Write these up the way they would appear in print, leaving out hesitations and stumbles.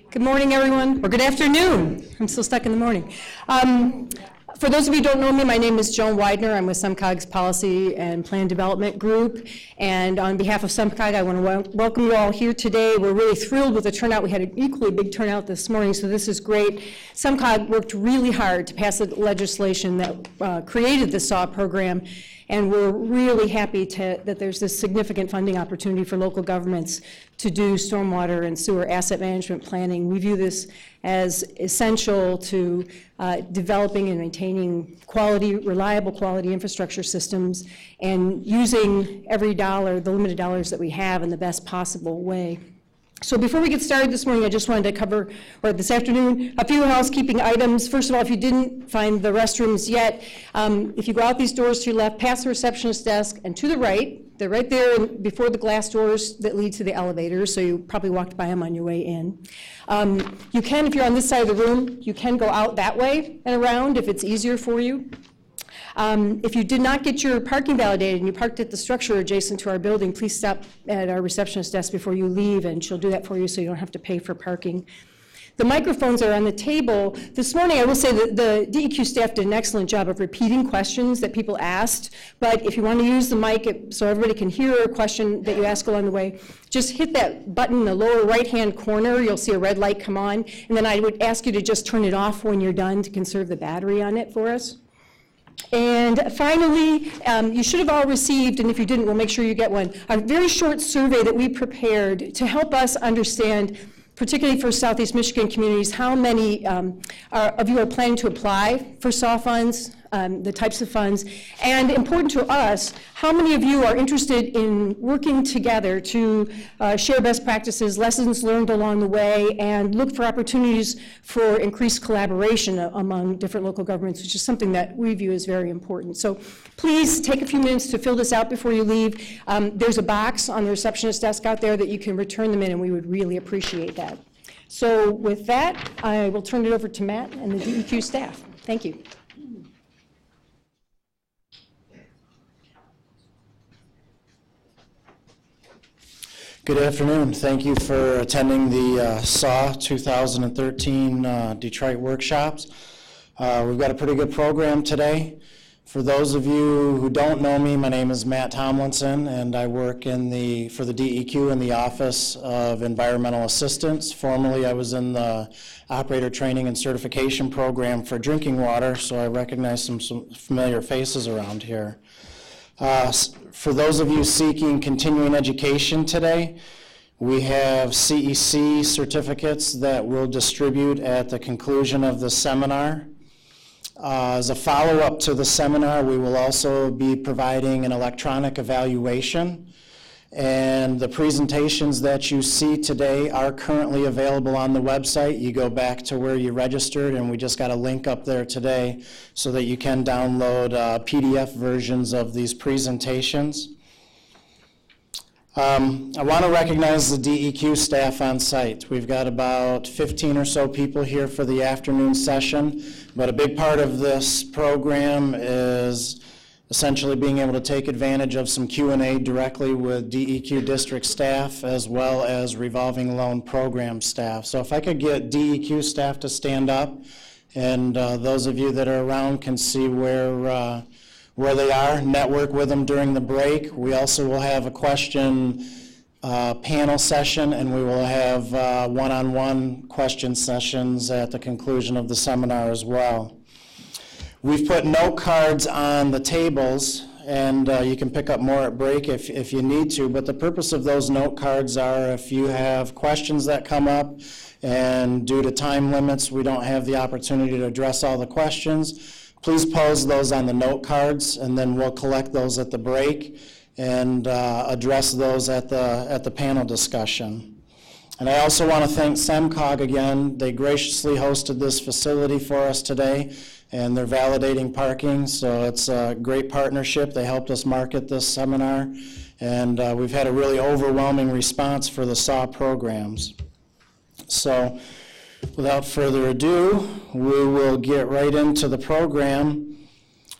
Good morning, everyone, or good afternoon. I'm still stuck in the morning. For those of you who don't know me, my name is Joan Widener. I'm with SUMCOG's Policy and Plan Development Group. And on behalf of SUMCOG, I want to welcome you all here today. We're really thrilled with the turnout. We had an equally big turnout this morning, so this is great. SUMCOG worked really hard to pass the legislation that created the SAW program. And we're really happy that there's this significant funding opportunity for local governments to do stormwater and sewer asset management planning. We view this as essential to developing and maintaining reliable quality infrastructure systems and using every dollar, the limited dollars that we have, in the best possible way. So before we get started this morning, I just wanted to cover, or this afternoon, a few housekeeping items. First of all, if you didn't find the restrooms yet, if you go out these doors to your left, past the receptionist desk, and to the right, they're right there before the glass doors that lead to the elevators, so you probably walked by them on your way in. You can, if you're on this side of the room, you can go out that way and around if it's easier for you. If you did not get your parking validated and you parked at the structure adjacent to our building, please stop at our receptionist desk before you leave, and she'll do that for you so you don't have to pay for parking. The microphones are on the table. This morning, I will say that the DEQ staff did an excellent job of repeating questions that people asked, but if you want to use the mic so everybody can hear a question that you ask along the way, just hit that button in the lower right-hand corner. You'll see a red light come on, and then I would ask you to just turn it off when you're done to conserve the battery on it for us. And finally, you should have all received, and if you didn't, we'll make sure you get one, a very short survey that we prepared to help us understand, particularly for Southeast Michigan communities, how many of you are planning to apply for SAW funds, the types of funds, and important to us, how many of you are interested in working together to share best practices, lessons learned along the way, and look for opportunities for increased collaboration among different local governments, which is something that we view as very important. So please take a few minutes to fill this out before you leave. There's a box on the receptionist desk out there that you can return them in, and we would really appreciate that. So with that, I will turn it over to Matt and the DEQ staff. Thank you. Good afternoon. Thank you for attending the SAW 2013 Detroit workshops. We've got a pretty good program today. For those of you who don't know me, my name is Matt Tomlinson, and I work for the DEQ in the Office of Environmental Assistance. Formerly, I was in the Operator Training and Certification Program for drinking water, so I recognize some familiar faces around here. For those of you seeking continuing education today, we have CEC certificates that we'll distribute at the conclusion of the seminar. As a follow-up to the seminar, we will also be providing an electronic evaluation. And the presentations that you see today are currently available on the website. You go back to where you registered, and we just got a link up there today so that you can download PDF versions of these presentations. I want to recognize the DEQ staff on site. We've got about 15 or so people here for the afternoon session, but a big part of this program is essentially being able to take advantage of some Q&A directly with DEQ district staff as well as revolving loan program staff. So if I could get DEQ staff to stand up, and those of you that are around can see where they are, network with them during the break. We also will have a question panel session, and we will have one-on-one question sessions at the conclusion of the seminar as well. We've put note cards on the tables, and you can pick up more at break if you need to, but the purpose of those note cards are if you have questions that come up, and due to time limits, we don't have the opportunity to address all the questions, please pose those on the note cards, and then we'll collect those at the break and address those at the panel discussion. And I also want to thank SEMCOG again. They graciously hosted this facility for us today, and they're validating parking, so it's a great partnership. They helped us market this seminar, and we've had a really overwhelming response for the SAW programs. So without further ado, we will get right into the program.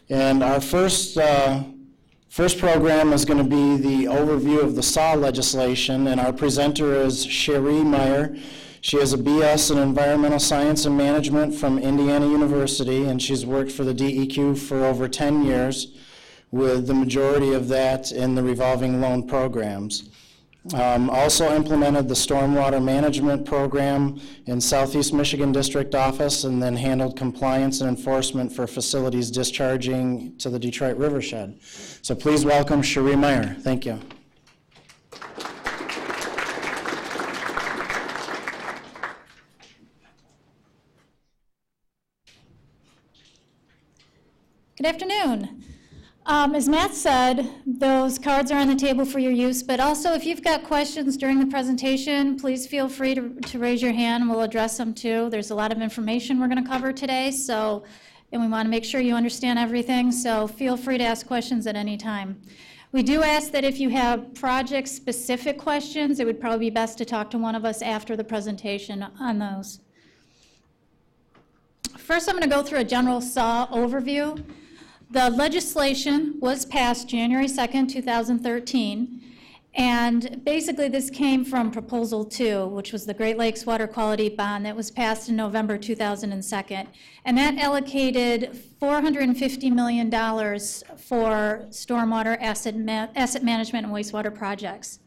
And our first program is going to be the overview of the SAW legislation, and our presenter is Cherie Meyer. She has a BS in Environmental Science and Management from Indiana University, and she's worked for the DEQ for over 10 years, with the majority of that in the revolving loan programs. Also implemented the Stormwater Management Program in Southeast Michigan District Office, and then handled compliance and enforcement for facilities discharging to the Detroit Rivershed. So please welcome Cherie Meyer. Thank you. Good afternoon. As Matt said, those cards are on the table for your use, but also if you've got questions during the presentation, please feel free to raise your hand and we'll address them too. There's a lot of information we're going to cover today, and we want to make sure you understand everything, so feel free to ask questions at any time. We do ask that if you have project-specific questions, it would probably be best to talk to one of us after the presentation on those. First, I'm going to go through a general SAW overview. The legislation was passed January 2nd, 2013, and basically this came from Proposal 2, which was the Great Lakes Water Quality Bond that was passed in November 2002, and that allocated $450 million for stormwater asset management and wastewater projects.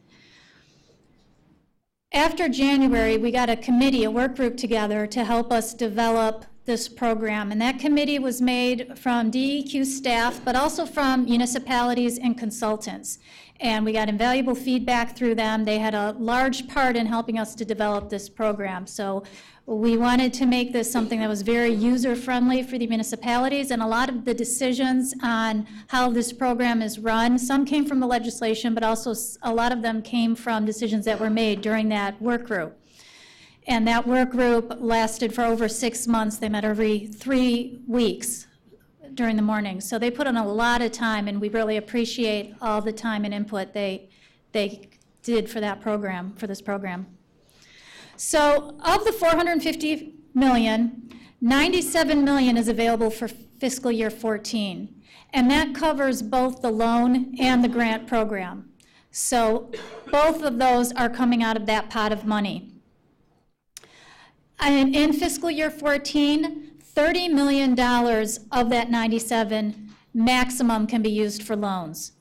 After January, we got a committee, a work group together to help us develop this program, and that committee was made from DEQ staff, but also from municipalities and consultants. And we got invaluable feedback through them. They had a large part in helping us to develop this program. So we wanted to make this something that was very user-friendly for the municipalities, and a lot of the decisions on how this program is run, some came from the legislation, but also a lot of them came from decisions that were made during that work group. And that work group lasted for over 6 months. They met every 3 weeks during the morning. So they put in a lot of time, and we really appreciate all the time and input they did for that program, for this program. So of the $450 million, $97 million is available for fiscal year 14. And that covers both the loan and the grant program. So both of those are coming out of that pot of money. And in fiscal year 14, $30 million of that 97 maximum can be used for loans.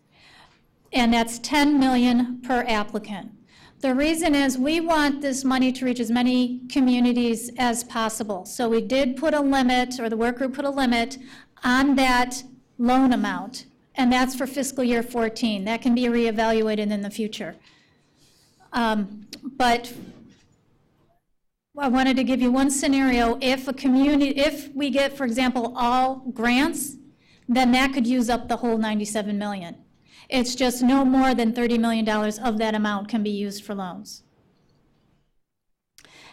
And that's $10 million per applicant. The reason is we want this money to reach as many communities as possible. So we did put a limit, or the work group put a limit on that loan amount, and that's for fiscal year 14. That can be reevaluated in the future. But I wanted to give you one scenario. If we get, for example, all grants, then that could use up the whole 97 million. It's just no more than $30 million of that amount can be used for loans.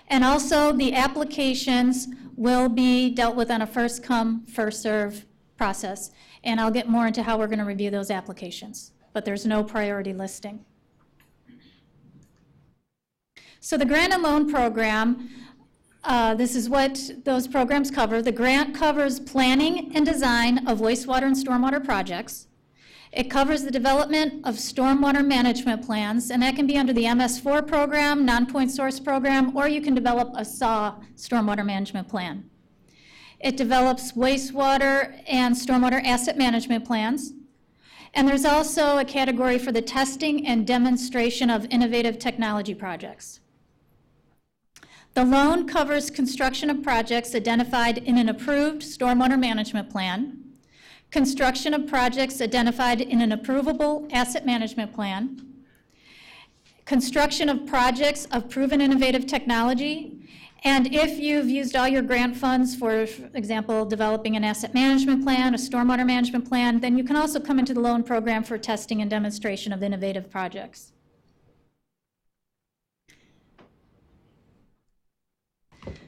And also, the applications will be dealt with on a first come, first serve process. And I'll get more into how we're going to review those applications. But there's no priority listing. So the grant and loan program, this is what those programs cover. The grant covers planning and design of wastewater and stormwater projects. It covers the development of stormwater management plans, and that can be under the MS4 program, non-point source program, or you can develop a SAW stormwater management plan. It develops wastewater and stormwater asset management plans. And there's also a category for the testing and demonstration of innovative technology projects. The loan covers construction of projects identified in an approved stormwater management plan, construction of projects identified in an approvable asset management plan, construction of projects of proven innovative technology, and if you've used all your grant funds, for example, developing an asset management plan, a stormwater management plan, then you can also come into the loan program for testing and demonstration of innovative projects.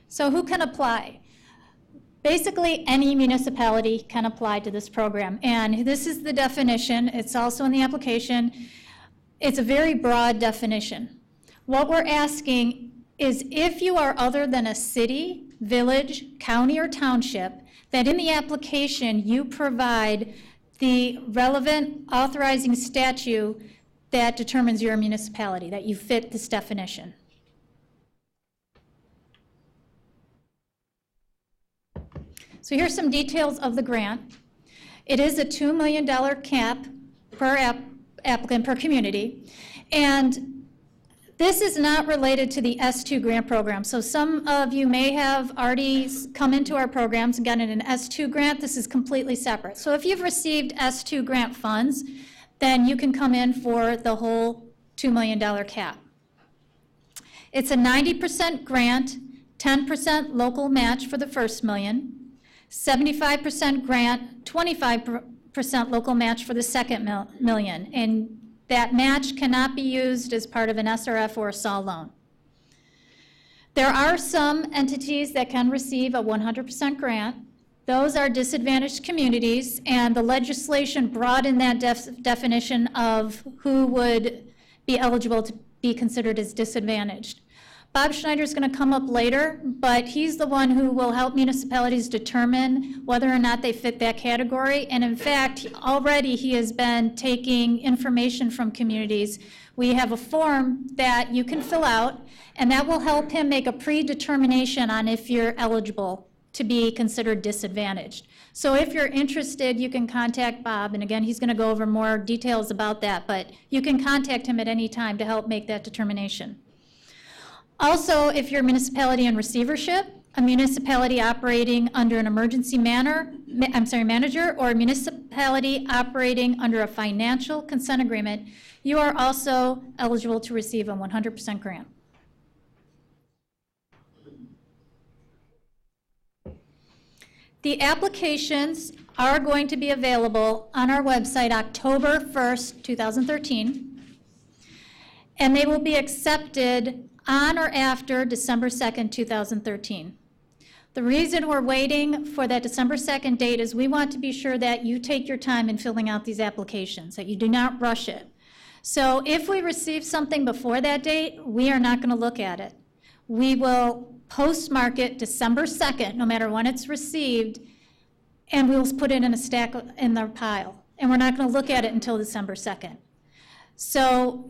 So who can apply? Basically, any municipality can apply to this program, and this is the definition. It's also in the application. It's a very broad definition. What we're asking is if you are other than a city, village, county, or township, that in the application you provide the relevant authorizing statute that determines your municipality, that you fit this definition. So here's some details of the grant. It is a $2 million cap per applicant per community, and this is not related to the S2 grant program. So some of you may have already come into our programs and gotten an S2 grant. This is completely separate. So if you've received S2 grant funds, then you can come in for the whole $2 million cap. It's a 90% grant, 10% local match for the first million, 75% grant, 25% local match for the second million, and that match cannot be used as part of an SRF or a SAW loan. There are some entities that can receive a 100% grant. Those are disadvantaged communities, and the legislation broadened that definition of who would be eligible to be considered as disadvantaged. Bob Schneider is going to come up later, but he's the one who will help municipalities determine whether or not they fit that category. And in fact, already he has been taking information from communities. We have a form that you can fill out, and that will help him make a predetermination on if you're eligible to be considered disadvantaged. So if you're interested, you can contact Bob, and again, he's going to go over more details about that, but you can contact him at any time to help make that determination. Also, if you're a municipality in receivership, a municipality operating under an emergency manager, or a municipality operating under a financial consent agreement, you are also eligible to receive a 100% grant. The applications are going to be available on our website October 1st, 2013, and they will be accepted on or after December 2nd, 2013. The reason we're waiting for that December 2nd date is we want to be sure that you take your time in filling out these applications, that you do not rush it. So if we receive something before that date, we are not going to look at it. We will postmark it December 2nd, no matter when it's received, and we'll put it in a stack in the pile. And we're not going to look at it until December 2nd. So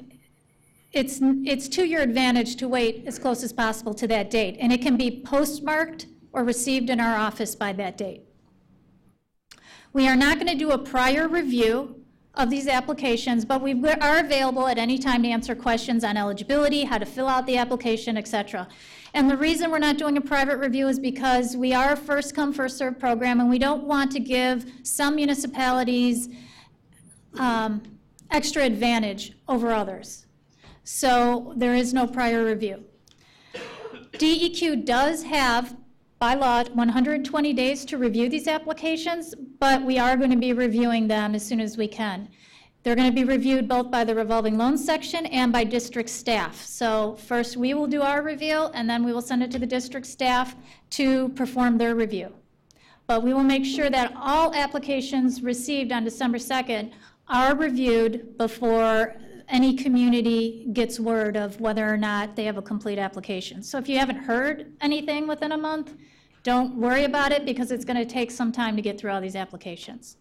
it's to your advantage to wait as close as possible to that date, and it can be postmarked or received in our office by that date. We are not going to do a prior review of these applications, but we are available at any time to answer questions on eligibility, how to fill out the application, etc. And the reason we're not doing a private review is because we are a first come, first served program, and we don't want to give some municipalities extra advantage over others. So there is no prior review. DEQ does have, by law, 120 days to review these applications, but we are going to be reviewing them as soon as we can. They're going to be reviewed both by the revolving loan section and by district staff. So first we will do our review, and then we will send it to the district staff to perform their review. But we will make sure that all applications received on December 2nd are reviewed before any community gets word of whether or not they have a complete application. So if you haven't heard anything within a month, don't worry about it, because it's going to take some time to get through all these applications.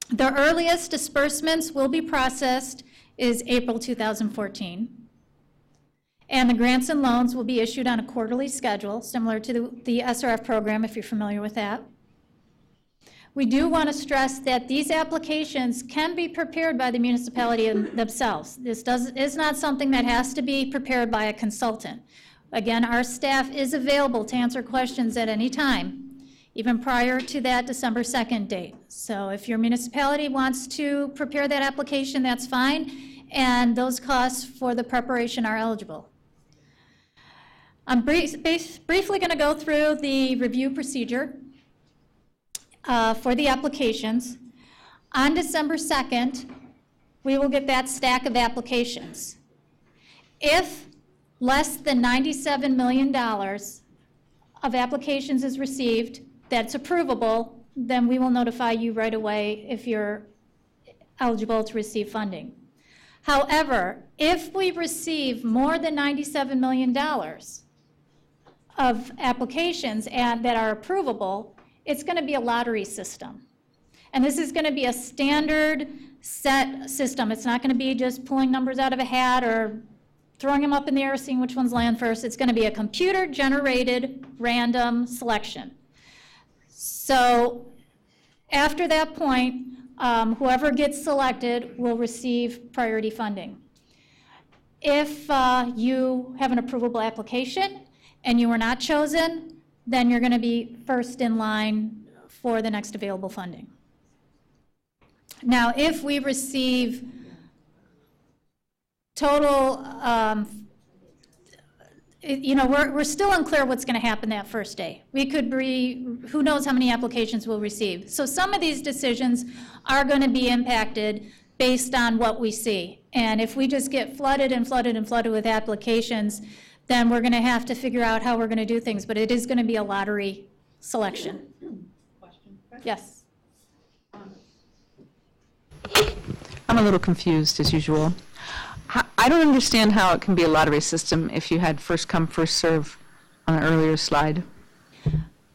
The earliest disbursements will be processed is April 2014. And the grants and loans will be issued on a quarterly schedule, similar to the SRF program, if you're familiar with that. We do want to stress that these applications can be prepared by the municipality themselves. This is not something that has to be prepared by a consultant. Again, our staff is available to answer questions at any time, even prior to that December 2nd date. So if your municipality wants to prepare that application, that's fine, and those costs for the preparation are eligible. I'm briefly going to go through the review procedure for the applications. On December 2nd, we will get that stack of applications. If less than $97 million of applications is received that's approvable, then we will notify you right away if you're eligible to receive funding. However, if we receive more than $97 million of applications and that are approvable, it's going to be a lottery system. And this is going to be a standard set system. It's not going to be just pulling numbers out of a hat or throwing them up in the air, seeing which ones land first. It's going to be a computer-generated random selection. So after that point, whoever gets selected will receive priority funding. If you have an approvable application and you are not chosen, then you're going to be first in line for the next available funding. Now, if we receive total, we're still unclear what's going to happen that first day. We could be, who knows how many applications we'll receive. So some of these decisions are going to be impacted based on what we see. And if we just get flooded and flooded and flooded with applications, then we're going to have to figure out how we're going to do things. But it is going to be a lottery selection. Question? Yes. I'm a little confused, as usual. I don't understand how it can be a lottery system if you had first come, first serve on an earlier slide.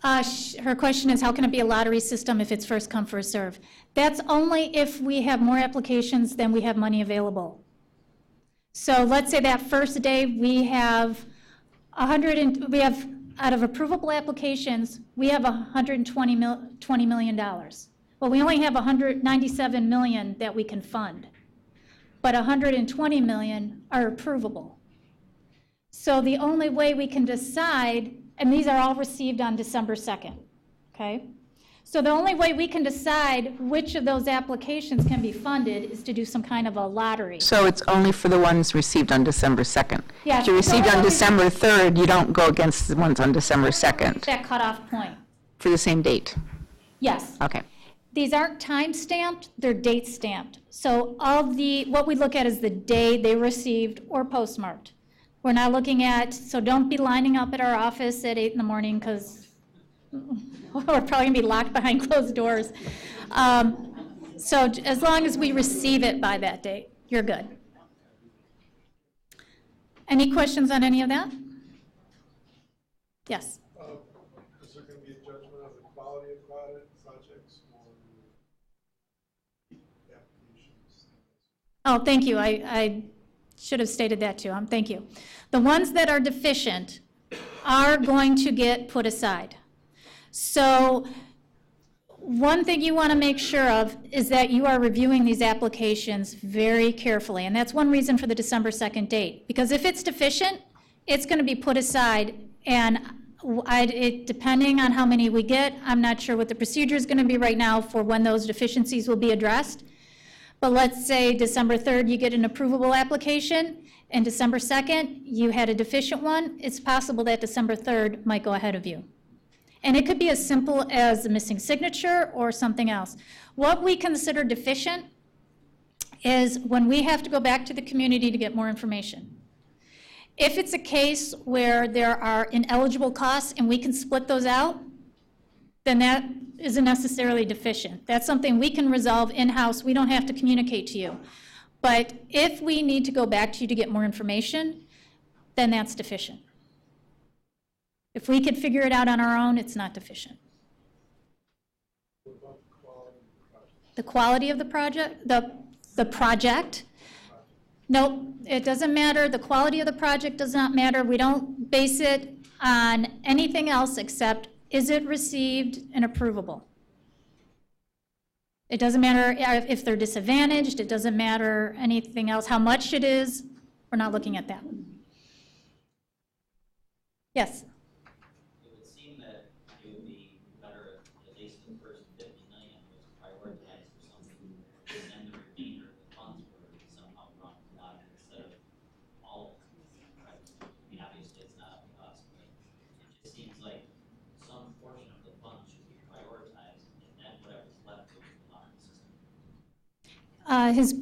Her question is, how can it be a lottery system if it's first come, first serve? That's only if we have more applications than we have money available. So let's say that first day we have out of approvable applications, we have $20 million. Well, we only have $197 million that we can fund, but $120 million are approvable. So the only way we can decide, and these are all received on December 2nd, okay? So the only way we can decide which of those applications can be funded is to do some kind of a lottery. So it's only for the ones received on December 2nd. Yes. If you received on December 3rd, you don't go against the ones on December 2nd That cutoff point. for the same date. Yes. Okay. These aren't time stamped, they're date stamped. So what we look at is the day they received or postmarked. We're not looking at, so don't be lining up at our office at 8 in the morning because we're probably going to be locked behind closed doors. So as long as we receive it by that date, you're good. Any questions on any of that? Yes? Is there going to be a judgment on the quality of projects or applications? Oh, thank you. I should have stated that too. Thank you. The ones that are deficient are going to get put aside. So one thing you want to make sure of is that you are reviewing these applications very carefully. And that's one reason for the December 2nd date. Because if it's deficient, it's going to be put aside. And depending on how many we get, I'm not sure what the procedure is going to be right now for when those deficiencies will be addressed. But let's say December 3rd, you get an approvable application, and December 2nd, you had a deficient one. It's possible that December 3rd might go ahead of you. And it could be as simple as a missing signature or something else. What we consider deficient is when we have to go back to the community to get more information. If it's a case where there are ineligible costs and we can split those out, then that isn't necessarily deficient. That's something we can resolve in-house. We don't have to communicate to you. But if we need to go back to you to get more information, then that's deficient. If we could figure it out on our own, it's not deficient. What about the quality of the project? The quality of the project, the project, nope, it doesn't matter. The quality of the project does not matter. We don't base it on anything else except, is it received and approvable? It doesn't matter if they're disadvantaged. It doesn't matter anything else, how much it is. We're not looking at that. Yes? It would seem that it would be better if at least the first 50 million was prioritized for something, and then the remainder of the funds were somehow run out instead of all of them. Right? I mean, obviously it's not up to us, but it just seems like some portion of the funds should be prioritized, and then whatever's left would belong to the system.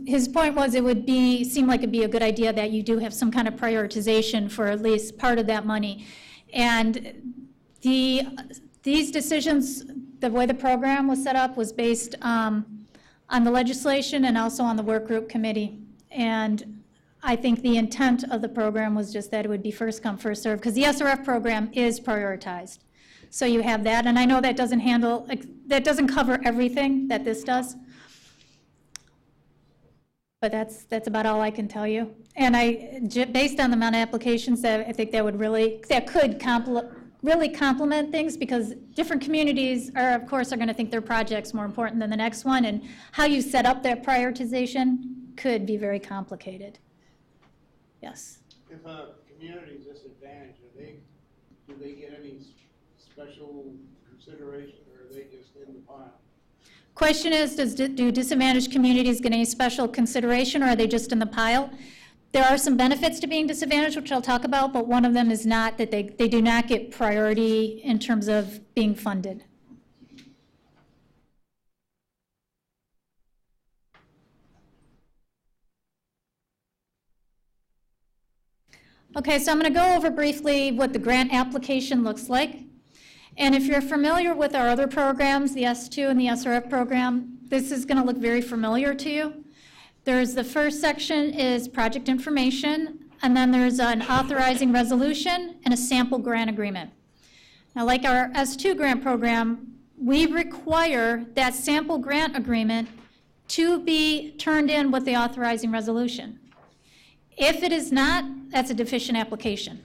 His point was it would seem like it'd be a good idea that you do have some kind of prioritization for at least part of that money. And these decisions, the way the program was set up was based on the legislation and also on the work group committee. And I think the intent of the program was just that it would be first come, first serve, because the SRF program is prioritized. So you have that, and I know that doesn't cover everything that this does. But that's about all I can tell you. And based on the amount of applications, I think that could really complement things, because different communities are, of course, going to think their project's more important than the next one, and how you set up that prioritization could be very complicated. Yes. If a community is disadvantaged, do they get any special consideration, or are they just in the pile? Question is, do disadvantaged communities get any special consideration, or are they just in the pile? There are some benefits to being disadvantaged, which I'll talk about, but one of them is not that they do not get priority in terms of being funded. Okay, so I'm going to go over briefly what the grant application looks like. And if you're familiar with our other programs, the S2 and the SRF program, this is going to look very familiar to you. There's the first section is project information, and then there's an authorizing resolution and a sample grant agreement. Now, like our S2 grant program, we require that sample grant agreement to be turned in with the authorizing resolution. If it is not, that's a deficient application.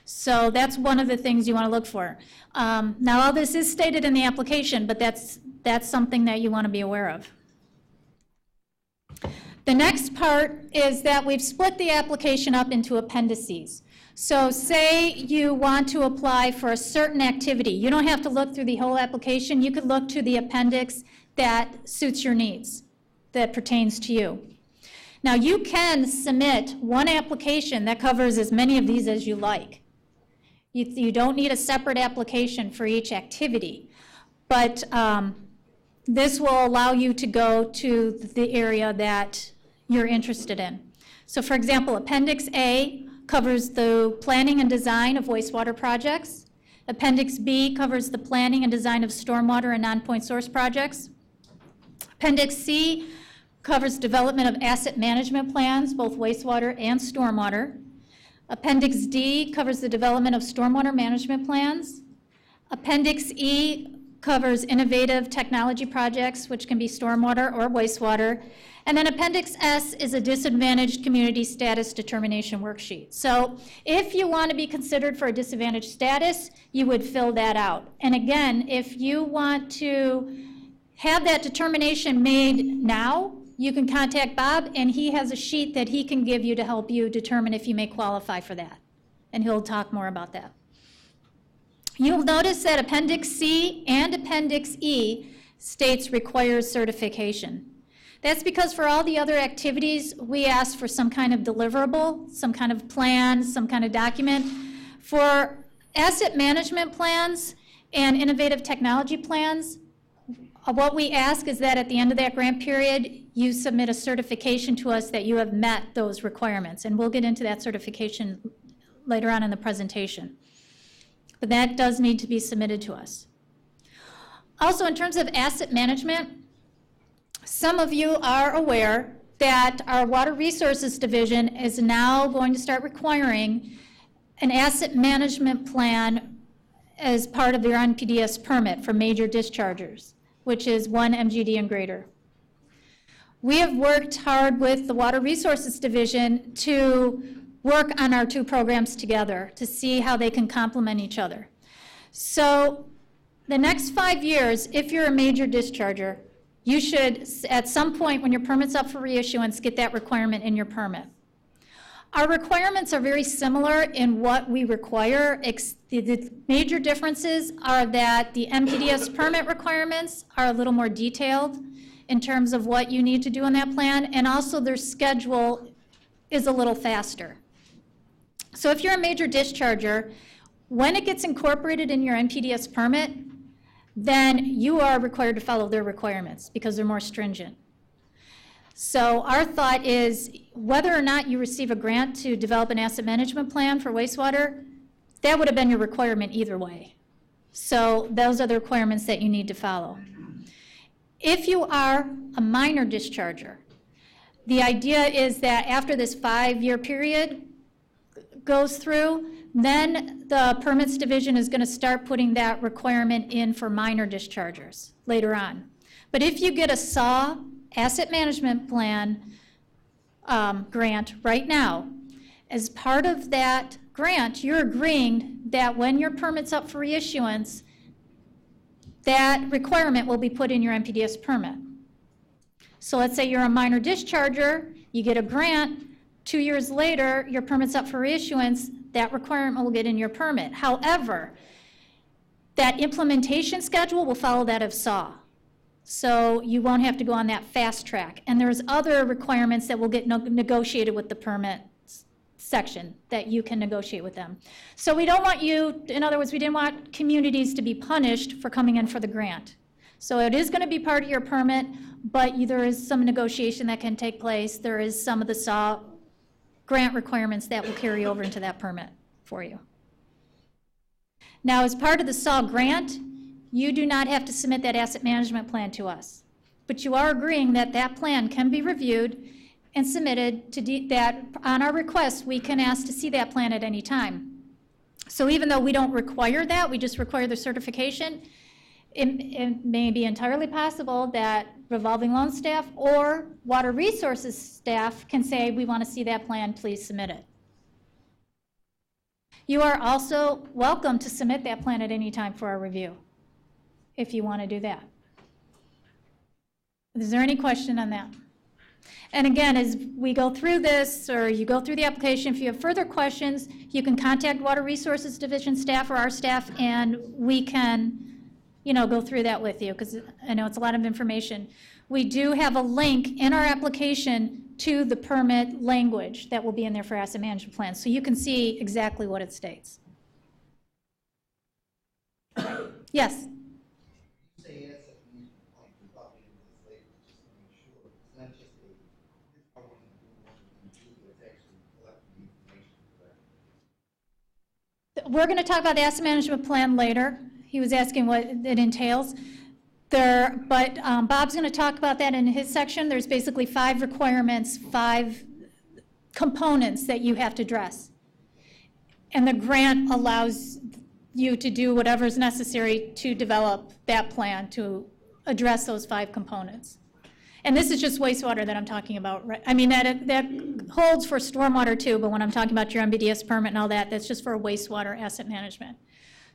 So that's one of the things you want to look for. Now, all this is stated in the application, but that's something that you want to be aware of. The next part is that we've split the application up into appendices. So say you want to apply for a certain activity. You don't have to look through the whole application. You could look to the appendix that suits your needs, that pertains to you. Now, you can submit one application that covers as many of these as you like. You don't need a separate application for each activity, but this will allow you to go to the area that you're interested in. So for example, Appendix A covers the planning and design of wastewater projects. Appendix B covers the planning and design of stormwater and non-point source projects. Appendix C covers development of asset management plans, both wastewater and stormwater. Appendix D covers the development of stormwater management plans. Appendix E covers innovative technology projects, which can be stormwater or wastewater. And then Appendix S is a disadvantaged community status determination worksheet. So if you want to be considered for a disadvantaged status, you would fill that out. And again, if you want to have that determination made now, you can contact Bob, and he has a sheet that he can give you to help you determine if you may qualify for that. And he'll talk more about that. You'll notice that Appendix C and Appendix E states requires certification. That's because for all the other activities, we ask for some kind of deliverable, some kind of plan, some kind of document. For asset management plans and innovative technology plans, what we ask is that at the end of that grant period, you submit a certification to us that you have met those requirements. And we'll get into that certification later on in the presentation. But that does need to be submitted to us. Also, in terms of asset management, some of you are aware that our Water Resources Division is now going to start requiring an asset management plan as part of their NPDES permit for major dischargers, which is 1 MGD and greater. We have worked hard with the Water Resources Division to work on our two programs together to see how they can complement each other. So the next 5 years, if you're a major discharger, you should, at some point when your permit's up for reissuance, get that requirement in your permit. Our requirements are very similar in what we require. The major differences are that the MPDES permit requirements are a little more detailed in terms of what you need to do on that plan, and also their schedule is a little faster. So if you're a major discharger, when it gets incorporated in your MPDES permit, then you are required to follow their requirements because they're more stringent. So our thought is whether or not you receive a grant to develop an asset management plan for wastewater, that would have been your requirement either way. So those are the requirements that you need to follow. If you are a minor discharger, the idea is that after this 5-year period goes through, then the permits division is going to start putting that requirement in for minor dischargers later on. But if you get a SAW asset management plan grant right now, as part of that grant, you're agreeing that when your permit's up for reissuance, that requirement will be put in your MPDES permit. So let's say you're a minor discharger, you get a grant, 2 years later, your permit's up for reissuance, that requirement will get in your permit. However, that implementation schedule will follow that of SAW. So you won't have to go on that fast track. And there's other requirements that will get negotiated with the permit section that you can negotiate with them. So we don't want you, in other words, we didn't want communities to be punished for coming in for the grant. So it is going to be part of your permit, but there is some negotiation that can take place. There is some of the SAW grant requirements that will carry over into that permit for you. Now, as part of the SAW grant, you do not have to submit that asset management plan to us, but you are agreeing that that plan can be reviewed and submitted to that on our request. We can ask to see that plan at any time. So even though we don't require that, we just require the certification, it may be entirely possible that revolving loan staff or water resources staff can say, we want to see that plan, please submit it. You are also welcome to submit that plan at any time for our review, if you want to do that. Is there any question on that? And again, as we go through this, or you go through the application, if you have further questions, you can contact Water Resources Division staff or our staff, and we can, go through that with you, because I know it's a lot of information. We do have a link in our application to the permit language that will be in there for asset management plans, so you can see exactly what it states. Yes? We're going to talk about the asset management plan later. He was asking what it entails. But Bob's going to talk about that in his section. There's basically 5 requirements, 5 components that you have to address. And the grant allows you to do whatever's necessary to develop that plan to address those 5 components. And this is just wastewater that I'm talking about, right? I mean, that holds for stormwater too, but when I'm talking about your MBDS permit and all that, that's just for wastewater asset management.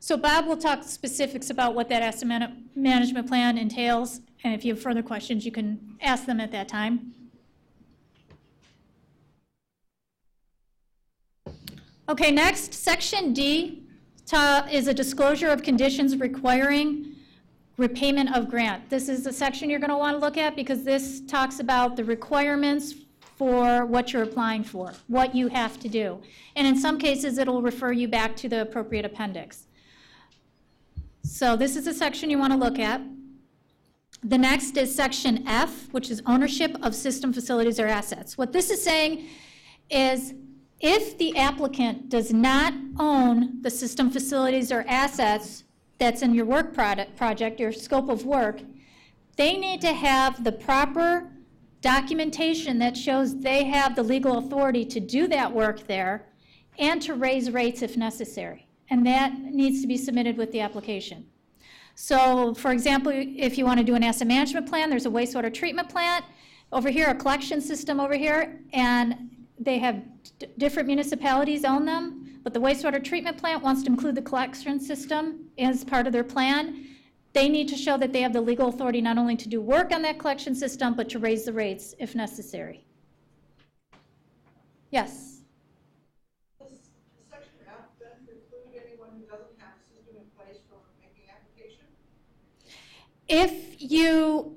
So Bob will talk specifics about what that asset management plan entails, and if you have further questions, you can ask them at that time. Okay, next, Section D is a disclosure of conditions requiring repayment of grant. This is the section you're going to want to look at because this talks about the requirements for what you're applying for, what you have to do. And in some cases, it'll refer you back to the appropriate appendix. So this is a section you want to look at. The next is Section F, which is ownership of system facilities or assets. What this is saying is if the applicant does not own the system facilities or assets that's in your work project, your scope of work, they need to have the proper documentation that shows they have the legal authority to do that work there and to raise rates if necessary. And that needs to be submitted with the application. So, for example, if you want to do an asset management plan, there's a wastewater treatment plant over here, a collection system over here, and they have different municipalities own them. But the wastewater treatment plant wants to include the collection system as part of their plan. They need to show that they have the legal authority not only to do work on that collection system, but to raise the rates if necessary. Yes? Does Section F then preclude anyone who doesn't have a system in place from making application? If you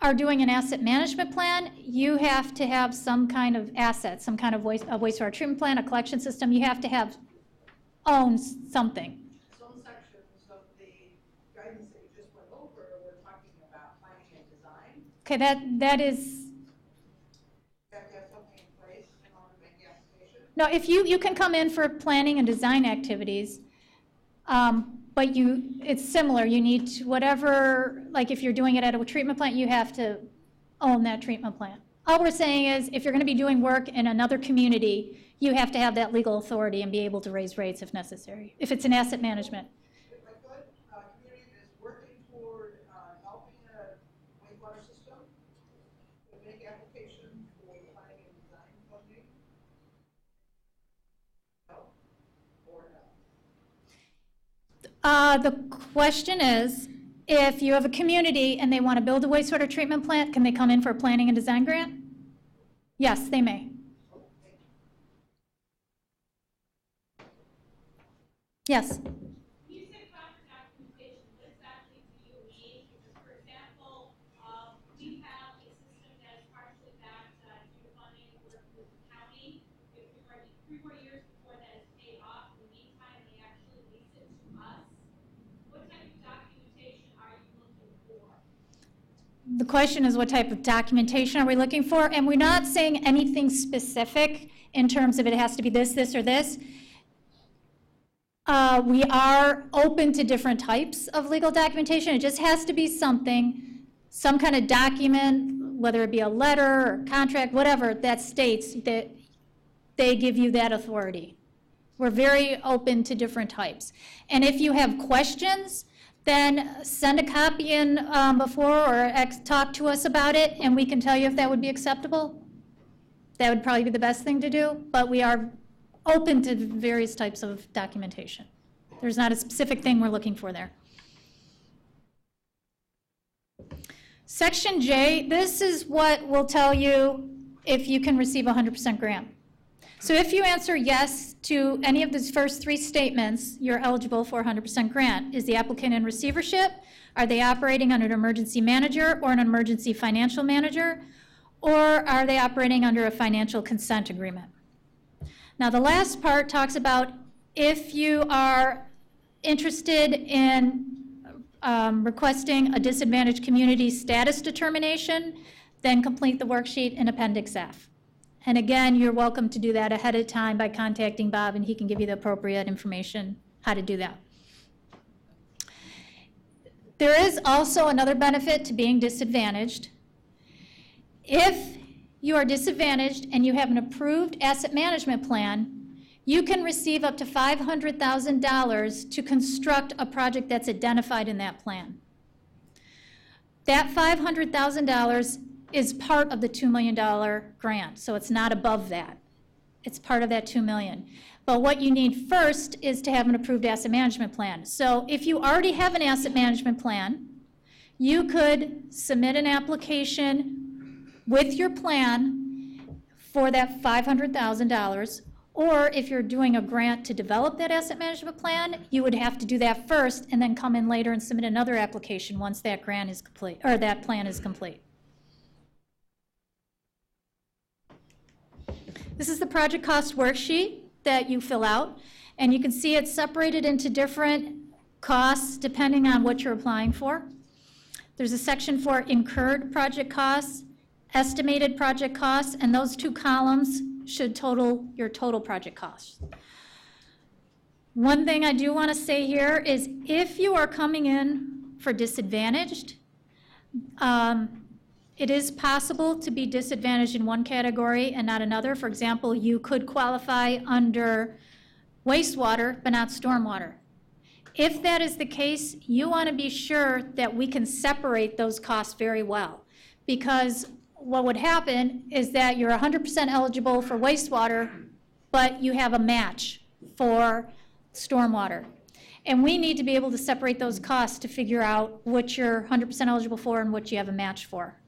are doing an asset management plan, you have to have some kind of asset, some kind of a wastewater treatment plant, a collection system. You have to have own something. Some sections of the guidance that you just went over were talking about planning and design. Okay, that is, You have to have something in place in order to make the application. no, if you can come in for planning and design activities, but it's similar. You need to, whatever, like if you're doing it at a treatment plant, you have to own that treatment plant. All we're saying is if you're going to be doing work in another community, you have to have that legal authority and be able to raise rates if necessary, if it's an asset management. If I could, a community that is working toward helping a wastewater system to make application for planning and design funding? No. Or no? The question is, if you have a community and they want to build a wastewater treatment plant, can they come in for a planning and design grant? Yes, they may. Yes? You said proper documentation. What exactly do you mean? Because, for example, we have a system that is partially backed due to funding working with the county. If we were 3 or 4 years before that is paid off, in the meantime, they actually lease it to us. What type of documentation are you looking for? The question is what type of documentation are we looking for? And we're not saying anything specific in terms of it has to be this, this, or this. We are open to different types of legal documentation. It just has to be something, some kind of document, whether it be a letter or contract, whatever, that states that they give you that authority. We're very open to different types. And if you have questions, then send a copy in before or talk to us about it, and we can tell you if that would be acceptable. That would probably be the best thing to do, but we are open to various types of documentation. There's not a specific thing we're looking for there. Section J, this is what will tell you if you can receive a 100% grant. So if you answer yes to any of these first 3 statements, you're eligible for a 100% grant. Is the applicant in receivership? Are they operating under an emergency manager or an emergency financial manager? Or are they operating under a financial consent agreement? Now, the last part talks about if you are interested in requesting a disadvantaged community status determination, then complete the worksheet in Appendix F. And again, you're welcome to do that ahead of time by contacting Bob, and he can give you the appropriate information how to do that. There is also another benefit to being disadvantaged. If you are disadvantaged and you have an approved asset management plan, you can receive up to $500,000 to construct a project that's identified in that plan. That $500,000 is part of the $2 million grant, so it's not above that. It's part of that $2 million. But what you need first is to have an approved asset management plan. So if you already have an asset management plan, you could submit an application with your plan for that $500,000, or if you're doing a grant to develop that asset management plan, you would have to do that first and then come in later and submit another application once that grant is complete, or that plan is complete. This is the project cost worksheet that you fill out, and you can see it's separated into different costs depending on what you're applying for. There's a section for incurred project costs, estimated project costs, and those two columns should total your total project costs. One thing I do want to say here is if you are coming in for disadvantaged, it is possible to be disadvantaged in one category and not another. For example, you could qualify under wastewater, but not stormwater. If that is the case, you want to be sure that we can separate those costs very well, because what would happen is that you're 100% eligible for wastewater, but you have a match for stormwater. And we need to be able to separate those costs to figure out what you're 100% eligible for and what you have a match for.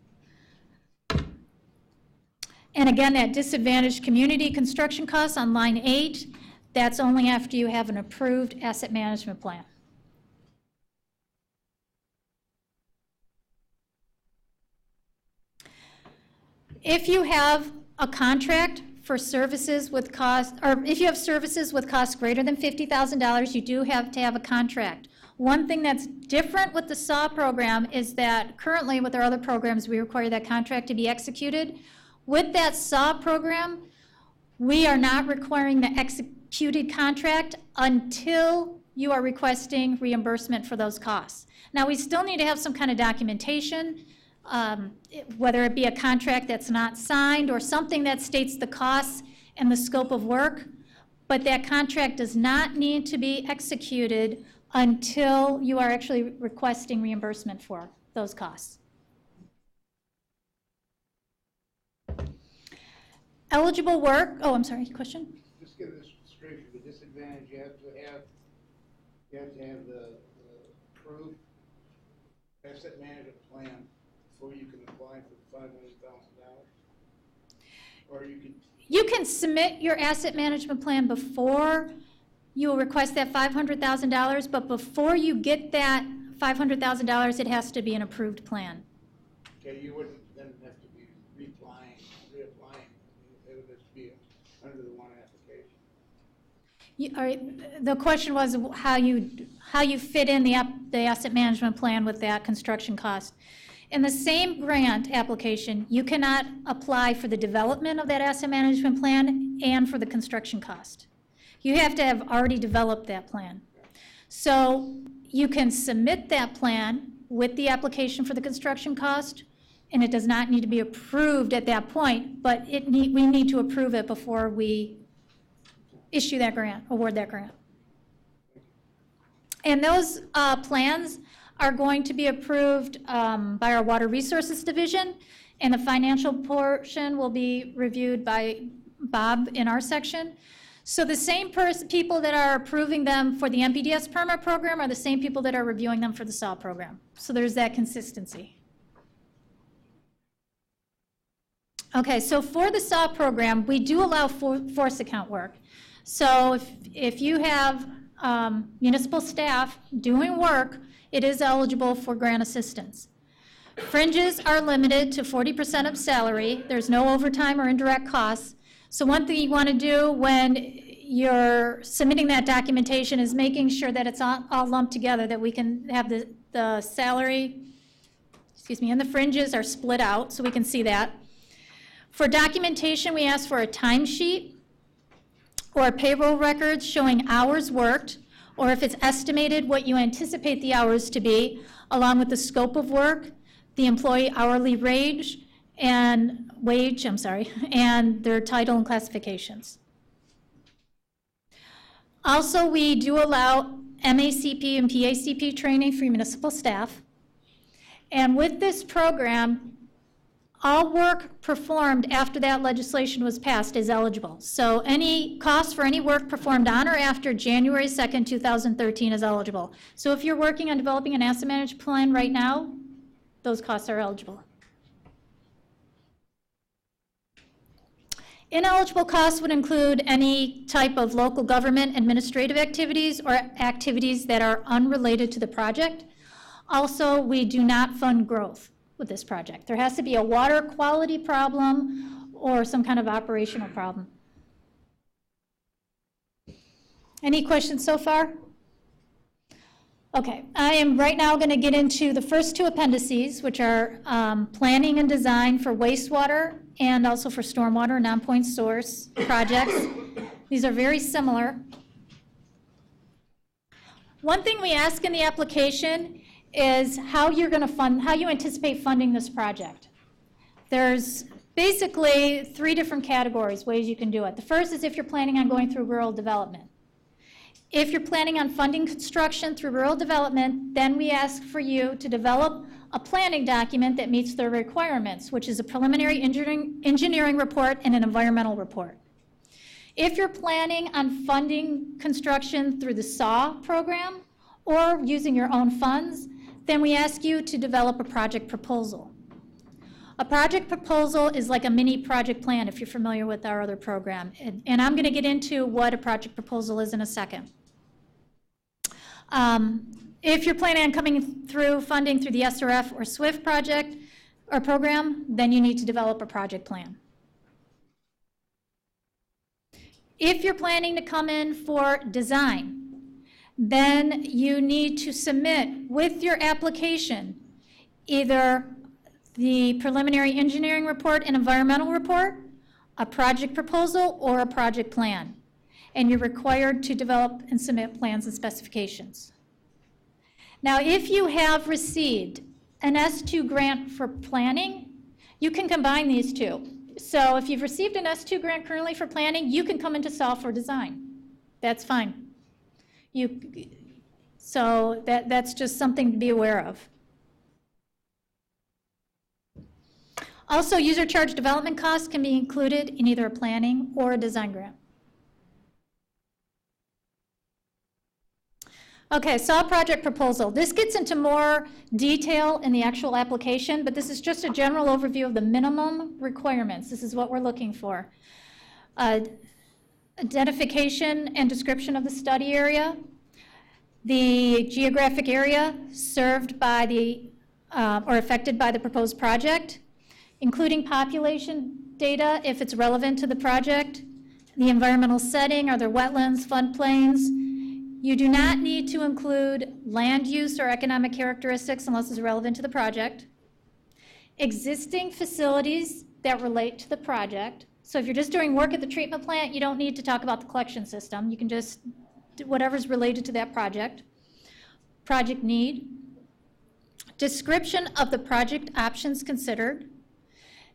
And again, that disadvantaged community construction costs on line 8, that's only after you have an approved asset management plan. If you have a contract for services with cost, or if you have services with costs greater than $50,000, you do have to have a contract. One thing that's different with the SAW program is that currently with our other programs, we require that contract to be executed. With that SAW program, we are not requiring the executed contract until you are requesting reimbursement for those costs. Now, we still need to have some kind of documentation, whether it be a contract that's not signed or something that states the costs and the scope of work, but that contract does not need to be executed until you are actually requesting reimbursement for those costs. Eligible work, oh, I'm sorry, question? Just get this straight, for the disadvantage, you have to have the approved asset management plan before you can apply for $500,000? Or you can submit your asset management plan before you will request that $500,000, but before you get that $500,000, it has to be an approved plan. Okay, you wouldn't then have to be reapplying. It would just be under the one application. The question was how you fit in the asset management plan with that construction cost. In the same grant application, you cannot apply for the development of that asset management plan and for the construction cost. You have to have already developed that plan. So you can submit that plan with the application for the construction cost, and it does not need to be approved at that point, but we need to approve it before we issue that grant, award that grant. And those plans are going to be approved by our Water Resources Division, and the financial portion will be reviewed by Bob in our section. So the same people that are approving them for the MPDS permit program are the same people that are reviewing them for the SAW program. So there's that consistency. Okay, so for the SAW program, we do allow force account work. So if you have municipal staff doing work, it is eligible for grant assistance. Fringes are limited to 40% of salary. There's no overtime or indirect costs. So one thing you want to do when you're submitting that documentation is making sure that it's all lumped together, that we can have the salary, and the fringes are split out so we can see that. For documentation, we ask for a timesheet or payroll records showing hours worked, or if it's estimated what you anticipate the hours to be, along with the scope of work, the employee hourly wage, and their title and classifications. Also, we do allow MACP and PACP training for municipal staff. And with this program, all work performed after that legislation was passed is eligible. So any cost for any work performed on or after January 2nd, 2013 is eligible. So if you're working on developing an asset management plan right now, those costs are eligible. Ineligible costs would include any type of local government administrative activities or activities that are unrelated to the project. Also, we do not fund growth with this project. There has to be a water quality problem or some kind of operational problem. Any questions so far? Okay, I am right now going to get into the first two appendices, which are planning and design for wastewater and also for stormwater non-point source projects. These are very similar. One thing we ask in the application is how you're going to fund, how you anticipate funding this project. There's basically three different categories, ways you can do it. The first is if you're planning on going through rural development. If you're planning on funding construction through rural development, then we ask for you to develop a planning document that meets their requirements, which is a preliminary engineering report and an environmental report. If you're planning on funding construction through the SAW program or using your own funds, then we ask you to develop a project proposal. A project proposal is like a mini project plan if you're familiar with our other program. And I'm going to get into what a project proposal is in a second. If you're planning on coming through funding through the SRF or SWIFT project or program, then you need to develop a project plan. If you're planning to come in for design, then you need to submit with your application either the preliminary engineering report and environmental report, a project proposal, or a project plan. And you're required to develop and submit plans and specifications. Now, if you have received an S2 grant for planning, you can combine these two. So if you've received an S2 grant currently for planning, you can come into software design. That's fine. So that's just something to be aware of. Also, user charge development costs can be included in either a planning or a design grant. Okay, SAW project proposal. This gets into more detail in the actual application, but this is just a general overview of the minimum requirements. This is what we're looking for. Identification and description of the study area, the geographic area served by the, or affected by the proposed project, including population data if it's relevant to the project, the environmental setting, are there wetlands, floodplains. You do not need to include land use or economic characteristics unless it's relevant to the project. Existing facilities that relate to the project. So if you're just doing work at the treatment plant, you don't need to talk about the collection system. You can just do whatever's related to that project. Project need. Description of the project options considered.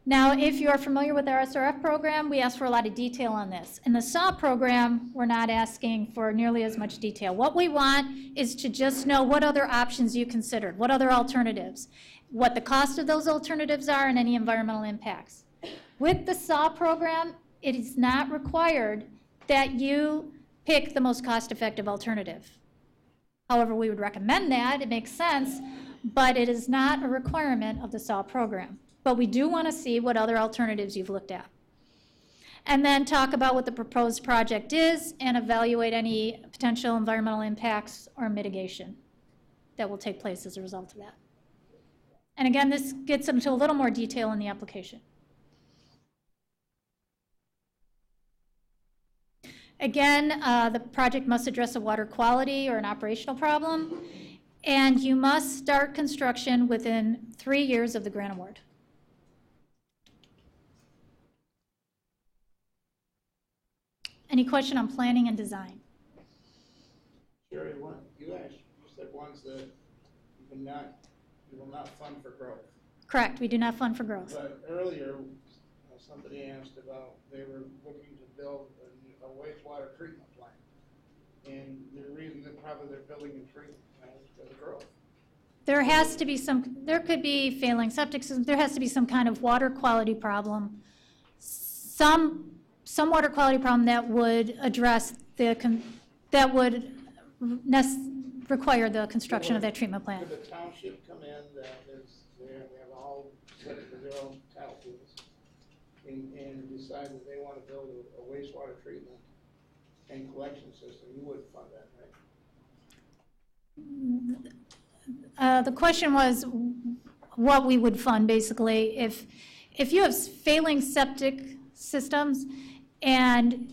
Now, if you are familiar with our SRF program, we ask for a lot of detail on this. In the SAW program, we're not asking for nearly as much detail. What we want is to just know what other options you considered, what other alternatives, what the cost of those alternatives are, and any environmental impacts. With the SAW program, it is not required that you pick the most cost-effective alternative. However, we would recommend that, it makes sense, but it is not a requirement of the SAW program. But we do want to see what other alternatives you've looked at. And then talk about what the proposed project is and evaluate any potential environmental impacts or mitigation that will take place as a result of that. And again, this gets into a little more detail in the application. Again, the project must address a water quality or an operational problem, and you must start construction within 3 years of the grant award. Any question on planning and design? Sherry, you said ones that you will not fund for growth. Correct, we do not fund for growth. But earlier, somebody asked about they were looking to build a wastewater treatment plant. And the reason that probably they're building and treatment plants is because of growth. There has to be there could be failing septic systems, there has to be some kind of water quality problem. Some water quality problem that would address that would require the construction of that treatment plant. Could the township come in that is there, they have all set up with their own tile fields, and decide that they want to build a wastewater treatment and collection system, you would fund that, right? The question was what we would fund, basically. If you have failing septic systems and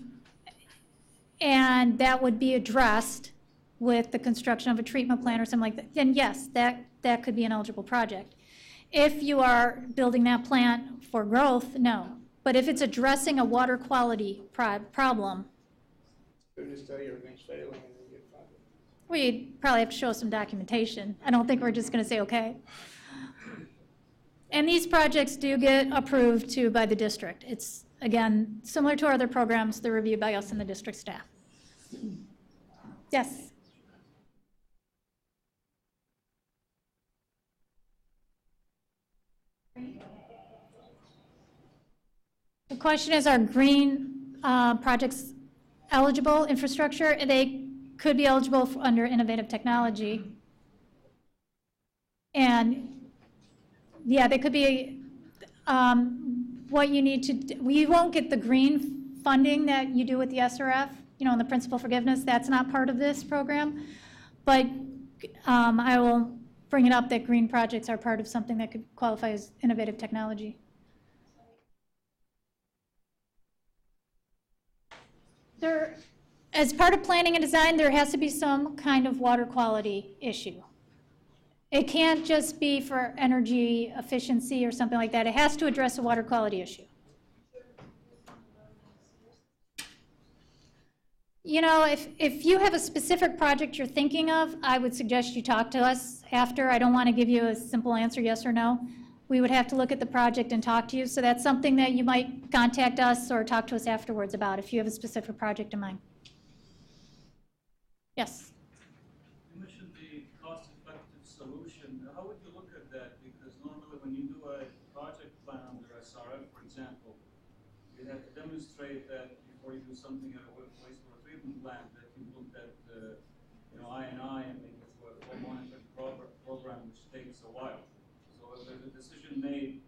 that would be addressed with the construction of a treatment plant or something like that, then yes, that could be an eligible project. If you are building that plant for growth, no. But if it's addressing a water quality problem, They just tell you everything's failing and then get funded. we'd probably have to show some documentation. I don't think we're just going to say, okay. And these projects do get approved too by the district. It's, again, similar to our other programs, they're reviewed by us and the district staff. Yes? The question is, are green projects eligible infrastructure? They could be eligible under innovative technology. And yeah, they could be what you need to do. We won't get the green funding that you do with the SRF, and the principal forgiveness. That's not part of this program. But I will bring it up that green projects are part of something that could qualify as innovative technology. As part of planning and design, there has to be some kind of water quality issue. It can't just be for energy efficiency or something like that. It has to address a water quality issue. If you have a specific project you're thinking of, I would suggest you talk to us after. I don't want to give you a simple answer, yes or no. We would have to look at the project and talk to you. So that's something that you might contact us or talk to us afterwards about if you have a specific project in mind. Yes? You mentioned the cost-effective solution. How would you look at that? Because normally when you do a project plan under SRF, for example, you have to demonstrate that before you do something at a wastewater treatment plant that you looked at I&I and maybe through a full monitoring program, which takes a while. So if there's a decision made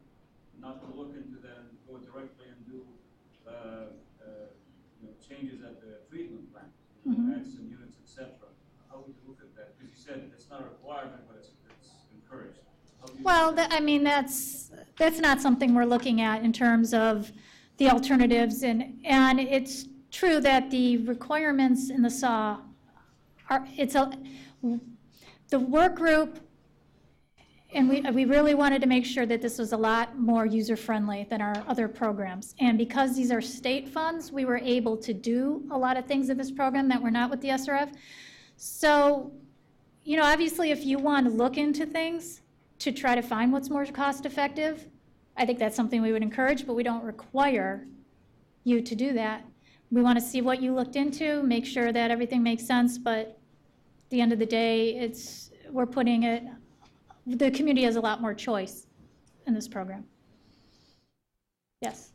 not to look into that and go directly and do changes at the treatment plant, add some units, etc. How would you look at that? Because you said it's not a requirement, but it's encouraged. Well, that's not something we're looking at in terms of the alternatives, and it's true that the requirements in the SAW the work group, and we really wanted to make sure that this was a lot more user-friendly than our other programs. And because these are state funds, we were able to do a lot of things in this program that were not with the SRF. So, obviously if you want to look into things to try to find what's more cost-effective, I think that's something we would encourage, but we don't require you to do that. We want to see what you looked into, make sure that everything makes sense, but at the end of the day, we're putting it, the community has a lot more choice in this program. Yes?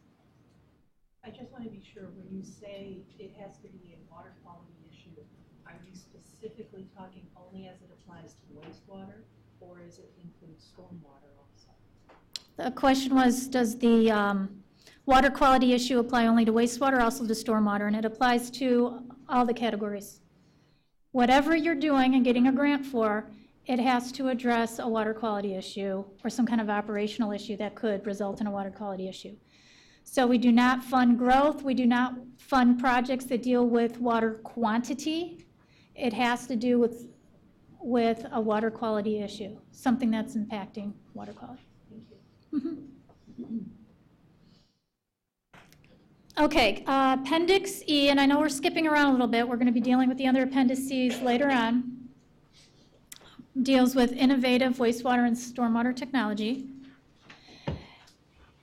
I just want to be sure, when you say it has to be a water quality issue, are you specifically talking only as it applies to wastewater, or does it include stormwater also? The question was, does the water quality issue apply only to wastewater, also to stormwater? And it applies to all the categories. Whatever you're doing and getting a grant for, it has to address a water quality issue or some kind of operational issue that could result in a water quality issue. So we do not fund growth. We do not fund projects that deal with water quantity. It has to do with a water quality issue, something that's impacting water quality. Thank you. Mm-hmm. Okay, Appendix E, and I know we're skipping around a little bit. We're going to be dealing with the other appendices later on. Deals with innovative wastewater and stormwater technology.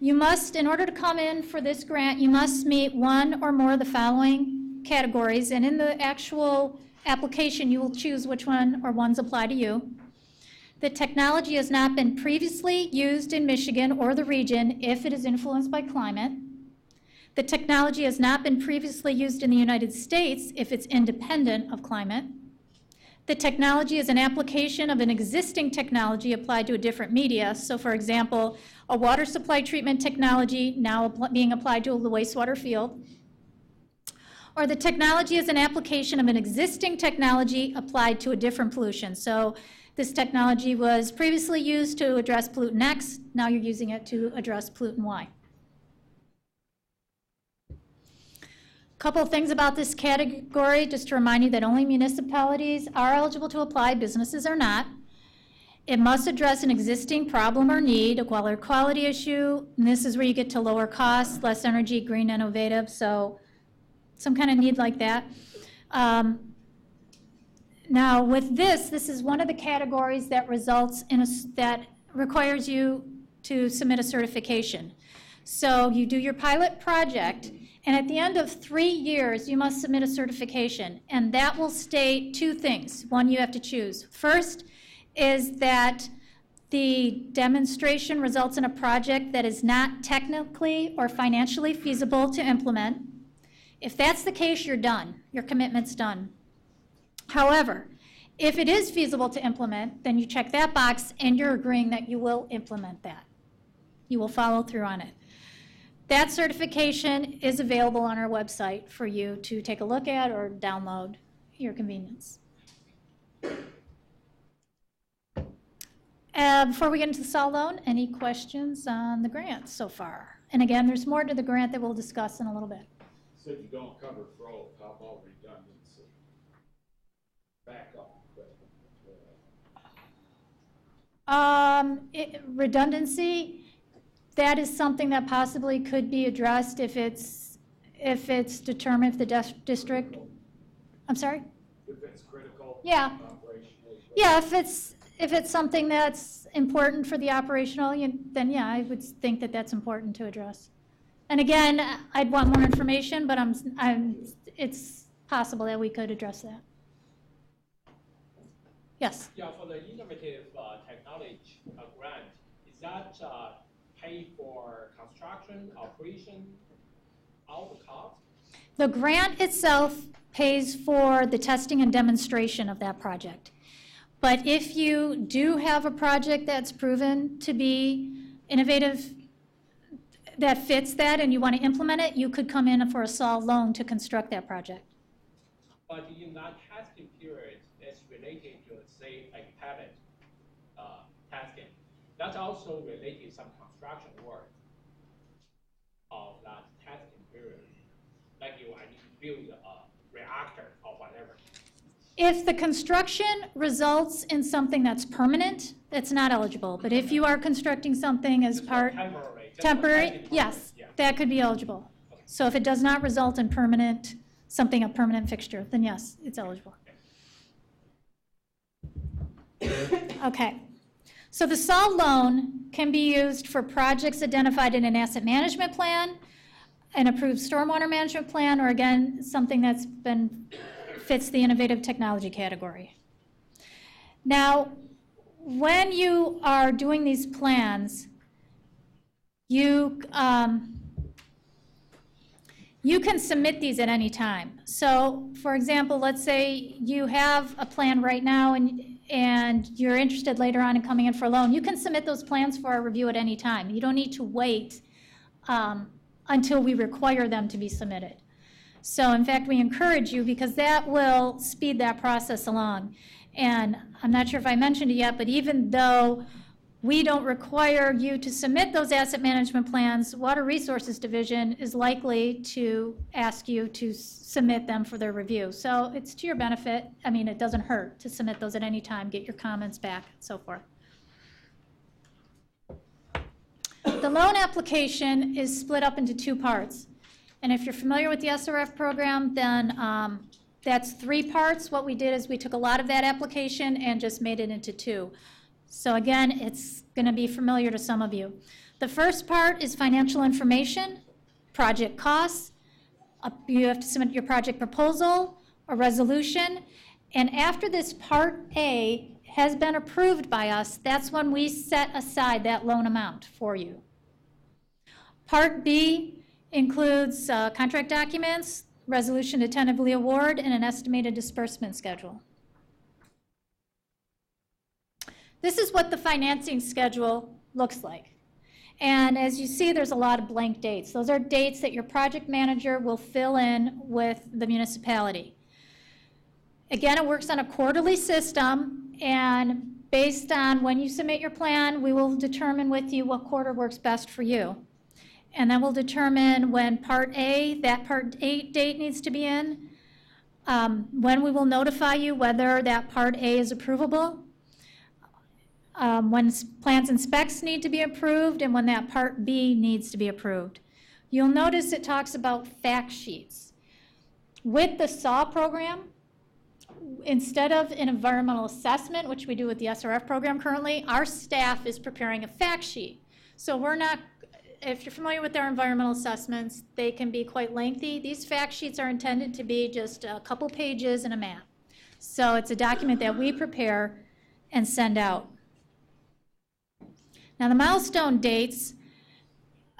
You must, in order to come in for this grant, you must meet one or more of the following categories. And in the actual application, you will choose which one or ones apply to you. The technology has not been previously used in Michigan or the region if it is influenced by climate. The technology has not been previously used in the United States if it's independent of climate. The technology is an application of an existing technology applied to a different media. So for example, a water supply treatment technology now being applied to the wastewater field. Or the technology is an application of an existing technology applied to a different pollution. So this technology was previously used to address pollutant X, now you're using it to address pollutant Y. Couple of things about this category, just to remind you that only municipalities are eligible to apply, businesses are not. It must address an existing problem or need, a water quality issue, and this is where you get to lower costs, less energy, green, innovative, so some kind of need like that. Now with this is one of the categories that results in that requires you to submit a certification. So you do your pilot project, and at the end of 3 years, you must submit a certification, and that will state two things. One, you have to choose. First is that the demonstration results in a project that is not technically or financially feasible to implement. If that's the case, you're done. Your commitment's done. However, if it is feasible to implement, then you check that box and you're agreeing that you will implement that. You will follow through on it. That certification is available on our website for you to take a look at or download at your convenience. Before we get into the SOL loan, any questions on the grant so far? And again, there's more to the grant that we'll discuss in a little bit. So you don't cover growth, how about redundancy? Backup equipment. Redundancy, that is something that possibly could be addressed if it's determined, if the district, I'm sorry? If it's critical. Yeah. Yeah, if it's something that's important for the operational, then yeah, I would think that that's important to address. And again, I'd want more information, but it's possible that we could address that. Yes? Yeah, for the innovative technology grant, is that pay for construction, operation, all the costs? The grant itself pays for the testing and demonstration of that project. But if you do have a project that's proven to be innovative, that fits that, and you want to implement it, you could come in for a SOL loan to construct that project. But in that testing period, it's related to, say, like pilot testing. That's also related to some construction work of that testing period. Like I need to build a reactor or whatever. If the construction results in something that's permanent, that's not eligible. But if you are constructing something as part temporary, yes, yeah, that could be eligible. Okay. So if it does not result in a permanent fixture, then yes, it's eligible. Okay. So the SOL loan can be used for projects identified in an asset management plan, an approved stormwater management plan, or again, something that's fits the innovative technology category. Now, when you are doing these plans, you can submit these at any time. So, for example, let's say you have a plan right now and you're interested later on in coming in for a loan. You can submit those plans for our review at any time. You don't need to wait until we require them to be submitted. So, in fact, we encourage you because that will speed that process along. And I'm not sure if I mentioned it yet, but even though we don't require you to submit those asset management plans, Water Resources Division is likely to ask you to submit them for their review. So it's to your benefit. I mean, it doesn't hurt to submit those at any time, get your comments back, and so forth. The loan application is split up into two parts. And if you're familiar with the SRF program, then that's 3 parts. What we did is we took a lot of that application and just made it into 2. So again, it's going to be familiar to some of you. The first part is financial information, project costs. You have to submit your project proposal, a resolution, And after this Part A has been approved by us, that's when we set aside that loan amount for you. Part B includes contract documents, resolution to tentatively award, and an estimated disbursement schedule. This is what the financing schedule looks like. And as you see, there's a lot of blank dates. Those are dates that your project manager will fill in with the municipality. Again, it works on a quarterly system, and based on when you submit your plan, we will determine with you what quarter works best for you. And then we'll determine when Part A, that Part A date needs to be in, when we will notify you whether that Part A is approvable, when plans and specs need to be approved, and when that Part B needs to be approved. You'll notice it talks about fact sheets. With the SAW program, instead of an environmental assessment, which we do with the SRF program currently, our staff is preparing a fact sheet. So we're not, if you're familiar with our environmental assessments, they can be quite lengthy. These fact sheets are intended to be just a couple pages and a map. So it's a document that we prepare and send out. Now the milestone dates,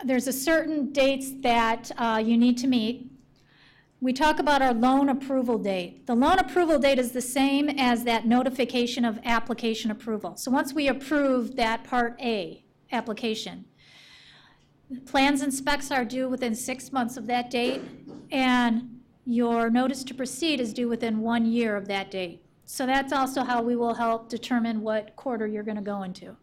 there's a certain dates that you need to meet. We talk about our loan approval date. The loan approval date is the same as that notification of application approval. So once we approve that Part A application, plans and specs are due within 6 months of that date, and your notice to proceed is due within 1 year of that date. So that's also how we will help determine what quarter you're going to go into.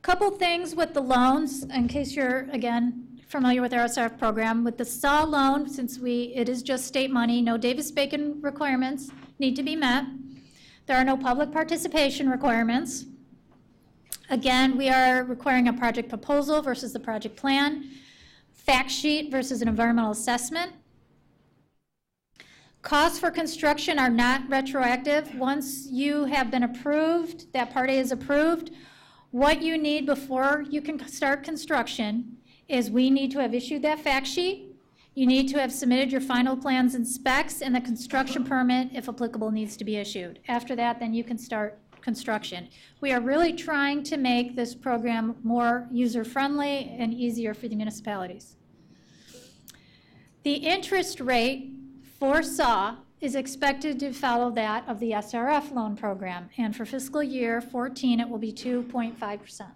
Couple things with the loans, in case you're, again, familiar with our SRF program. With the SAW loan, since it is just state money, no Davis-Bacon requirements need to be met. There are no public participation requirements. Again, we are requiring a project proposal versus the project plan, fact sheet versus an environmental assessment. Costs for construction are not retroactive. Once you have been approved, that Part A is approved, what you need before you can start construction is we need to have issued that fact sheet. You need to have submitted your final plans and specs, and the construction permit, if applicable, needs to be issued. After that, then you can start construction. We are really trying to make this program more user-friendly and easier for the municipalities. The interest rate for SAW is expected to follow that of the SRF loan program, and for fiscal year 14, it will be 2.5%.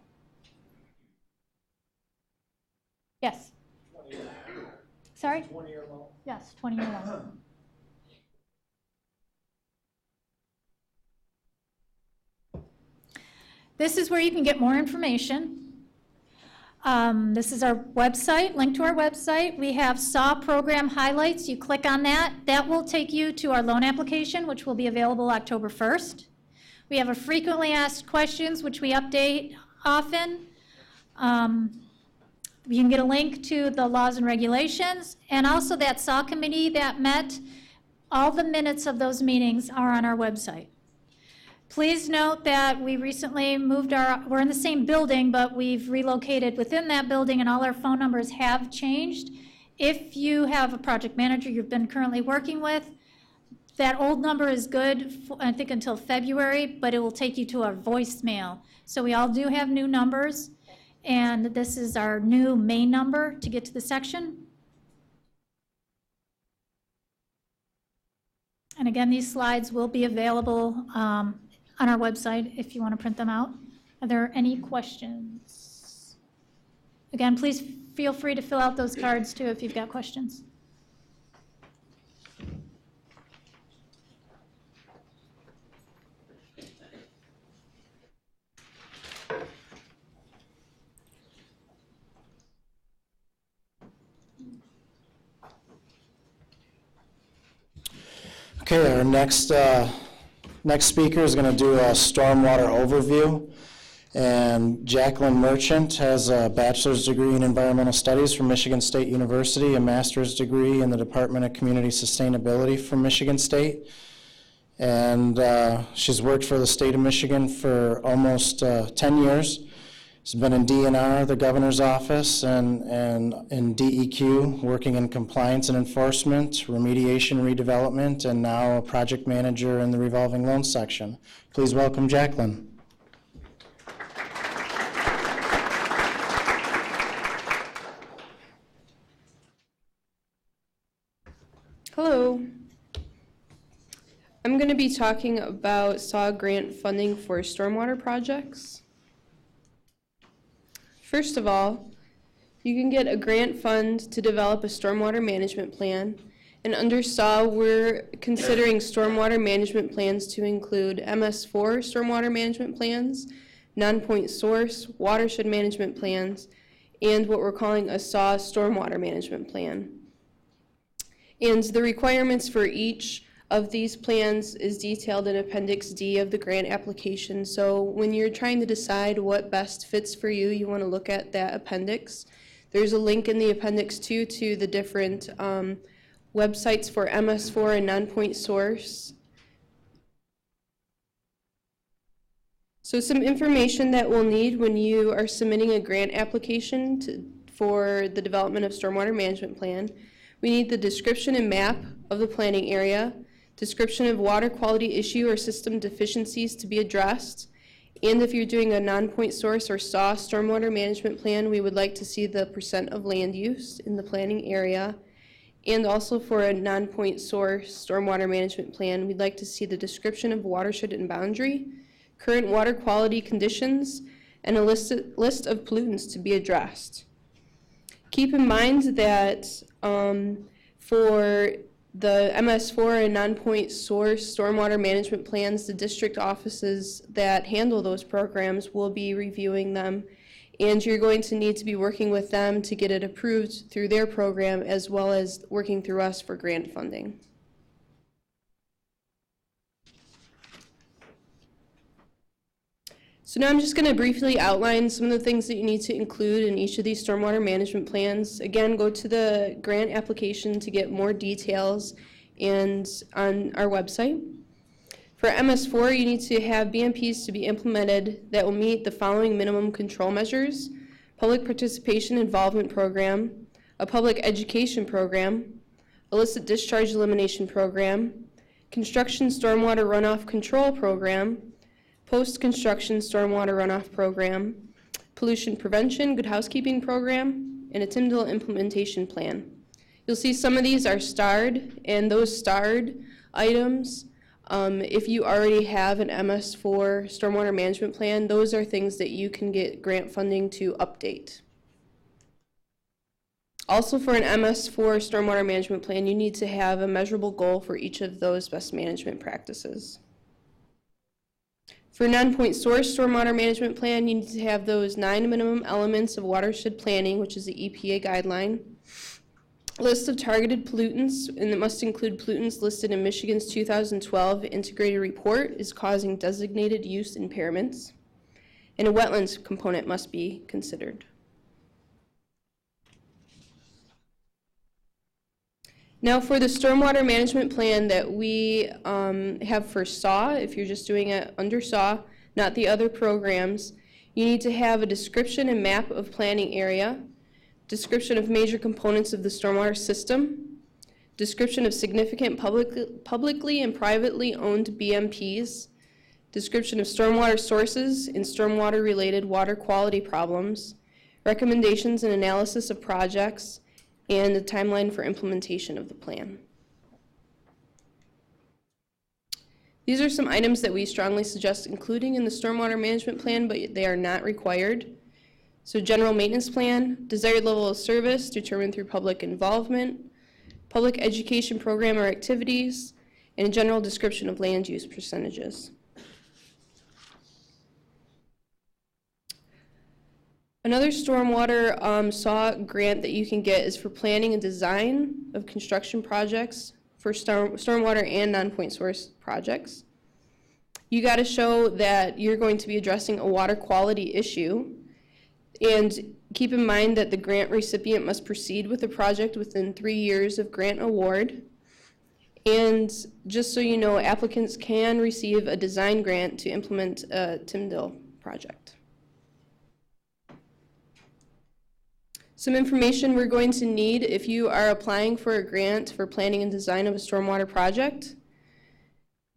Yes? 20-year. Sorry? 20-year loan. Yes, 20-year loan. This is where you can get more information. This is our website, link to our website. We have SAW program highlights. You click on that. That will take you to our loan application, which will be available October 1st. We have a frequently asked questions, which we update often. You can get a link to the laws and regulations, and also that SAW committee that met. All the minutes of those meetings are on our website. Please note that we recently we're in the same building, but we've relocated within that building, and all our phone numbers have changed. If you have a project manager you've been currently working with, that old number is good, I think, until February, but it will take you to our voicemail. So we all do have new numbers, and this is our new main number to get to the section. And again, these slides will be available on our website if you want to print them out. Are there any questions? Again, please feel free to fill out those cards too if you've got questions. Okay, our next speaker is going to do a stormwater overview. And Jacqueline Merchant has a bachelor's degree in environmental studies from Michigan State University, a master's degree in the Department of Community Sustainability from Michigan State. And she's worked for the state of Michigan for almost 10 years. He's been in DNR, the governor's office, and in DEQ, working in compliance and enforcement, remediation, redevelopment, and now a project manager in the revolving loan section. Please welcome Jacqueline. Hello. I'm going to be talking about SAW grant funding for stormwater projects. First of all, you can get a grant fund to develop a stormwater management plan, and under SAW, we're considering stormwater management plans to include MS4 stormwater management plans, non-point source watershed management plans, and what we're calling a SAW stormwater management plan. And the requirements for each of these plans is detailed in Appendix D of the grant application. So when you're trying to decide what best fits for you, you want to look at that appendix. There's a link in the Appendix 2 to the different websites for MS4 and non-point source. So some information that we'll need when you are submitting a grant application for the development of stormwater management plan. We need the description and map of the planning area, description of water quality issue or system deficiencies to be addressed, and if you're doing a non-point source or SAW stormwater management plan, we would like to see the % of land use in the planning area. And also for a non-point source stormwater management plan, we'd like to see the description of watershed and boundary, current water quality conditions, and a list of pollutants to be addressed. Keep in mind that for the MS4 and non-point source stormwater management plans, the district offices that handle those programs will be reviewing them, and you're going to need to be working with them to get it approved through their program as well as working through us for grant funding. So now I'm just going to briefly outline some of the things that you need to include in each of these stormwater management plans. Again, go to the grant application to get more details and on our website. For MS4, you need to have BMPs to be implemented that will meet the following minimum control measures: public participation involvement program, a public education program, illicit discharge elimination program, construction stormwater runoff control program, post-construction stormwater runoff program, pollution prevention, good housekeeping program, and a TIMDL implementation plan. You'll see some of these are starred, and those starred items, if you already have an MS4 stormwater management plan, those are things that you can get grant funding to update. Also for an MS4 stormwater management plan, you need to have a measurable goal for each of those best management practices. For non-point source stormwater management plan, you need to have those 9 minimum elements of watershed planning, which is the EPA guideline. List of targeted pollutants, and it must include pollutants listed in Michigan's 2012 integrated report is causing designated use impairments. And a wetlands component must be considered. Now for the stormwater management plan that we have for SAW, if you're just doing it under SAW, not the other programs, you need to have a description and map of planning area, description of major components of the stormwater system, description of significant publicly and privately owned BMPs, description of stormwater sources and stormwater-related water quality problems, recommendations and analysis of projects, and the timeline for implementation of the plan. These are some items that we strongly suggest including in the stormwater management plan, but they are not required. So general maintenance plan, desired level of service determined through public involvement, public education program or activities, and a general description of land use percentages. Another stormwater SAW grant that you can get is for planning and design of construction projects for stormwater and non-point source projects. You got to show that you're going to be addressing a water quality issue, and keep in mind that the grant recipient must proceed with the project within 3 years of grant award. And just so you know, applicants can receive a design grant to implement a TIMDL project. Some information we're going to need if you are applying for a grant for planning and design of a stormwater project.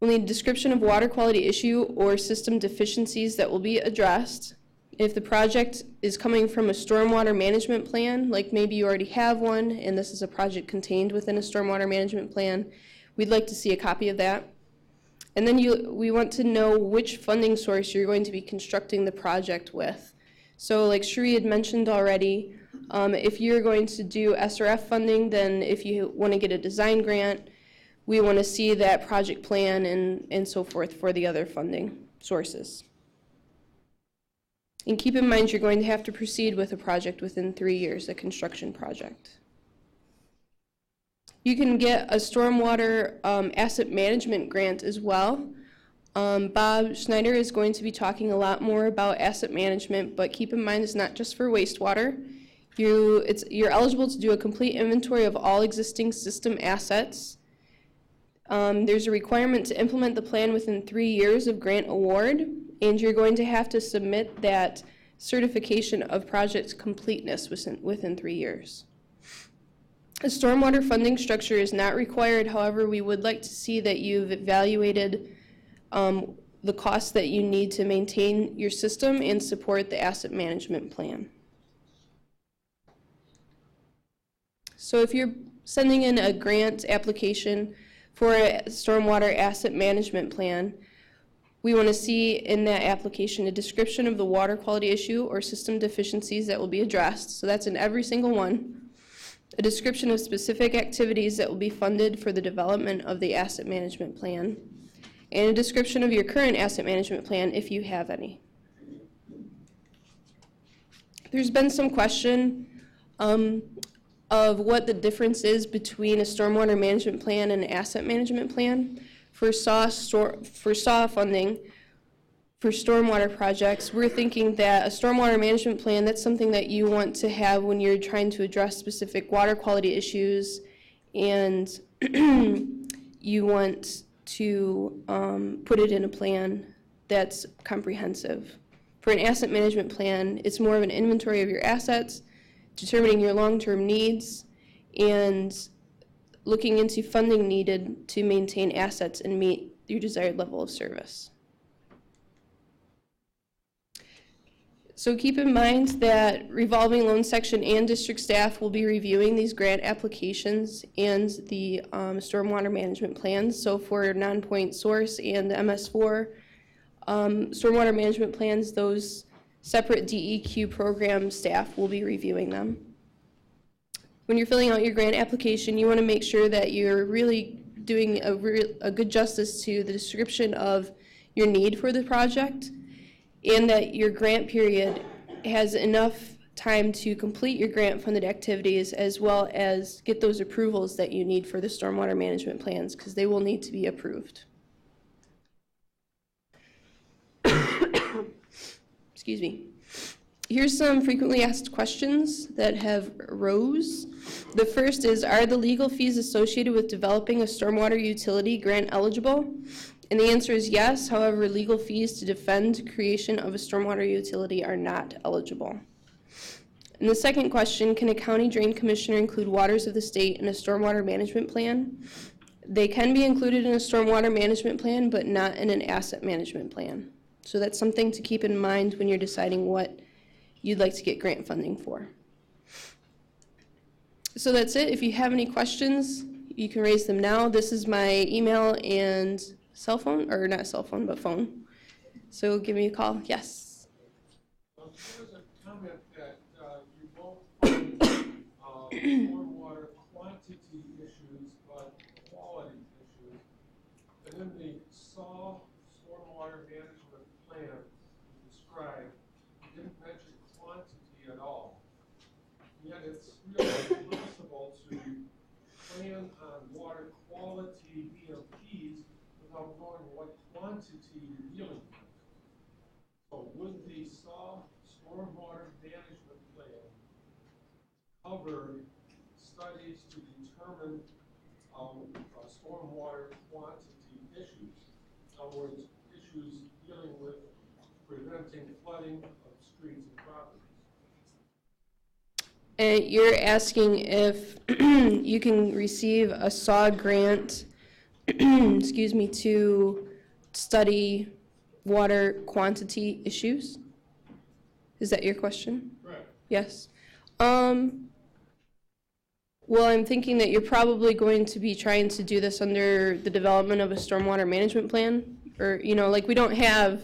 We'll need a description of water quality issue or system deficiencies that will be addressed. If the project is coming from a stormwater management plan, like maybe you already have one and this is a project contained within a stormwater management plan, we'd like to see a copy of that. And then we want to know which funding source you're going to be constructing the project with. So like Sheree had mentioned already, if you're going to do SRF funding, then if you want to get a design grant, we want to see that project plan and so forth for the other funding sources. And keep in mind you're going to have to proceed with a project within 3 years, a construction project. You can get a stormwater asset management grant as well. Bob Schneider is going to be talking a lot more about asset management, but keep in mind it's not just for wastewater. You're eligible to do a complete inventory of all existing system assets. There's a requirement to implement the plan within 3 years of grant award, and you're going to have to submit that certification of project completeness within 3 years. A stormwater funding structure is not required, however, we would like to see that you've evaluated the costs that you need to maintain your system and support the asset management plan. So if you're sending in a grant application for a stormwater asset management plan, we want to see in that application a description of the water quality issue or system deficiencies that will be addressed. So that's in every single one. A description of specific activities that will be funded for the development of the asset management plan, and a description of your current asset management plan if you have any. There's been some question of what the difference is between a stormwater management plan and an asset management plan. For SAW funding, for stormwater projects, we're thinking that a stormwater management plan, that's something that you want to have when you're trying to address specific water quality issues, and you want to put it in a plan that's comprehensive. For an asset management plan, it's more of an inventory of your assets, determining your long-term needs, and looking into funding needed to maintain assets and meet your desired level of service. So keep in mind that revolving loan section and district staff will be reviewing these grant applications and the stormwater management plans. So for non-point source and MS4 stormwater management plans, those separate DEQ program staff will be reviewing them. When you're filling out your grant application, you want to make sure that you're really doing a good justice to the description of your need for the project, and that your grant period has enough time to complete your grant-funded activities as well as get those approvals that you need for the stormwater management plans, because they will need to be approved. Excuse me. Here's some frequently asked questions that have arose. The first is, are the legal fees associated with developing a stormwater utility grant eligible? And the answer is yes. However, legal fees to defend creation of a stormwater utility are not eligible. And the second question, can a county drain commissioner include waters of the state in a stormwater management plan? They can be included in a stormwater management plan, but not in an asset management plan. So that's something to keep in mind when you're deciding what you'd like to get grant funding for. So that's it. If you have any questions, you can raise them now. This is my email and cell phone, or not cell phone, but phone. So give me a call. Yes. There's a comment that you both find stormwater quantity issues, but quality issues. And in the SAW stormwater management plan you described, you didn't mention quantity at all. Yet it's really impossible to plan on water quality EMPs without knowing what quantity you're dealing with. So would the stormwater management plan cover studies to determine stormwater quantity issues? In other words, issues dealing with preventing flooding of streets and properties. And you're asking if you can receive a SAW grant, excuse me, to study water quantity issues? Is that your question? Correct. Yes. Well, I'm thinking that you're probably going to be trying to do this under the development of a stormwater management plan. Or, like we don't have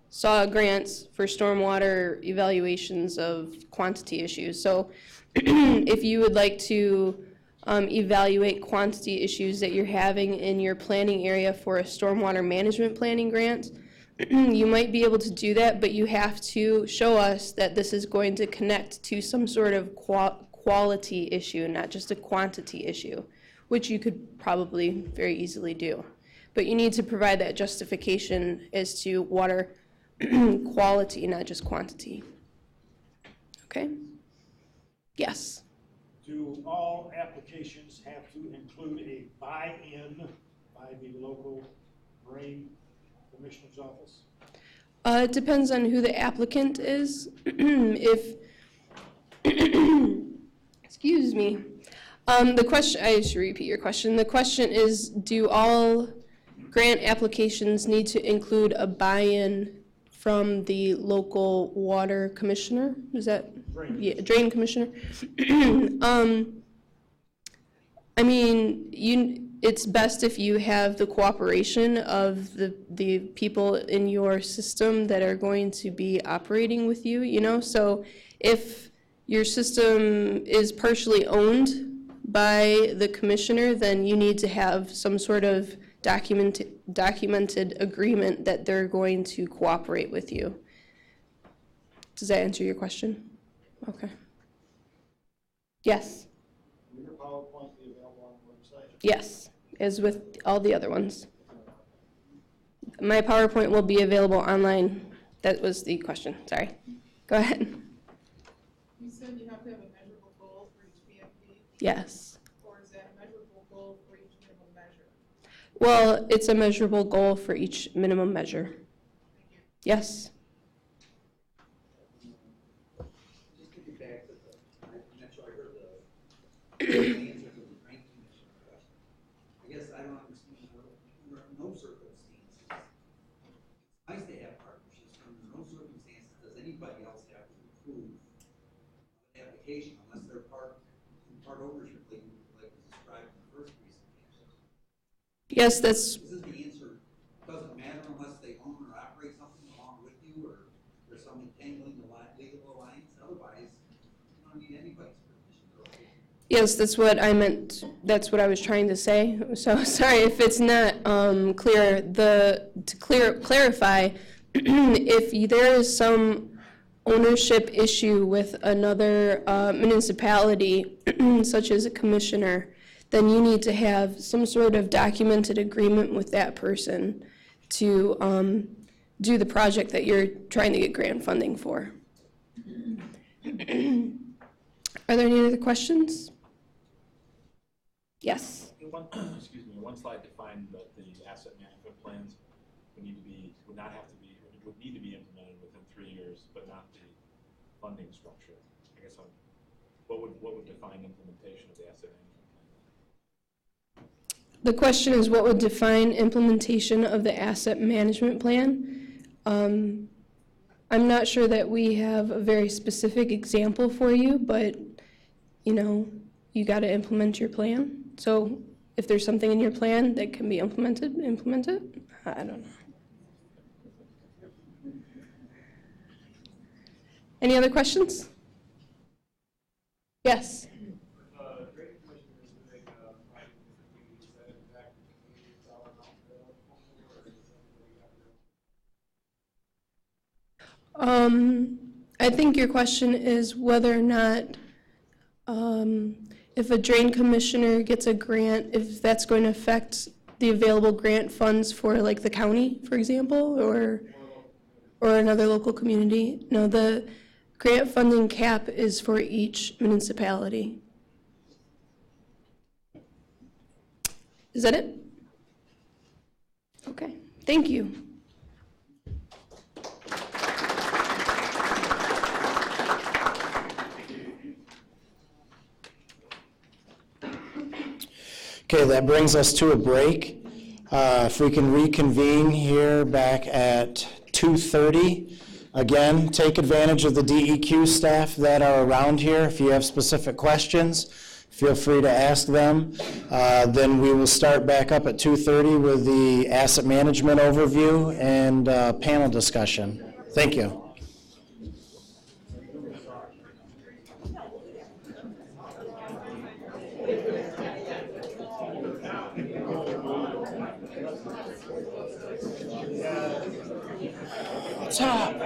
SAW grants for stormwater evaluations of quantity issues. So if you would like to evaluate quantity issues that you're having in your planning area for a stormwater management planning grant, you might be able to do that, but you have to show us that this is going to connect to some sort of quality issue, not just a quantity issue, which you could probably very easily do. But you need to provide that justification as to water quality, not just quantity. Okay? Yes? Do all applications have to include a buy-in by the local drain commissioner's office? It depends on who the applicant is. If, excuse me, the question, I should repeat your question. The question is, do all grant applications need to include a buy-in from the local water commissioner? Is that? Drain commissioner. I mean, it's best if you have the cooperation of the people in your system that are going to be operating with you, So if your system is partially owned by the commissioner, then you need to have some sort of documented agreement that they're going to cooperate with you. Does that answer your question? Okay. Yes? Will your PowerPoint be available on the website? Yes, as with all the other ones. My PowerPoint will be available online. That was the question, sorry. Go ahead. You said you have to have a measurable goal for each BMP? Yes. Or is that a measurable goal for each minimum measure? Well, it's a measurable goal for each minimum measure. Thank you. Yes. Just to get back to I'm not sure I heard the answer to the drain commission question. I guess I don't understand under no circumstances. It's nice to have partnerships, but under no circumstances does anybody else have to approve an application unless they're part ownership, like was described in the first presentation. Yes, that's. This is the answer. It doesn't matter unless they own or operate something along with you, or there's some entangling legal alliance. Otherwise, you don't need anybody's permission. Yes, that's what I meant. That's what I was trying to say. So sorry if it's not clear. Clarify, if there is some ownership issue with another municipality, such as a commissioner, then you need to have some sort of documented agreement with that person to do the project that you're trying to get grant funding for. Are there any other questions? Yes. Excuse me. One slide defined that the asset management plans would need to be implemented within 3 years, but not the funding structure. I guess what would define implementation of the asset management plan? The question is, what would define implementation of the asset management plan? I'm not sure that we have a very specific example for you, but you got to implement your plan. So if there's something in your plan that can be implemented, implement it. I don't know. Any other questions? Yes. I think your question is whether or not if a drain commissioner gets a grant, if that's going to affect the available grant funds for like the county, for example, or another local community. No, the grant funding cap is for each municipality. Is that it? Okay, thank you. Okay, that brings us to a break. If we can reconvene here back at 2:30. Again, take advantage of the DEQ staff that are around here. If you have specific questions, feel free to ask them. Then we will start back up at 2:30 with the asset management overview and panel discussion. Thank you. What's up?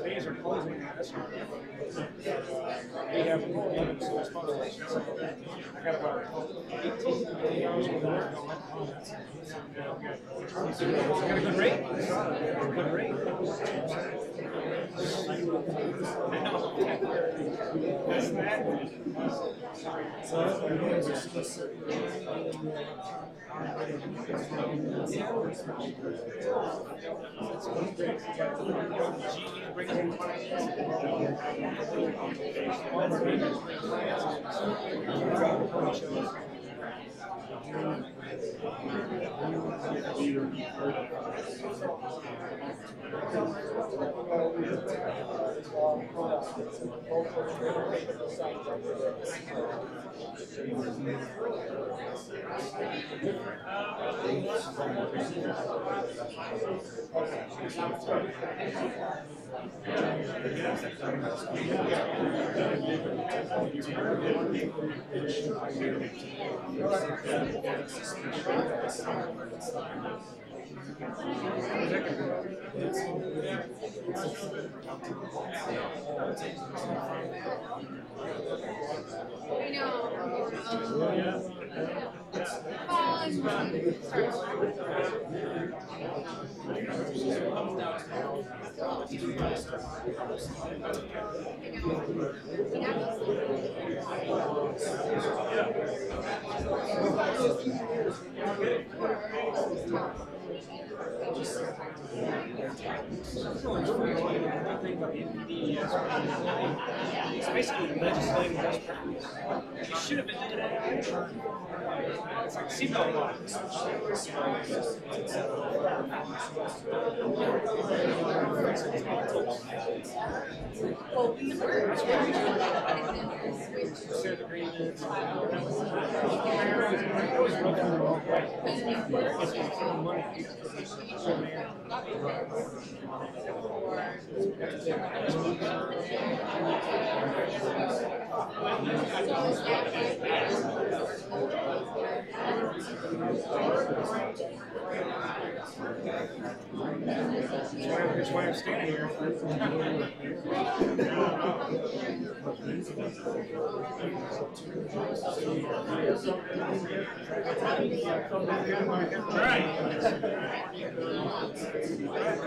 Days are closing on this one. We have 11 so it's supposed to I got about 18 hours of work on that. Got a good rate? Good rate. That's that. It's basically legislating best practice. You should have been doing it. It's like seatbelt laws. Shared agreements. That's why I'm standing here.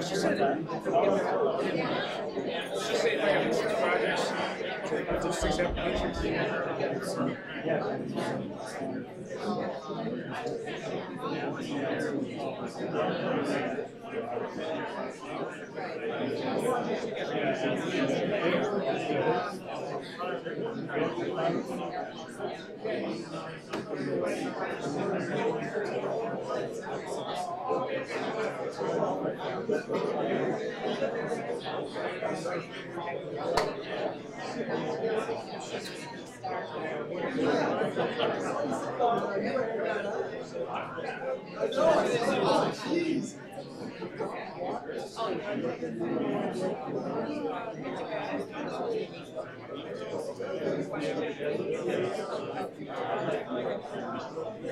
She said like I fixed projects, just 6 applications.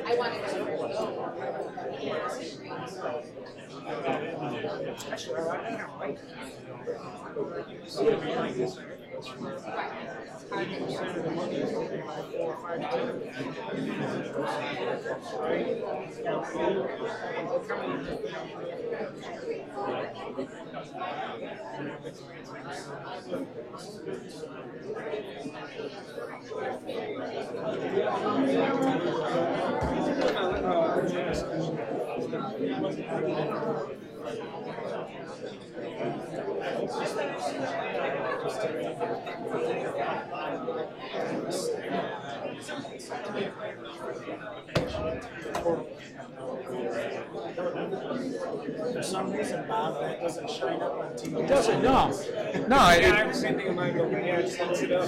I wanted to. Actually, I kind of like that. 80% of the money is taken by 4 or 5 times. Right? For some reason, Bob, that doesn't shine up on TV. It doesn't, no. No, I have the same thing in my building. Yeah, just looks it up.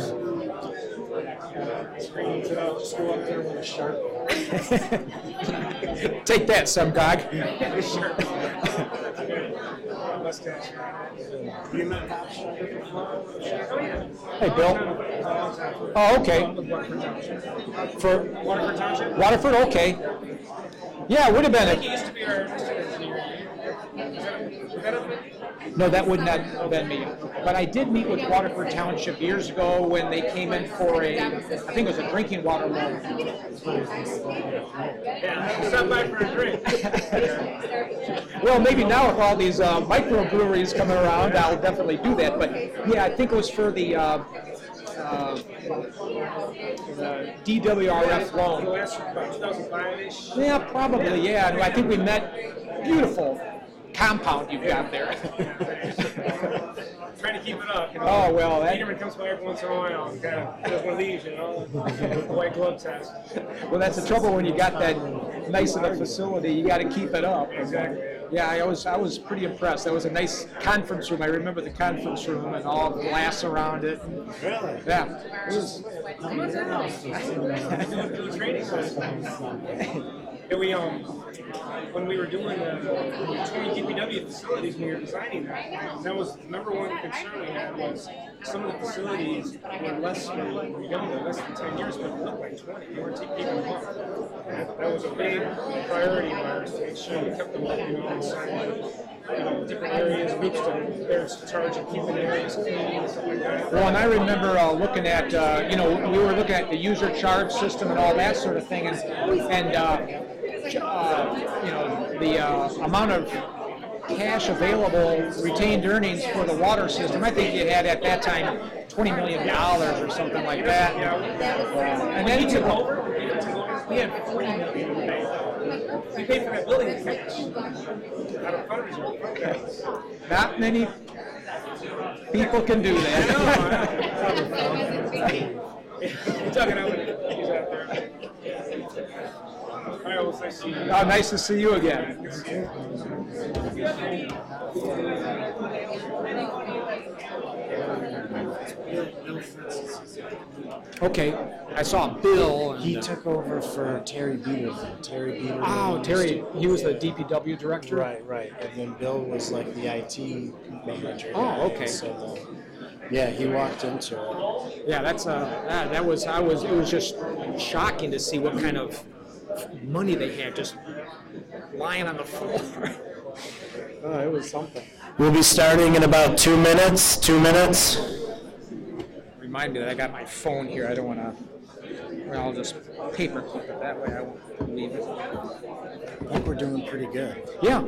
Screens it out, just go up there with a sharp. Take that, some cog. Sure. Mustache. You met Bob Hey, Bill. Oh, okay. For Waterford Township? Waterford, okay. Yeah, it would have I been think he used to be our district engineer. Was that up there? No, that would not have been me. But I did meet with Waterford Township years ago when they came in for I think it was a drinking water loan. Yeah, stop by for a drink. Well, maybe now with all these microbreweries coming around, I'll definitely do that. But yeah, I think it was for the DWRF loan. The last about 2005-ish. Yeah, probably, yeah. And I think we met. Beautiful compound you've got there. trying to keep it up. You know? Oh, well, that- Peterman comes by every once in a while and kind of does one of these, you know, the white glove test. Well, that's the trouble when you got that nice of a facility. You got to keep it up. Exactly. Yeah, I was pretty impressed. That was a nice conference room. I remember the conference room and all the glass around it. Really? Yeah. It was, Come on down. Do the training session. Yeah, we when we were doing the 20 DPW facilities, when we were designing that was the number one concern we had was some of the facilities were less than 10 years, but they looked like 20. They weren't keeping them up. That was a big priority of ours to make sure we kept them up, you know, and assigned, different areas, groups that they're in charge of keeping areas clean and stuff like that. well, and I remember looking at, we were looking at the user charge system and all that sort of thing, and the amount of cash available, retained earnings for the water system. I think it had at that time $20 million or something like that. And then he took over. We had $40 million. We paid for that building in cash. Out of fund reserve. Not many people can do that. We're talking out with he's out there. All right, well, it's nice to see you. Oh, nice to see you again. Okay, I saw Bill. And, He took over for Terry Beater. Terry Beater. Oh, Terry, he was the DPW director? Right. And then Bill was like the IT manager. Oh, okay. So, yeah, he walked into it. Yeah, it was just shocking to see what kind of money they had just lying on the floor. Oh, it was something. We'll be starting in about 2 minutes. 2 minutes. Remind me that I got my phone here. I don't want to. Well, I'll just paper clip it. That way I won't leave it. I think we're doing pretty good. Yeah.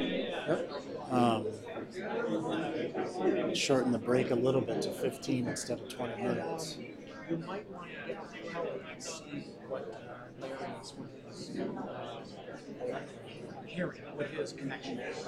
Shorten the break a little bit to 15 instead of 20 minutes. You might want to get help and see what Larry's with his hearing, what his connection is.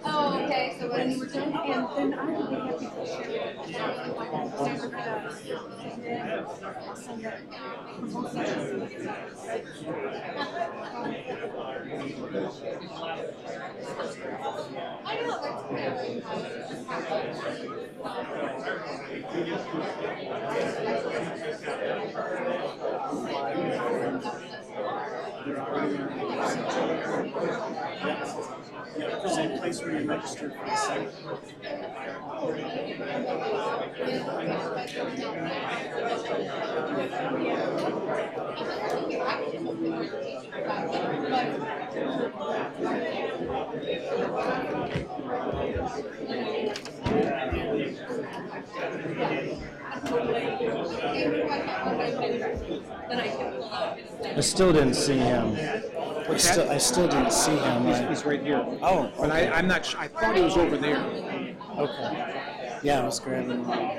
Oh, okay, so when you were done, and then I would be happy to share it. I'll send that from both sides. I know, There's a place where you register for the site. I still didn't see him. I still didn't see him. He's right here. Oh, okay. But I'm not sure. I thought he was over there. Okay. Yeah, I was grabbing him.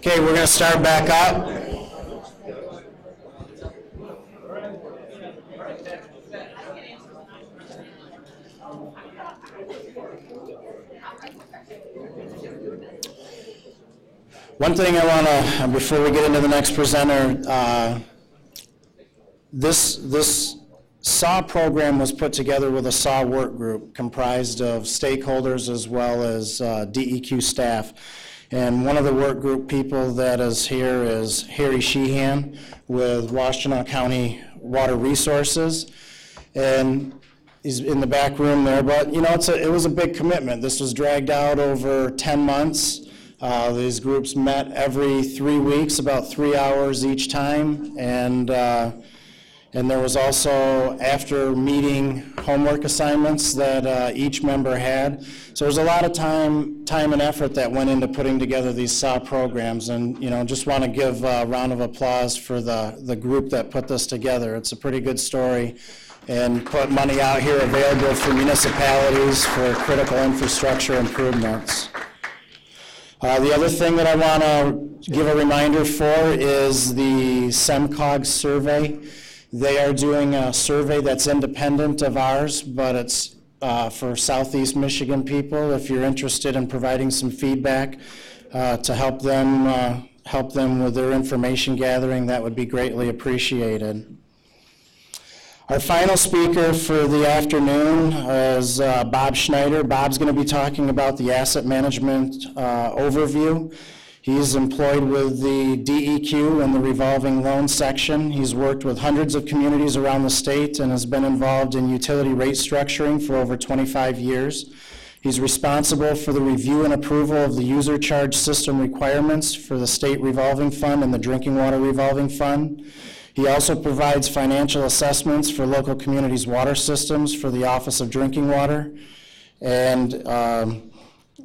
Okay, we're going to start back up. One thing I want to, before we get into the next presenter, this SAW program was put together with a SAW work group comprised of stakeholders as well as DEQ staff. And one of the work group people that is here is Harry Sheehan with Washtenaw County Water Resources. And he's in the back room there, but you know, it was a big commitment. This was dragged out over 10 months. These groups met every 3 weeks, about 3 hours each time. And there was also after meeting homework assignments that each member had. So there's a lot of time and effort that went into putting together these SAW programs. And you know, just want to give a round of applause for the group that put this together. It's a pretty good story and put money out here available for municipalities for critical infrastructure improvements. The other thing that I want to give a reminder for is the SEMCOG survey. They are doing a survey that's independent of ours, but it's for Southeast Michigan people. If you're interested in providing some feedback to help them with their information gathering, that would be greatly appreciated. Our final speaker for the afternoon is Bob Schneider. Bob's going to be talking about the asset management overview. He's employed with the DEQ in the revolving loan section. He's worked with hundreds of communities around the state and has been involved in utility rate structuring for over 25 years. He's responsible for the review and approval of the user charge system requirements for the state revolving fund and the drinking water revolving fund. He also provides financial assessments for local communities' water systems for the Office of Drinking Water, and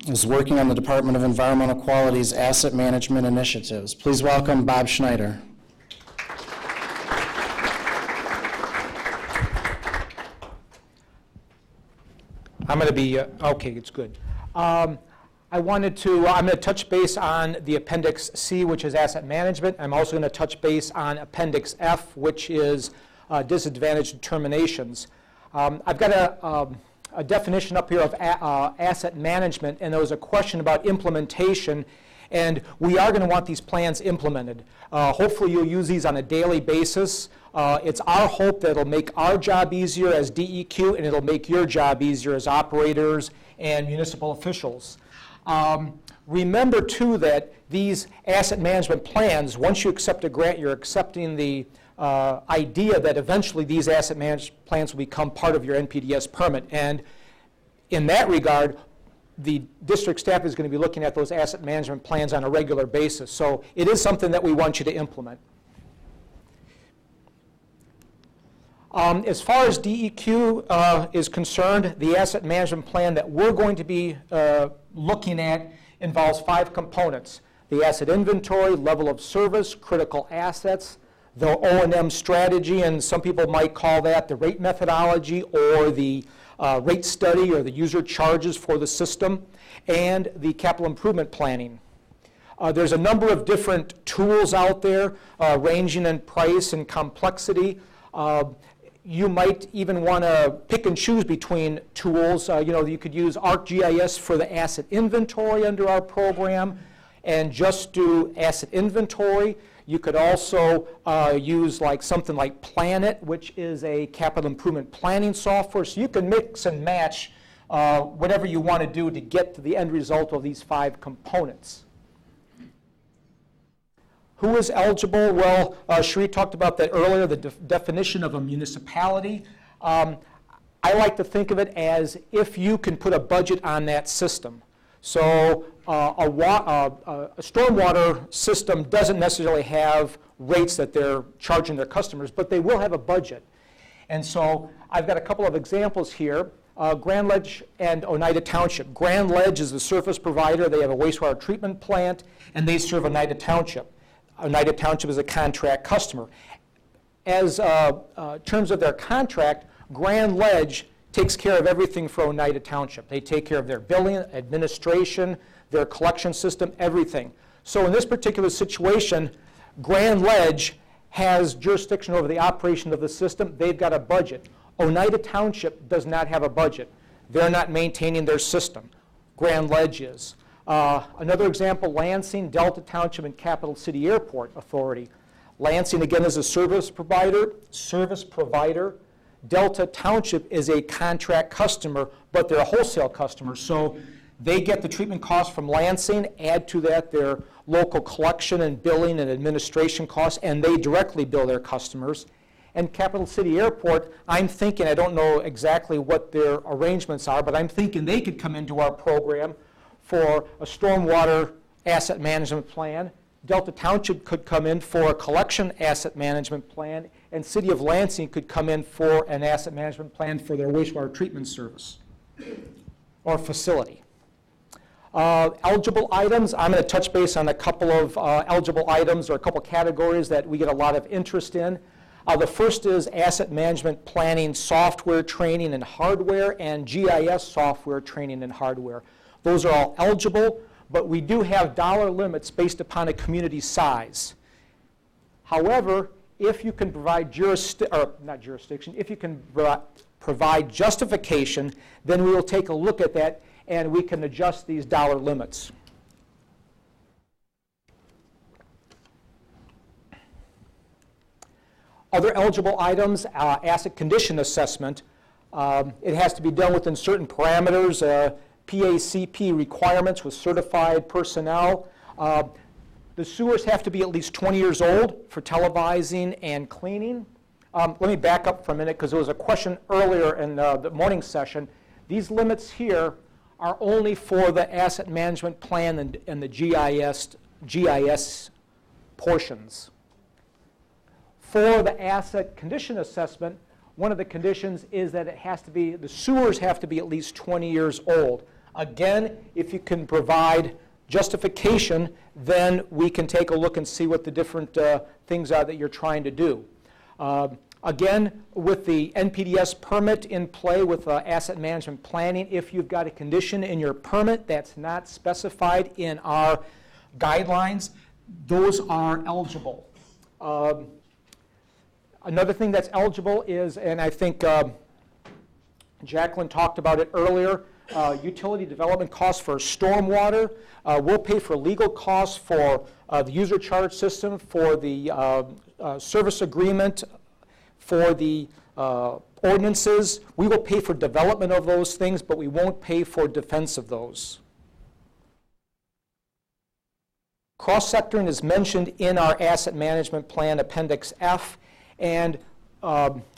is working on the Department of Environmental Quality's asset management initiatives. Please welcome Bob Schneider. I'm going to be, okay, it's good. I'm going to touch base on the Appendix C, which is asset management. I'm also going to touch base on Appendix F, which is disadvantage determinations. I've got a definition up here of asset management, and there was a question about implementation, and we are going to want these plans implemented. Hopefully you'll use these on a daily basis. It's our hope that it'll make our job easier as DEQ, and it'll make your job easier as operators and municipal officials. Remember, too, that these asset management plans, once you accept a grant, you're accepting the idea that eventually these asset management plans will become part of your NPDES permit. And in that regard, the district staff is going to be looking at those asset management plans on a regular basis. So it is something that we want you to implement. As far as DEQ is concerned, the asset management plan that we're going to be looking at involves 5 components: the asset inventory, level of service, critical assets, the O&M strategy, and some people might call that the rate methodology or the rate study or the user charges for the system, and the capital improvement planning. There's a number of different tools out there ranging in price and complexity. you might even want to pick and choose between tools. You could use ArcGIS for the asset inventory under our program and just do asset inventory. You could also use something like Planet, which is a capital improvement planning software. So you can mix and match whatever you want to do to get to the end result of these 5 components. Who is eligible? Well, Cherie talked about that earlier, the definition of a municipality. I like to think of it as if you can put a budget on that system. So a stormwater system doesn't necessarily have rates that they're charging their customers, but they will have a budget. And so I've got a couple of examples here. Grand Ledge and Oneida Township. Grand Ledge is the service provider. They have a wastewater treatment plant, and they serve Oneida Township. Oneida Township is a contract customer. As terms of their contract, Grand Ledge takes care of everything for Oneida Township. They take care of their billing, administration, their collection system, everything. So in this particular situation, Grand Ledge has jurisdiction over the operation of the system. They've got a budget. Oneida Township does not have a budget. They're not maintaining their system. Grand Ledge is. Another example, Lansing, Delta Township, and Capital City Airport Authority. Lansing, again, is a service provider. Delta Township is a contract customer, but they're a wholesale customer. So they get the treatment costs from Lansing, add to that their local collection and billing and administration costs, and they directly bill their customers. And Capital City Airport, I'm thinking, I don't know exactly what their arrangements are, but I'm thinking they could come into our program for a stormwater asset management plan. Delta Township could come in for a collection asset management plan, and City of Lansing could come in for an asset management plan for their wastewater treatment service or facility. Eligible items, I'm going to touch base on a couple of eligible items or a couple categories that we get a lot of interest in. The first is asset management planning software training and hardware, and GIS software training and hardware. Those are all eligible, but we do have dollar limits based upon a community size. However, if you can provide if you can provide justification, then we will take a look at that and we can adjust these dollar limits. Other eligible items, asset condition assessment. It has to be done within certain parameters, PACP requirements with certified personnel. The sewers have to be at least 20 years old for televising and cleaning. Let me back up for a minute because there was a question earlier in the morning session. These limits here are only for the asset management plan and the GIS portions. For the asset condition assessment, one of the conditions is that it has to be, the sewers have to be at least 20 years old. Again, if you can provide justification, then we can take a look and see what the different things are that you're trying to do. Again, with the NPDES permit in play with asset management planning, if you've got a condition in your permit that's not specified in our guidelines, those are eligible. Another thing that's eligible is, and I think Jacqueline talked about it earlier, utility development costs for stormwater. We'll pay for legal costs for the user charge system, for the service agreement, for the ordinances. We will pay for development of those things, but we won't pay for defense of those. Cross-sectoring is mentioned in our asset management plan, Appendix F, and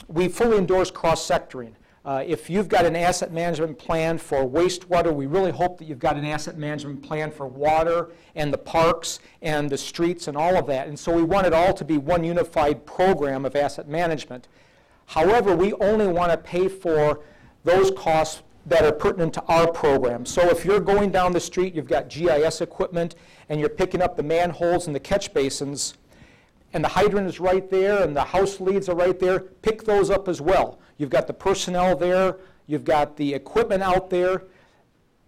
we fully endorse cross-sectoring. If you've got an asset management plan for wastewater, we really hope that you've got an asset management plan for water and the parks and the streets and all of that. And so we want it all to be one unified program of asset management. However, we only want to pay for those costs that are pertinent to our program. So if you're going down the street, you've got GIS equipment, and you're picking up the manholes and the catch basins, and the hydrant is right there, and the house leads are right there, pick those up as well. You've got the personnel there, you've got the equipment out there.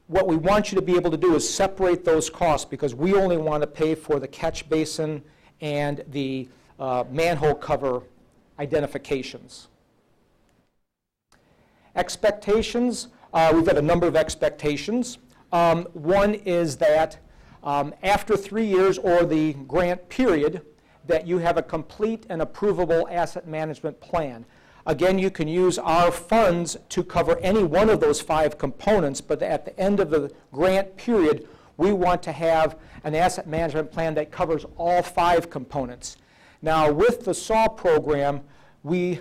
What we want you to be able to do is separate those costs, because we only want to pay for the catch basin and the manhole cover identifications. Expectations, we've got a number of expectations. One is that after 3 years or the grant period, that you have a complete and approvable asset management plan. Again, you can use our funds to cover any one of those 5 components, but at the end of the grant period, we want to have an asset management plan that covers all 5 components. Now, with the SAW program, we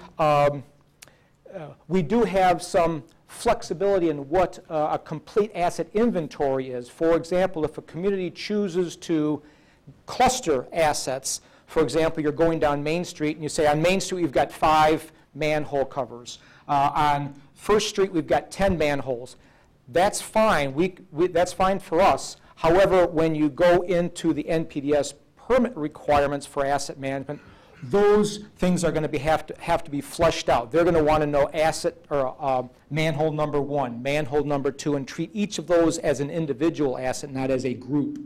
do have some flexibility in what a complete asset inventory is. For example, if a community chooses to cluster assets, for example, you're going down Main Street and you say, on Main Street we've got 5 manhole covers. On First Street we've got 10 manholes. That's fine. That's fine for us. However, when you go into the NPDES permit requirements for asset management, those things are going to have to be fleshed out. They're going to want to know asset or manhole number 1, manhole number 2, and treat each of those as an individual asset, not as a group.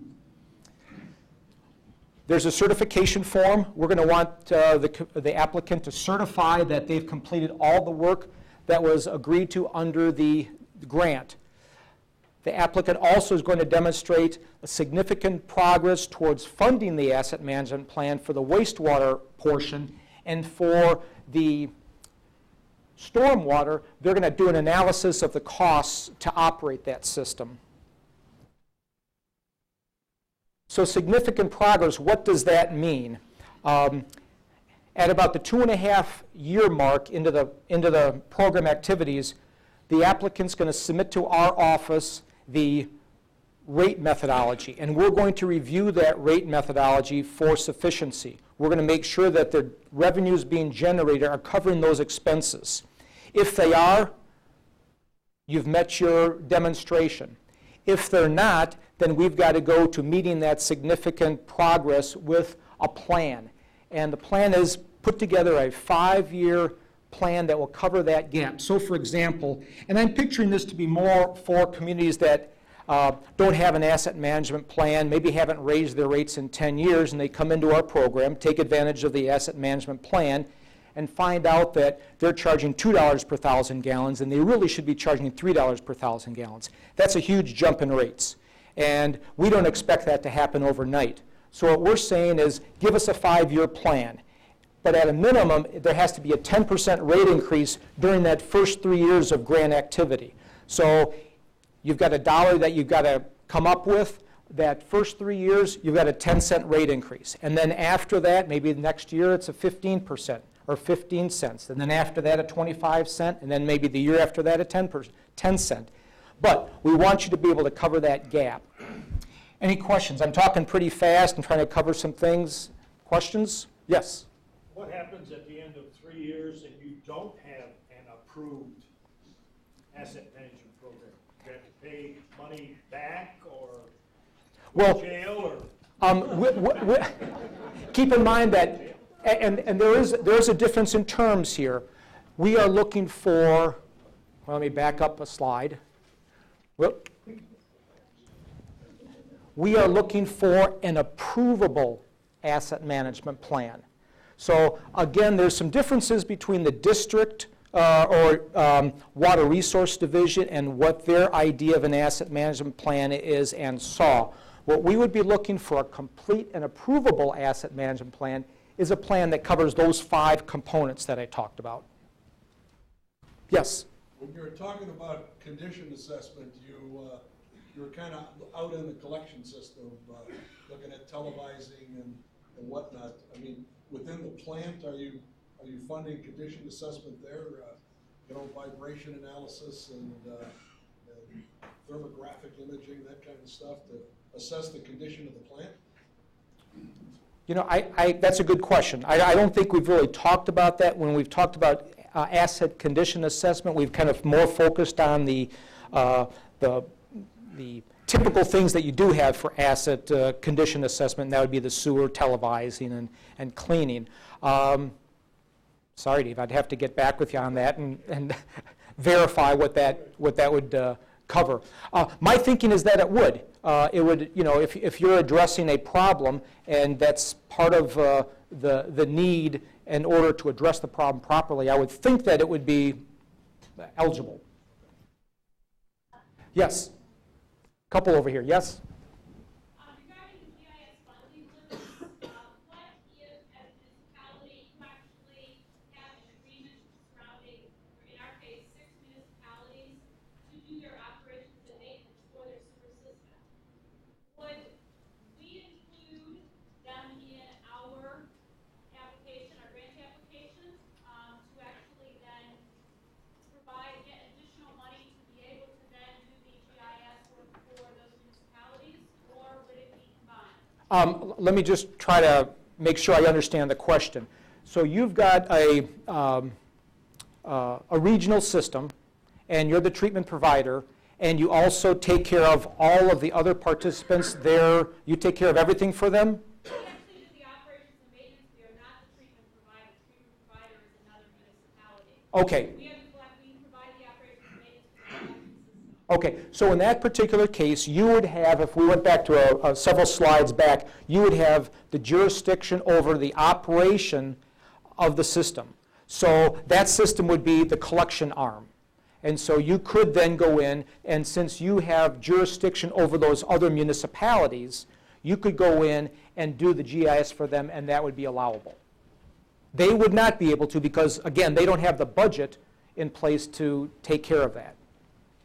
There's a certification form. We're going to want the applicant to certify that they've completed all the work that was agreed to under the grant. The applicant also is going to demonstrate a significant progress towards funding the asset management plan for the wastewater portion, and for the stormwater, they're going to do an analysis of the costs to operate that system. So significant progress, what does that mean? At about the 2.5-year mark into the program activities, the applicant's going to submit to our office the rate methodology, and we're going to review that rate methodology for sufficiency. We're going to make sure that the revenues being generated are covering those expenses. If they are, you've met your demonstration. If they're not, then we've got to go to meeting that significant progress with a plan. And the plan is put together a 5-year plan that will cover that gap. So for example, and I'm picturing this to be more for communities that don't have an asset management plan, maybe haven't raised their rates in 10 years, and they come into our program, take advantage of the asset management plan, and find out that they're charging $2 per 1,000 gallons, and they really should be charging $3 per 1,000 gallons. That's a huge jump in rates. And we don't expect that to happen overnight. So what we're saying is, give us a 5-year plan. But at a minimum, there has to be a 10% rate increase during that first 3 years of grant activity. So you've got $1 that you've got to come up with. That first 3 years, you've got a 10-cent rate increase. And then after that, maybe the next year, it's a 15% or 15 cents. And then after that, a 25 cent. And then maybe the year after that, a 10 cent. But we want you to be able to cover that gap. Any questions? I'm talking pretty fast and trying to cover some things. Questions? Yes? What happens at the end of 3 years and you don't have an approved asset management program? Do you have to pay money back or well, jail? Or? Keep in mind that, and there is a difference in terms here. We are looking for, well, let me back up a slide. Whoop. We are looking for an approvable asset management plan. So again, there's some differences between the district or Water Resource Division and what their idea of an asset management plan is and SAW. What we would be looking for, a complete and approvable asset management plan, is a plan that covers those 5 components that I talked about. Yes? When you're talking about condition assessment, you're kind of out in the collection system, looking at televising and whatnot. I mean, within the plant, are you funding condition assessment there? Vibration analysis and thermographic imaging, that kind of stuff to assess the condition of the plant? You know, that's a good question. I don't think we've really talked about that. When we've talked about asset condition assessment, we've kind of more focused on the typical things that you do have for asset condition assessment, and that would be the sewer, televising, and cleaning. Sorry, Dave, I'd have to get back with you on that and verify what that would cover. My thinking is that it would. It would, you know, if you're addressing a problem and that's part of the need in order to address the problem properly, I would think that it would be eligible. Yes? Couple over here, yes? Regarding the GIS funding limits, what if, as a municipality, you actually have an agreement surrounding, in our case, 6 municipalities to do their operations and maintenance for their sewer system? Would we include them in our application, our grant application, to actually then get additional money to be able to then do the GIS work for those municipalities, or would it be combined? Let me just try to make sure I understand the question. So you've got a regional system, and you're the treatment provider, and you also take care of all of the other participants there. You take care of everything for them? We actually do the operations and maintenance. We are not the treatment provider. The treatment provider is another municipality. Okay. We provide the operations and maintenance for the collection system. Okay, so in that particular case, you would have, if we went back to several slides back, you would have the jurisdiction over the operation of the system. So that system would be the collection arm. And so you could then go in, and since you have jurisdiction over those other municipalities, you could go in and do the GIS for them, and that would be allowable. They would not be able to because, again, they don't have the budget in place to take care of that,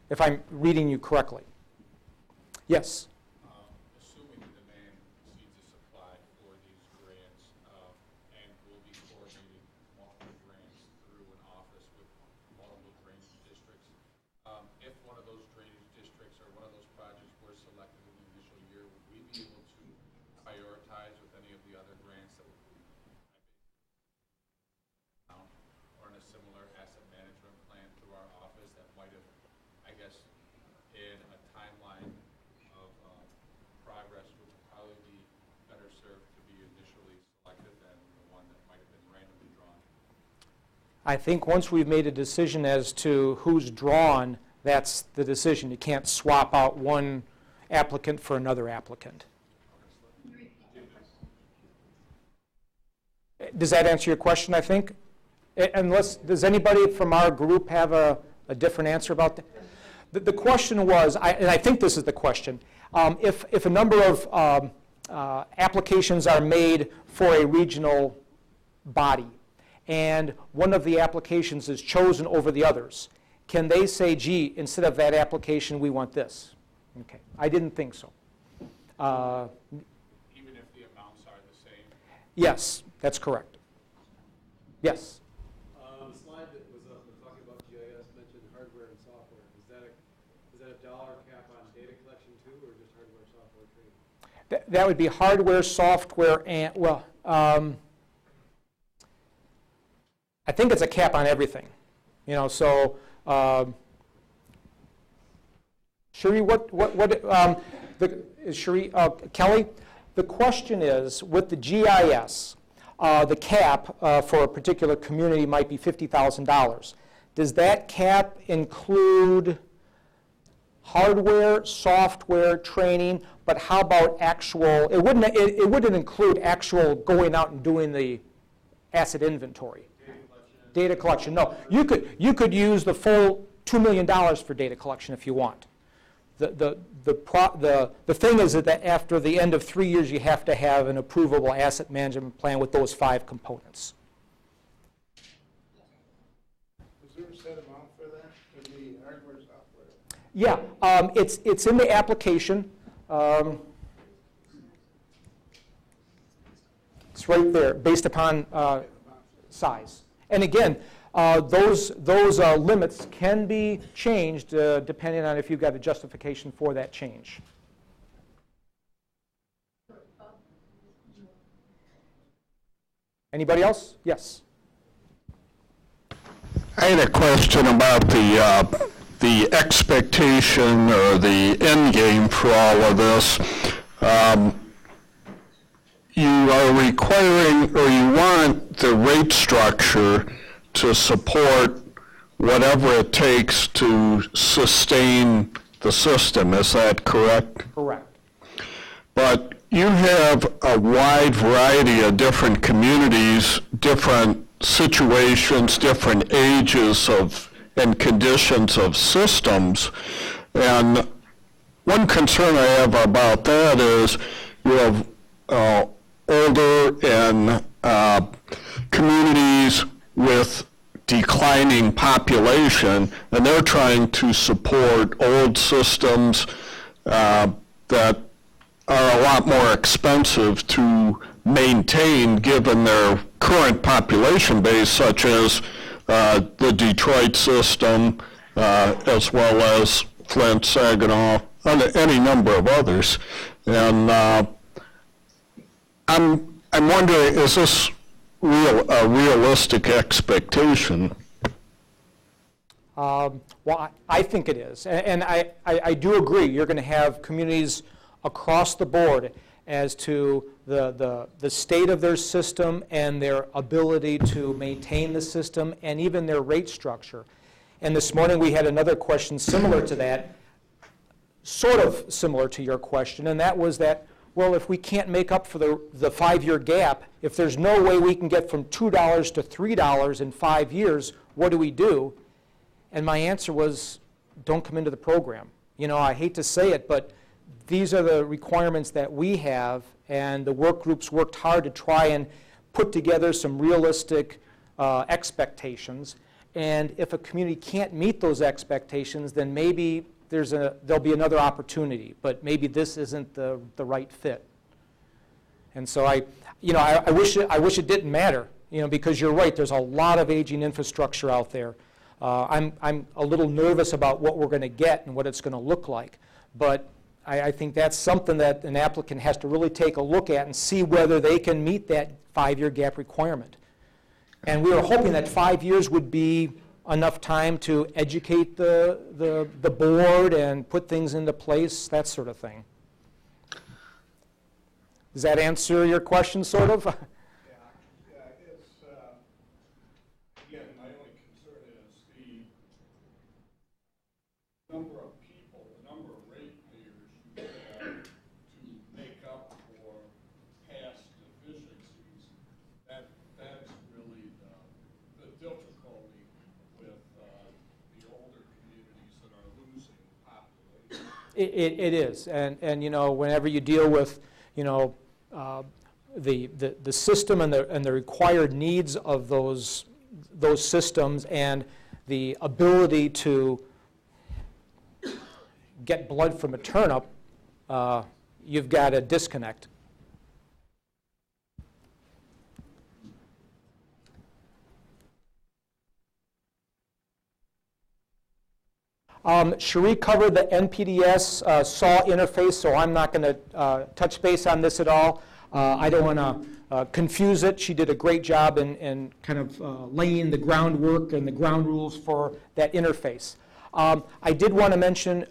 if I'm reading you correctly. Yes? Assuming the demand exceeds the supply for these grants, and we'll be coordinating multiple grants through an office with multiple drainage districts. If one of those drainage districts or one of those projects were selected in the initial year, would we be able to prioritize with any of the other grants that would be or in a similar asset management plan through our office that might have, I guess, in a timeline of progress would probably be better served to be initially selected than the one that might have been randomly drawn? I think once we've made a decision as to who's drawn, that's the decision. You can't swap out one applicant for another applicant. Does that answer your question, I think? Unless, does anybody from our group have a different answer about that? The question was, and I think this is the question, if a number of applications are made for a regional body, and one of the applications is chosen over the others, can they say, gee, instead of that application, we want this? Okay, I didn't think so. Even if the amounts are the same? Yes, that's correct. Yes? The slide that was up, talking about GIS, mentioned hardware and software. Is that a dollar cap on data collection too, or just hardware, software training? That would be hardware, software, and, well, I think it's a cap on everything. You know, so, Sheree, Kelly, the question is, with the GIS, the cap for a particular community might be $50,000. Does that cap include hardware, software, training, but how about actual, it wouldn't include actual going out and doing the asset inventory. Data collection, no. You could use the full $2 million for data collection if you want. The thing is that after the end of 3 years, you have to have an approvable asset management plan with those 5 components. Is there a set amount for that, for the hardware, software? Yeah, it's in the application. It's right there, based upon size. And again, those limits can be changed depending on if you've got a justification for that change. Anybody else? Yes. I had a question about the expectation or the end game for all of this. You are requiring, or you want the rate structure to support whatever it takes to sustain the system. Is that correct? Correct. But you have a wide variety of different communities, different situations, different ages of and conditions of systems. And one concern I have about that is you have older and communities with declining population, and they're trying to support old systems that are a lot more expensive to maintain given their current population base, such as the Detroit system, as well as Flint, Saginaw, and any number of others. And I'm wondering, is this a realistic expectation? Well, I think it is. And I do agree. You're going to have communities across the board as to the state of their system and their ability to maintain the system and even their rate structure. And this morning we had another question similar to that, sort of similar to your question, and that was that, well, if we can't make up for the 5-year gap, if there's no way we can get from $2 to $3 in 5 years, what do we do? And my answer was, don't come into the program. You know, I hate to say it, but these are the requirements that we have, and the work groups worked hard to try and put together some realistic expectations. And if a community can't meet those expectations, then maybe there'll be another opportunity, but maybe this isn't the right fit. And so I wish it didn't matter, because you're right. There's a lot of aging infrastructure out there. I'm a little nervous about what we're going to get and what it's going to look like, but I think that's something that an applicant has to really take a look at and see whether they can meet that 5-year gap requirement. And we were hoping that 5 years would be enough time to educate the board and put things into place, that sort of thing. Does that answer your question, sort of? It's, again, my only concern is the number of people, the number of ratepayers you have to make up for past deficiencies. That's really the difficulty with the older communities that are losing population. It is, and whenever you deal with the system and the required needs of those systems and the ability to get blood from a turnip, you've got a disconnect. Cherie covered the NPDS SAW interface, so I'm not going to touch base on this at all. I don't want to confuse it. She did a great job in kind of laying the groundwork and the ground rules for that interface. I did want to mention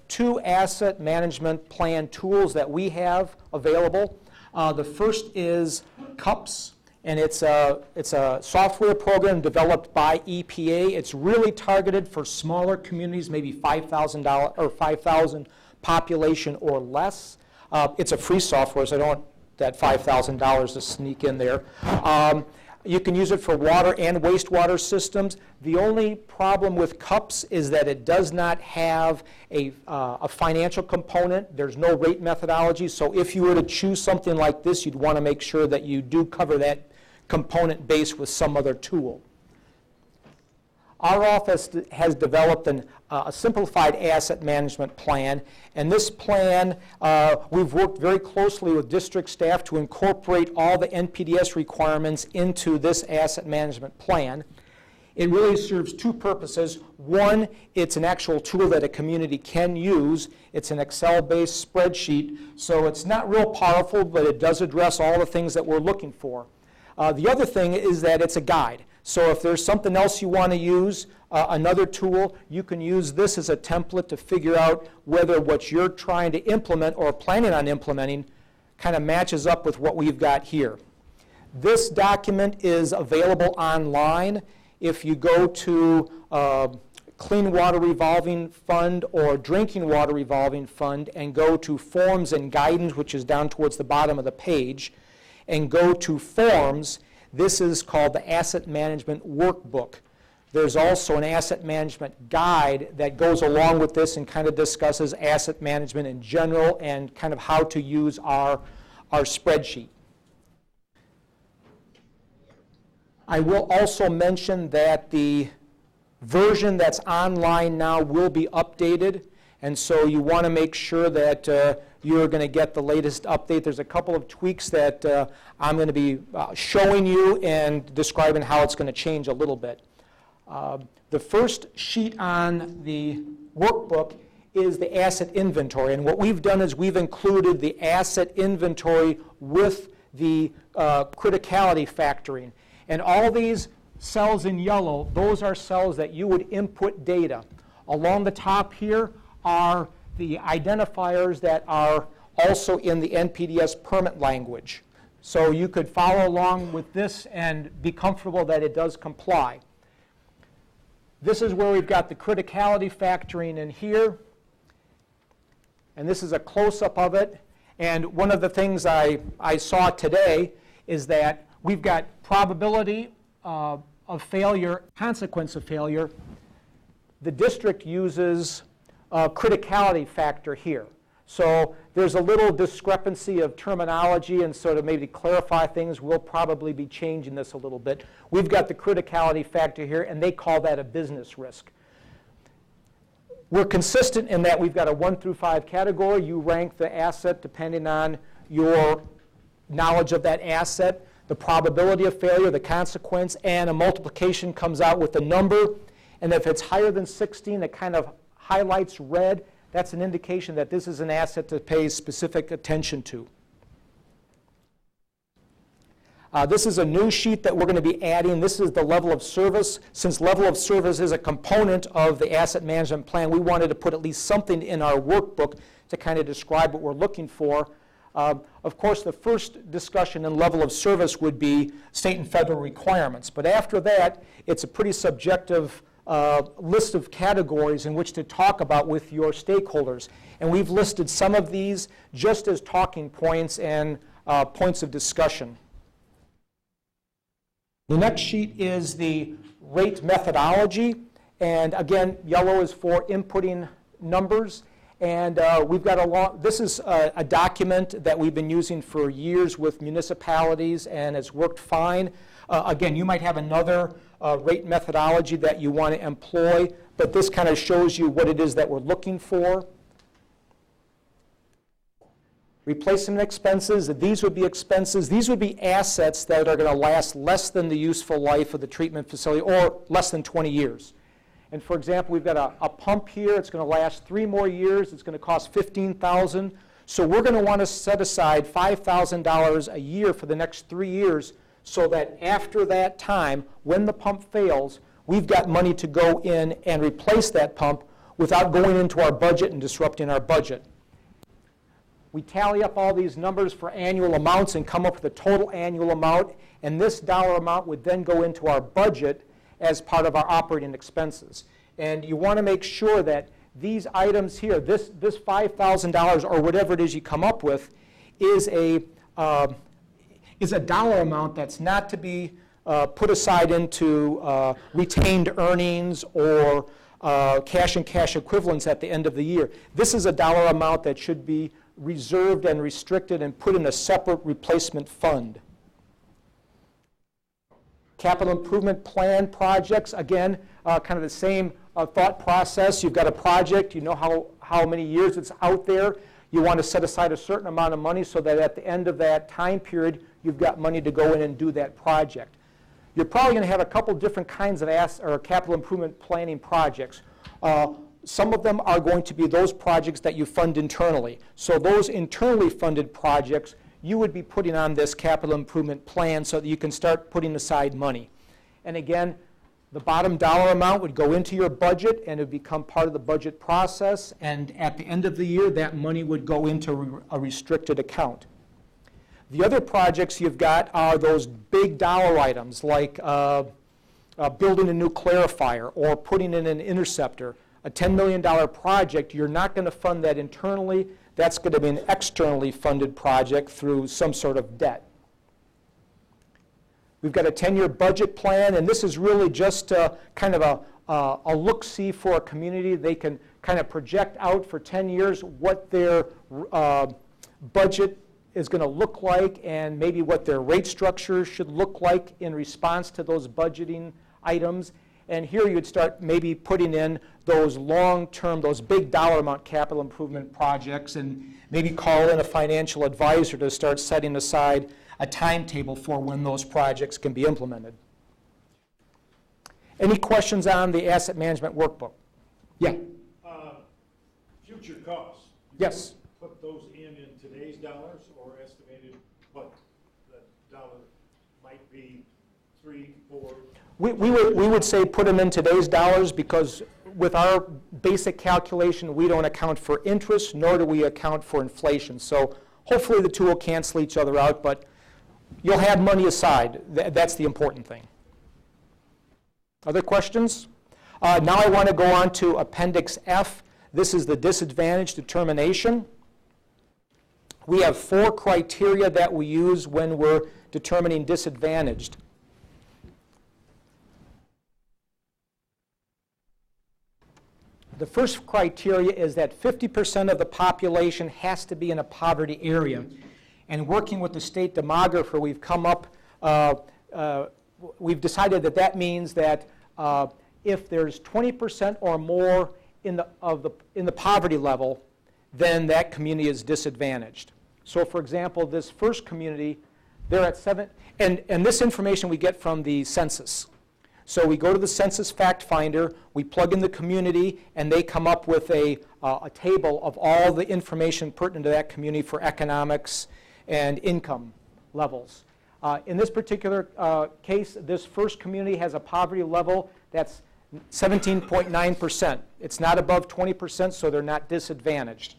2 asset management plan tools that we have available. The first is CUPS. And it's a software program developed by EPA. It's really targeted for smaller communities, maybe 5,000 population or less. It's a free software, so I don't want that $5,000 to sneak in there. You can use it for water and wastewater systems. The only problem with CUPS is that it does not have a financial component. There's no rate methodology. So if you were to choose something like this, you'd want to make sure that you do cover that component base with some other tool. Our office has developed a simplified asset management plan, and this plan, we've worked very closely with district staff to incorporate all the NPDS requirements into this asset management plan. It really serves 2 purposes. One, it's an actual tool that a community can use. It's an Excel-based spreadsheet, so it's not real powerful, but it does address all the things that we're looking for. The other thing is that it's a guide. So if there's something else you want to use, another tool, you can use this as a template to figure out whether what you're trying to implement or planning on implementing kind of matches up with what we've got here. This document is available online. If you go to Clean Water Revolving Fund or Drinking Water Revolving Fund and go to Forms and Guidance, which is down towards the bottom of the page, and go to Forms, this is called the Asset Management Workbook. There's also an asset management guide that goes along with this and kind of discusses asset management in general and kind of how to use our spreadsheet. I will also mention that the version that's online now will be updated, and so you want to make sure that you're going to get the latest update. There's a couple of tweaks that I'm going to be showing you and describing how it's going to change a little bit. The first sheet on the workbook is the asset inventory, and what we've done is we've included the asset inventory with the criticality factoring. And all these cells in yellow, those are cells that you would input data. Along the top here are the identifiers that are also in the NPDES permit language. So you could follow along with this and be comfortable that it does comply. This is where we've got the criticality factoring in here. And this is a close-up of it. And one of the things I saw today is that we've got probability of failure, consequence of failure. The district uses a criticality factor here. So there's a little discrepancy of terminology, and so to maybe clarify things, we'll probably be changing this a little bit. We've got the criticality factor here, and they call that a business risk. We're consistent in that we've got a 1 through 5 category. You rank the asset depending on your knowledge of that asset, the probability of failure, the consequence, and a multiplication comes out with a number. And if it's higher than 16, it kind of highlights red. That's an indication that this is an asset to pay specific attention to. This is a new sheet that we're going to be adding. This is the level of service. Since level of service is a component of the asset management plan, we wanted to put at least something in our workbook to kind of describe what we're looking for. Of course, the first discussion in level of service would be state and federal requirements. But after that, it's a pretty subjective list of categories in which to talk about with your stakeholders. And we've listed some of these just as talking points and points of discussion. The next sheet is the rate methodology. And again, yellow is for inputting numbers. And we've got this is a document that we've been using for years with municipalities, and it's worked fine. Again, you might have another rate methodology that you want to employ, but this kind of shows you what it is that we're looking for. Replacement expenses, these would be expenses. These would be assets that are going to last less than the useful life of the treatment facility, or less than 20 years. And for example, we've got a pump here. It's going to last 3 more years. It's going to cost $15,000. So we're going to want to set aside $5,000 a year for the next 3 years, so that after that time, when the pump fails, we've got money to go in and replace that pump without going into our budget and disrupting our budget. We tally up all these numbers for annual amounts and come up with a total annual amount, and this dollar amount would then go into our budget as part of our operating expenses. And you want to make sure that these items here, this $5,000 or whatever it is you come up with, is a dollar amount that's not to be put aside into retained earnings or cash and cash equivalents at the end of the year. This is a dollar amount that should be reserved and restricted and put in a separate replacement fund. Capital improvement plan projects, again, kind of the same thought process. You've got a project, you know how many years it's out there. You want to set aside a certain amount of money so that at the end of that time period, you've got money to go in and do that project. You're probably going to have a couple different kinds of capital improvement planning projects. Some of them are going to be those projects that you fund internally. So those internally funded projects, you would be putting on this capital improvement plan so that you can start putting aside money. And again, the bottom dollar amount would go into your budget and it would become part of the budget process. And at the end of the year, that money would go into a restricted account. The other projects you've got are those big dollar items like building a new clarifier or putting in an interceptor. A $10 million project, you're not going to fund that internally. That's going to be an externally funded project through some sort of debt. We've got a 10-year budget plan, and this is really just kind of a look-see for a community. They can kind of project out for 10 years what their budget is going to look like and maybe what their rate structure should look like in response to those budgeting items. And here you'd start maybe putting in those long-term, those big dollar amount capital improvement projects, and maybe call in a financial advisor to start setting aside a timetable for when those projects can be implemented. Any questions on the asset management workbook? Yeah. Future costs. Yes. Put those in today's dollars, or estimated what the dollar might be 3, 4? We would say put them in today's dollars, because with our basic calculation, we don't account for interest, nor do we account for inflation. So hopefully the two will cancel each other out, but you'll have money aside. That's the important thing. Other questions? Now I want to go on to Appendix F. This is the disadvantage determination. We have 4 criteria that we use when we're determining disadvantaged. The first criteria is that 50% of the population has to be in a poverty area. And working with the state demographer, we've come up, we've decided that that means that if there's 20% or more in the poverty level, then that community is disadvantaged. So for example, this first community, they're at 7, and this information we get from the census. So we go to the census fact finder, we plug in the community, and they come up with a table of all the information pertinent to that community for economics and income levels. In this particular case, this first community has a poverty level that's 17.9%. It's not above 20%, so they're not disadvantaged.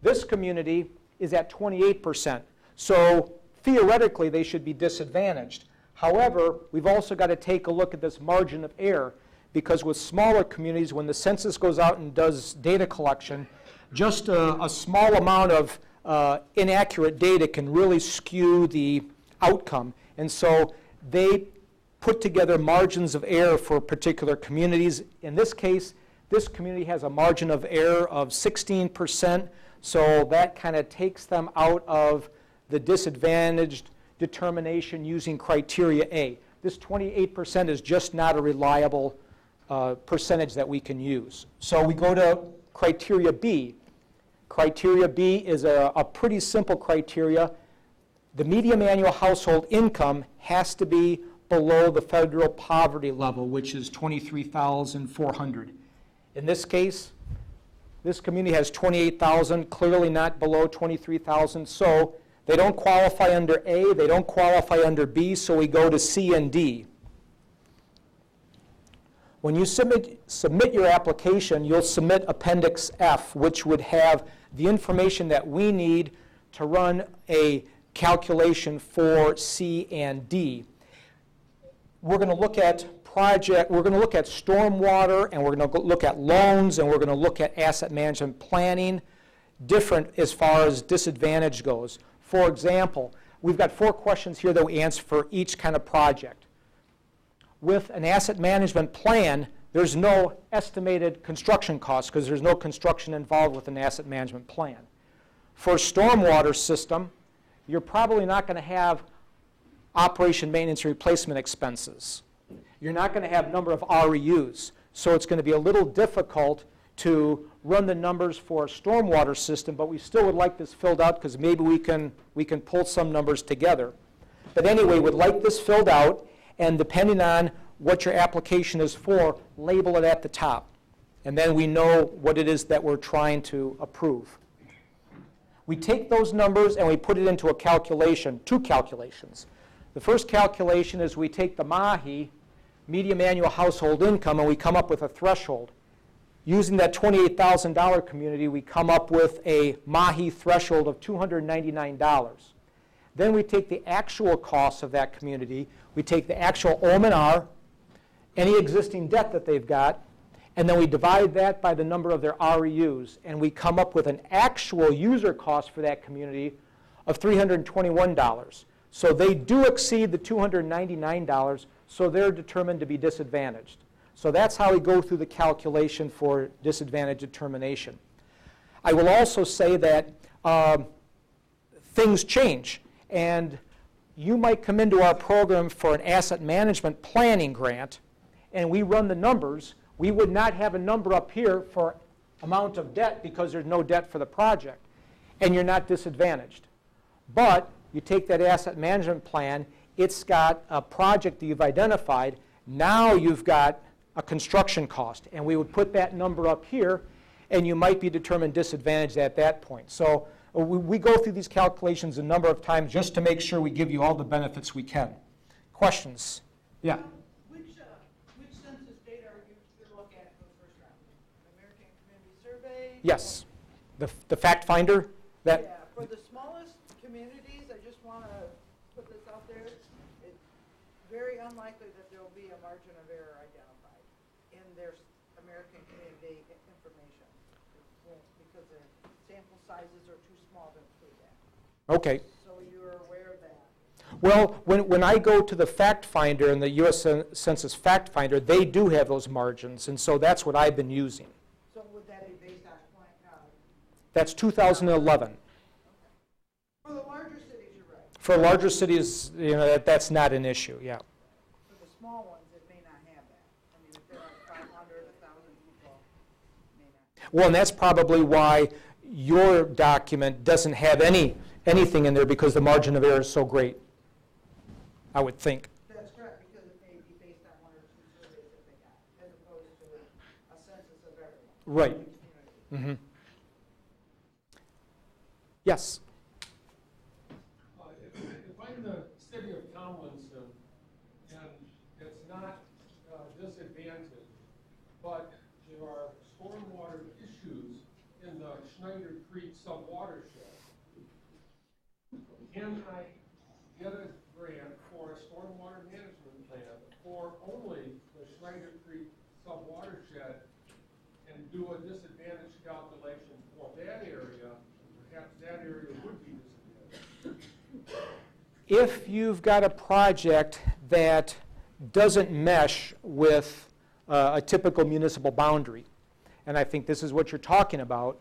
This community is at 28%, so theoretically they should be disadvantaged. However, we've also got to take a look at this margin of error, because with smaller communities, when the census goes out and does data collection, just a small amount of inaccurate data can really skew the outcome. And so they put together margins of error for particular communities. In this case, this community has a margin of error of 16%, so that kind of takes them out of the disadvantaged determination using criteria A. This 28% is just not a reliable percentage that we can use. So we go to criteria B. Criteria B is a pretty simple criteria. The median annual household income has to be below the federal poverty level, which is $23,400. In this case, this community has $28,000, clearly not below $23,000, so they don't qualify under A, they don't qualify under B, so we go to C and D. When you submit your application, you'll submit Appendix F, which would have the information that we need to run a calculation for C and D. We're going to look at stormwater, and we're going to look at loans, and we're going to look at asset management planning, different as far as disadvantage goes. For example, we've got 4 questions here that we answer for each kind of project. With an asset management plan, there's no estimated construction costs because there's no construction involved with an asset management plan. For a stormwater system, you're probably not going to have operation, maintenance, and replacement expenses. You're not going to have number of REUs. So it's going to be a little difficult to run the numbers for a stormwater system, but we still would like this filled out because maybe we can pull some numbers together. But anyway, we'd like this filled out, and depending on what your application is for, label it at the top. And then we know what it is that we're trying to approve. We take those numbers and we put it into a calculation, 2 calculations. The first calculation is we take the MAHI, median annual household income, and we come up with a threshold. Using that $28,000 community, we come up with a MAHI threshold of $299. Then we take the actual costs of that community, we take the actual OM&R, any existing debt that they've got, and then we divide that by the number of their REUs, and we come up with an actual user cost for that community of $321. So they do exceed the $299, so they're determined to be disadvantaged. So that's how we go through the calculation for disadvantage determination. I will also say that things change, and you might come into our program for an asset management planning grant, and we run the numbers. We would not have a number up here for amount of debt because there's no debt for the project, and you're not disadvantaged. But you take that asset management plan, it's got a project that you've identified, now you've got a construction cost, and we would put that number up here, and you might be determined disadvantaged at that point. So we go through these calculations a number of times just to make sure we give you all the benefits we can. Questions? Yeah. Which census data are you going to look at for the first round? American Community Survey? Yes. The fact finder? That. Yeah, for the smallest communities, I just want to put this out there. It's very unlikely that there will be a margin of error identified in their American Community information. Because the sample sizes are too small to include that. Okay. So you're aware of that. Well, when I go to the fact finder and the U.S. Census fact finder, they do have those margins, and so that's what I've been using. So would that be based on That's 2011. okay. For the larger cities, you're right. For larger cities, that's not an issue, yeah. For the small ones, it may not have that. I mean, if there are 500, 1,000 people, it may not. Well, and that's probably why your document doesn't have anything in there, because the margin of error is so great, I would think. That's correct, because it may be based on one or two surveys that they got, as opposed to a census of everyone. Right. Mm-hmm. Yes? If I'm the city of Tomlinson, and it's not disadvantaged, but there are stormwater issues in the Schneider Creek subwatershed, can I get a grant for a stormwater management plan for only the Schneider Creek subwatershed and do a disadvantage calculation for that area? Perhaps that area would be disadvantaged. If you've got a project that doesn't mesh with a typical municipal boundary, and I think this is what you're talking about,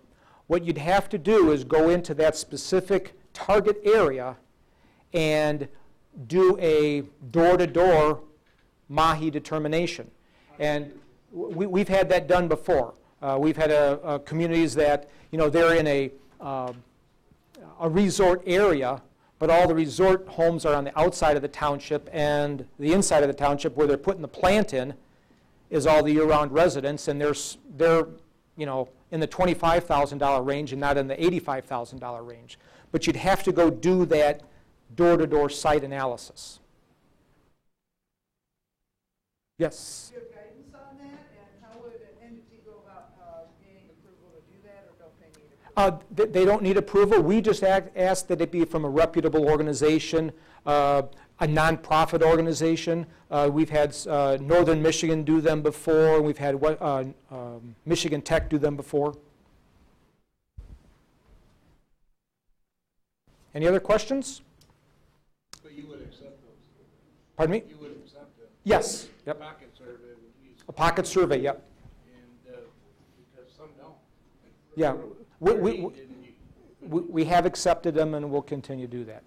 what you'd have to do is go into that specific target area and do a door-to-door MAHI determination. And we've had that done before. We've had communities that, they're in a resort area, but all the resort homes are on the outside of the township, and the inside of the township where they're putting the plant in is all the year-round residents, and they're in the $25,000 range and not in the $85,000 range. But you'd have to go do that door-to-door site analysis. Yes? Do you have guidance on that, and how would an entity go about gaining approval to do that, or don't they need approval? They don't need approval. We just ask that it be from a reputable organization, a nonprofit organization. We've had Northern Michigan do them before. We've had Michigan Tech do them before. Any other questions? But you would accept those? Pardon me? You would accept a Yes. Yep. pocket survey? A pocket survey, yep. And because some don't. Yeah. We have accepted them, and we'll continue to do that.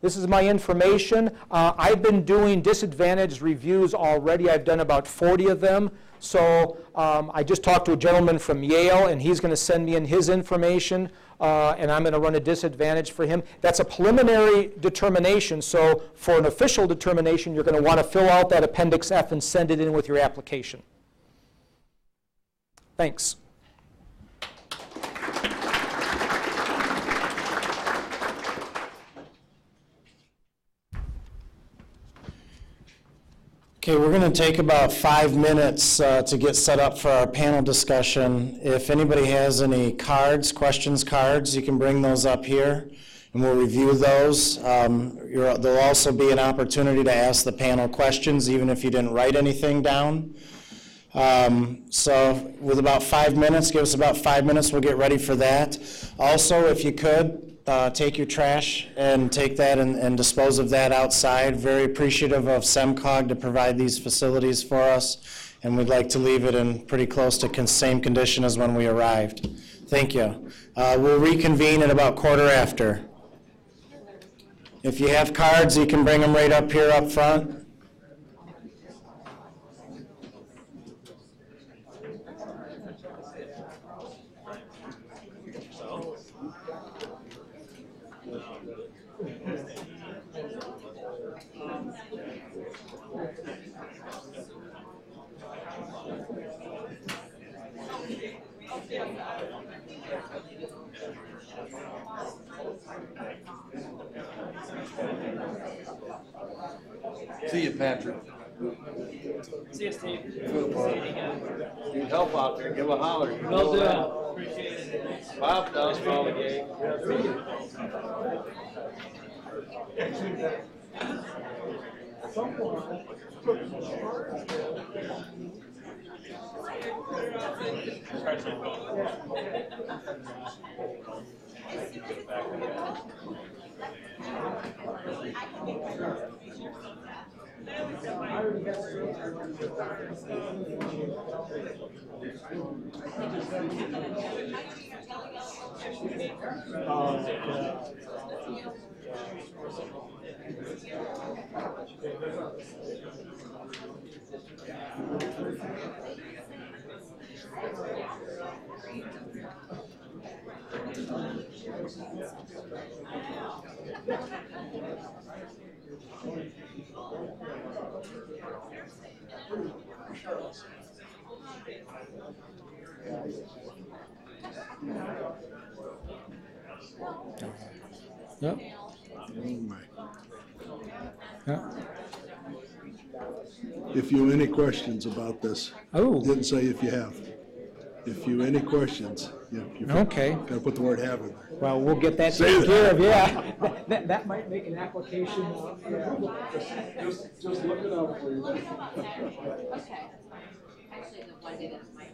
This is my information. I've been doing disadvantaged reviews already. I've done about 40 of them. So I just talked to a gentleman from Yale, and he's going to send me in his information, and I'm going to run a disadvantage for him. That's a preliminary determination, so for an official determination, you're going to want to fill out that Appendix F and send it in with your application. Thanks. Okay, we're going to take about 5 minutes to get set up for our panel discussion. If anybody has any questions cards, you can bring those up here, and we'll review those. There'll also be an opportunity to ask the panel questions, even if you didn't write anything down. So with about 5 minutes, give us about 5 minutes, we'll get ready for that. Also, if you could, take your trash and take that and dispose of that outside. Very appreciative of SEMCOG to provide these facilities for us, and we'd like to leave it in pretty close to same condition as when we arrived. Thank you. We'll reconvene at about 1:15. If you have cards, you can bring them right up here up front. See you, Patrick. See you, Steve. Need help out there, give a holler. You Will know do. that. Appreciate it. Bob does for all the gang. Yep. Yep. If you have any questions about this, didn't say if you have. If you any questions, Okay. Gotta put the word have in there. Well, we'll get that Say taken that. care of, yeah. That might make an application. Just look it up, please. Okay. Actually, the one day that's my.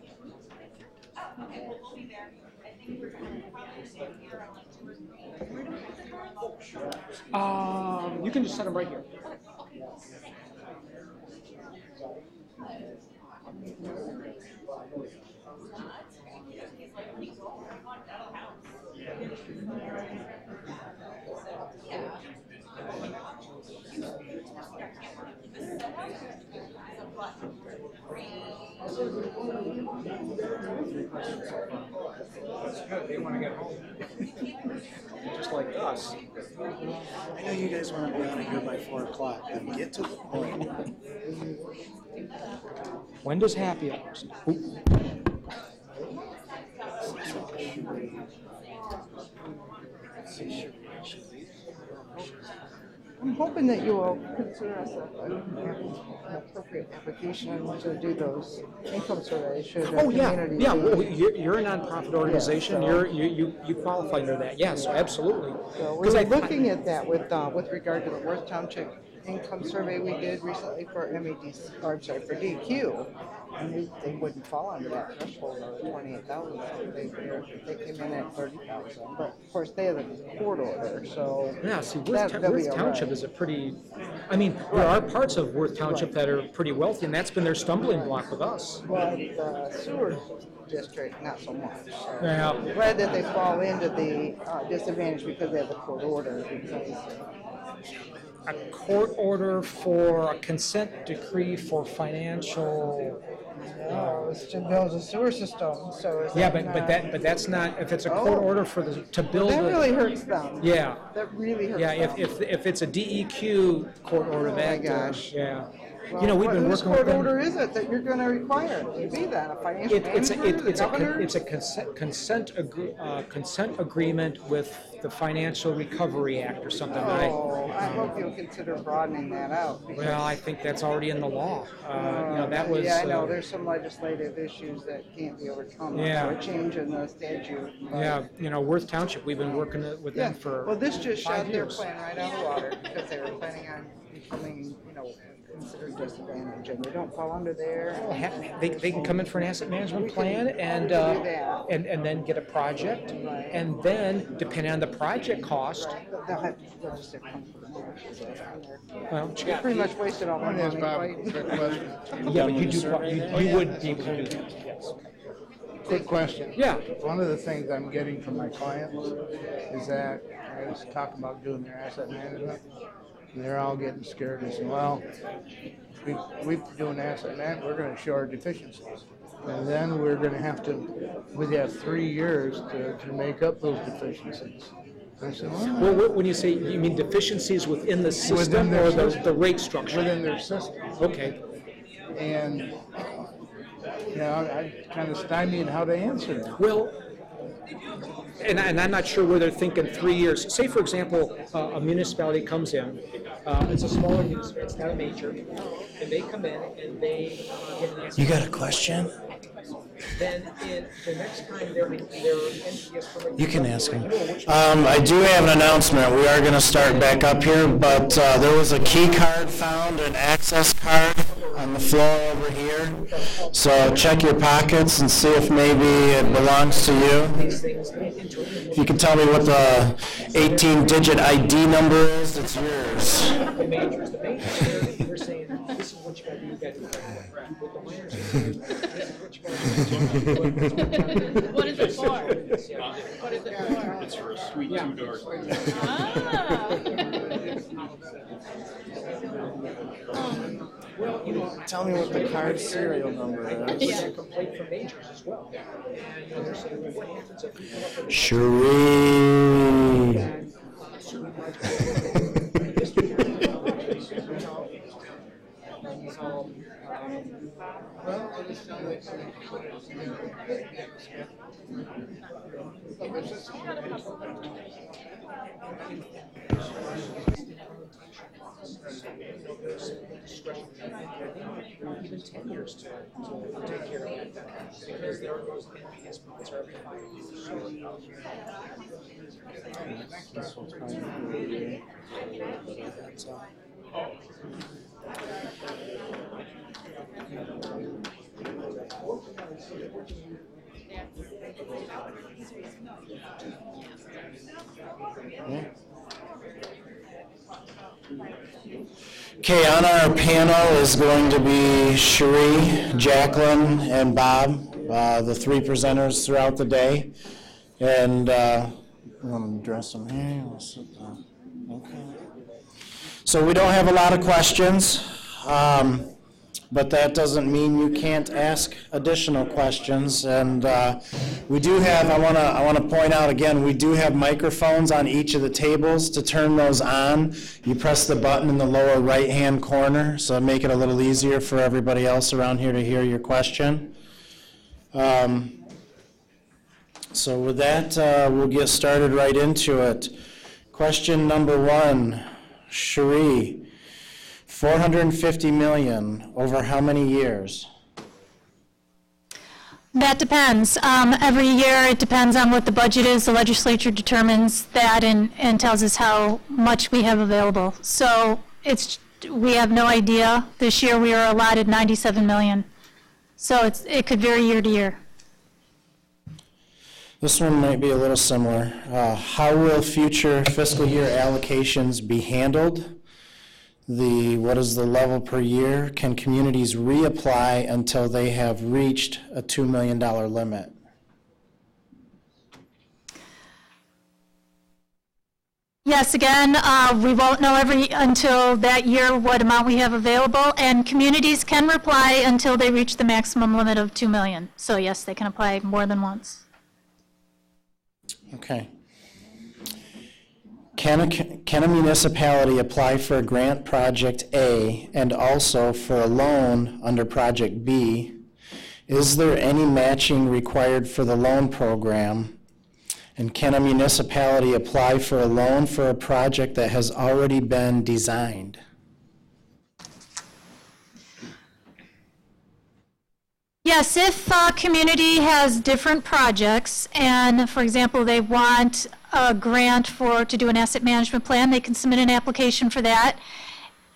Oh, okay, well, we'll be there. I think we're gonna probably stay here on like 2 or 3. Where do we put the cards? You can just set them right here. They want to get home. Just like us. I know you guys want to be out of here by 4 o'clock, then get to the point. When does happy hours? Ooh. I'm hoping that you will consider us an appropriate application to do those income surveys. Should the Oh, yeah, community yeah, be- well, you're a nonprofit organization, so- you qualify under that, yes, absolutely. So 'Cause we're I- looking at that with regard to the Worth Township income survey we did recently for MEDC, or I'm sorry, for DQ. And they wouldn't fall under that threshold of 28,000. They came in at 30,000, but of course they have a court order, so. Yeah, see, that'll be Worth all Township right. is a pretty, I mean, there are parts of Worth Township that are pretty wealthy, and that's been their stumbling block with us. But the sewer district, not so much. So Yeah. glad that they fall into the disadvantage because they have a court order, because A court order for a consent decree for financial. it's to build a sewer system, so is Yeah, that but that's not, if it's a court order for to build. That a- really hurts them. Yeah. That really hurts Yeah, them. if it's a DEQ court order, Oh, that. my gosh. Yeah. Well, You know, we've been whose working with court them. order is it that you're gonna require to be that, a financial It's manager, a consent agreement with the Financial Recovery Act or something, right? Oh, I hope you'll consider broadening that out. because- Well, I think that's already in the law. That was. Yeah, I know, there's some legislative issues that can't be overcome. Yeah. Or a change in the statute. but- Yeah, Worth Township, we've been working with Yeah, them for well, this just 5 shot their years. plan right out of the water, because they were planning on becoming, considered disadvantaged and they don't fall under there? They can come in for an asset management plan and then get a project. And then, depending on the project cost. They'll have to register come for the mark. Well, You pretty much wasted all my money, right? yeah, but you would be able to do that, yes. Quick question. Yeah. One of the things I'm getting from my clients is that I was talking about doing their asset management, and they're all getting scared and saying, well, we doing asset management, we're going to show our deficiencies. And then we're going to have 3 years to make up those deficiencies. I said, Well, when you say, you mean deficiencies within the system or the rate structure? Within their system. Okay. And, you know, I kind of stymied how to answer that. Well, and I'm not sure where they're thinking 3 years. Say, for example, a municipality comes in, it's a smaller municipality, it's not a major, and they come in and they get an answer. You got a question? Then in the next time they're NPS permit. You can ask him. I do have an announcement. We are going to start back up here, but there was a key card found, an access card on the floor over here. So check your pockets and see if maybe it belongs to you. If you can tell me what the 18-digit ID number is, it's yours. The majors, they're saying, this is what you got to do, you got to do that. With the minors, this is what you got to do. What is it for? What is it for? It's for a sweet $2. Well, tell me what the card serial number is. Yeah. A complaint from majors as well. And they're saying, well, what happens if we come up with Cherie. even 10 years to take care of it, because there are those NPS points are applied. Okay, on our panel is going to be Cherie, Jacqueline, and Bob, the three presenters throughout the day. And I'm going to address them here. Okay. So we don't have a lot of questions, but that doesn't mean you can't ask additional questions. And we do have, I want to point out again, we do have microphones on each of the tables. To turn those on, you press the button in the lower right-hand corner, so make it a little easier for everybody else around here to hear your question. So with that, we'll get started right into it. Question number one, Cherie. $450 million over how many years? That depends. Every year, it depends on what the budget is. The legislature determines that and tells us how much we have available. So we have no idea. This year, we are allotted $97 million. So it could vary year to year. This one might be a little similar. How will future fiscal year allocations be handled? What is the level per year? Can communities reapply until they have reached a $2 million limit? Yes, again, we won't know until that year what amount we have available, and communities can reply until they reach the maximum limit of $2 million. So yes, they can apply more than once. Okay. Can a municipality apply for a grant project A and also for a loan under project B? Is there any matching required for the loan program? And can a municipality apply for a loan for a project that has already been designed? Yes, if a community has different projects and, for example, they want a grant to do an asset management plan, they can submit an application for that.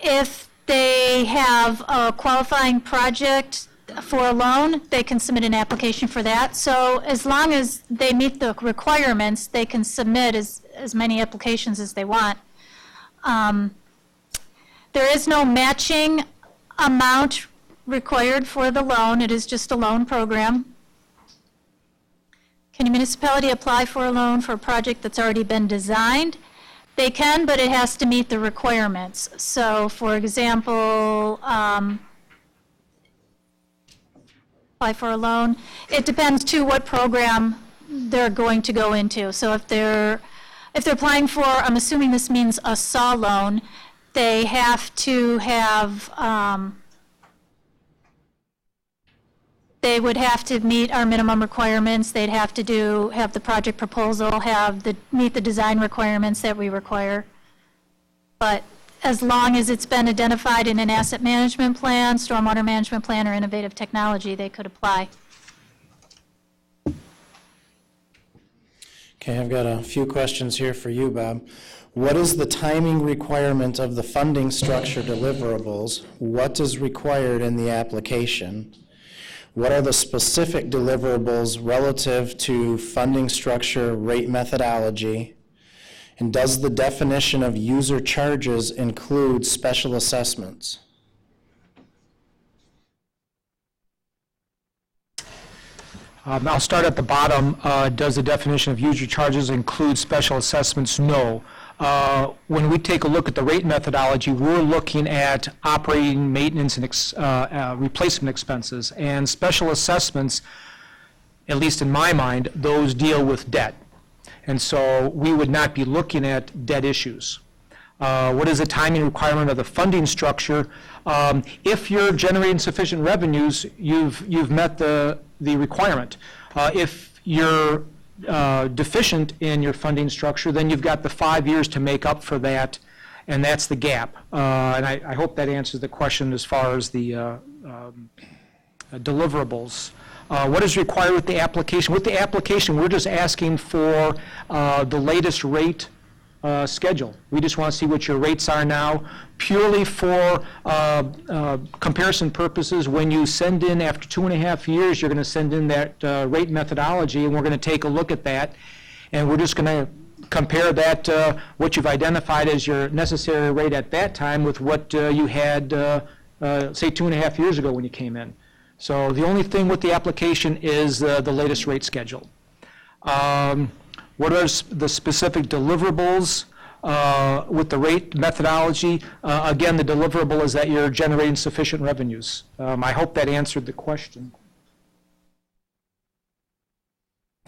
If they have a qualifying project for a loan, they can submit an application for that. So as long as they meet the requirements, they can submit as many applications as they want. There is no matching amount required for the loan. It is just a loan program. Can a municipality apply for a loan for a project that's already been designed? They can, but it has to meet the requirements. So, for example, apply for a loan. It depends to what program they're going to go into. So if they're applying for, I'm assuming this means a SAW loan, they have to have, they would have to meet our minimum requirements. They'd have to have the project proposal, meet the design requirements that we require. But as long as it's been identified in an asset management plan, stormwater management plan, or innovative technology, they could apply. Okay, I've got a few questions here for you, Bob. What is the timing requirement of the funding structure deliverables? What is required in the application? What are the specific deliverables relative to funding structure, rate methodology? And does the definition of user charges include special assessments? I'll start at the bottom. Does the definition of user charges include special assessments? No. When we take a look at the rate methodology, we're looking at operating, maintenance, and replacement expenses. And special assessments, at least in my mind, those deal with debt. And so we would not be looking at debt issues. What is the timing requirement of the funding structure? If you're generating sufficient revenues, you've met the requirement. If you're deficient in your funding structure, then you've got the 5 years to make up for that, and that's the gap. And I hope that answers the question as far as the deliverables. What is required with the application? With the application, we're just asking for the latest rate schedule. We just want to see what your rates are now, purely for comparison purposes. When you send in after 2.5 years, you're going to send in that rate methodology, and we're going to take a look at that, and we're just going to compare that, what you've identified as your necessary rate at that time with what you had, say, 2.5 years ago when you came in. So the only thing with the application is the latest rate schedule. What are the specific deliverables with the rate methodology? Again, the deliverable is that you're generating sufficient revenues. I hope that answered the question.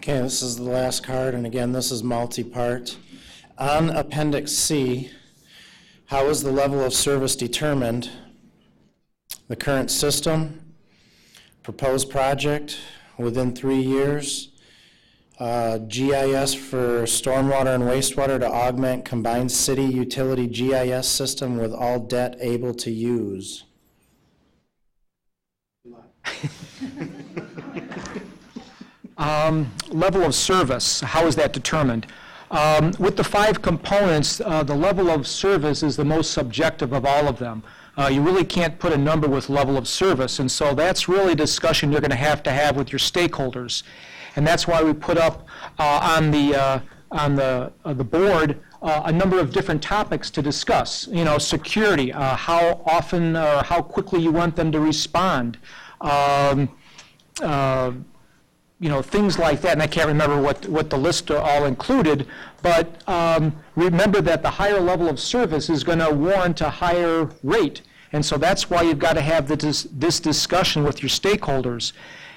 Okay, this is the last card, and again, this is multi-part. On Appendix C, how is the level of service determined? The current system, proposed project within 3 years, GIS for stormwater and wastewater to augment combined city utility GIS system with all debt able to use. Level of service, how is that determined? With the 5 components, the level of service is the most subjective of all of them. You really can't put a number with level of service, and so that's really a discussion you're going to have with your stakeholders. And that's why we put up on the board a number of different topics to discuss. You know, security, how often or how quickly you want them to respond. You know, things like that, and I can't remember what the list all included, but remember that the higher level of service is going to warrant a higher rate, and so that's why you've got to have this discussion with your stakeholders.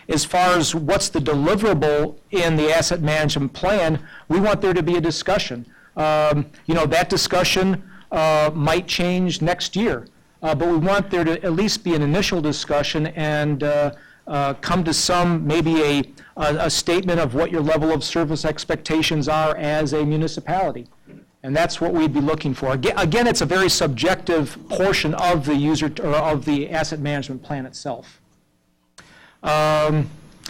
As far as what's the deliverable in the asset management plan, we want there to be a discussion. You know, that discussion might change next year, but we want there to at least be an initial discussion and come to some, maybe a statement of what your level of service expectations are as a municipality. And that's what we'd be looking for. Again, it's a very subjective portion of the user or of the asset management plan itself. And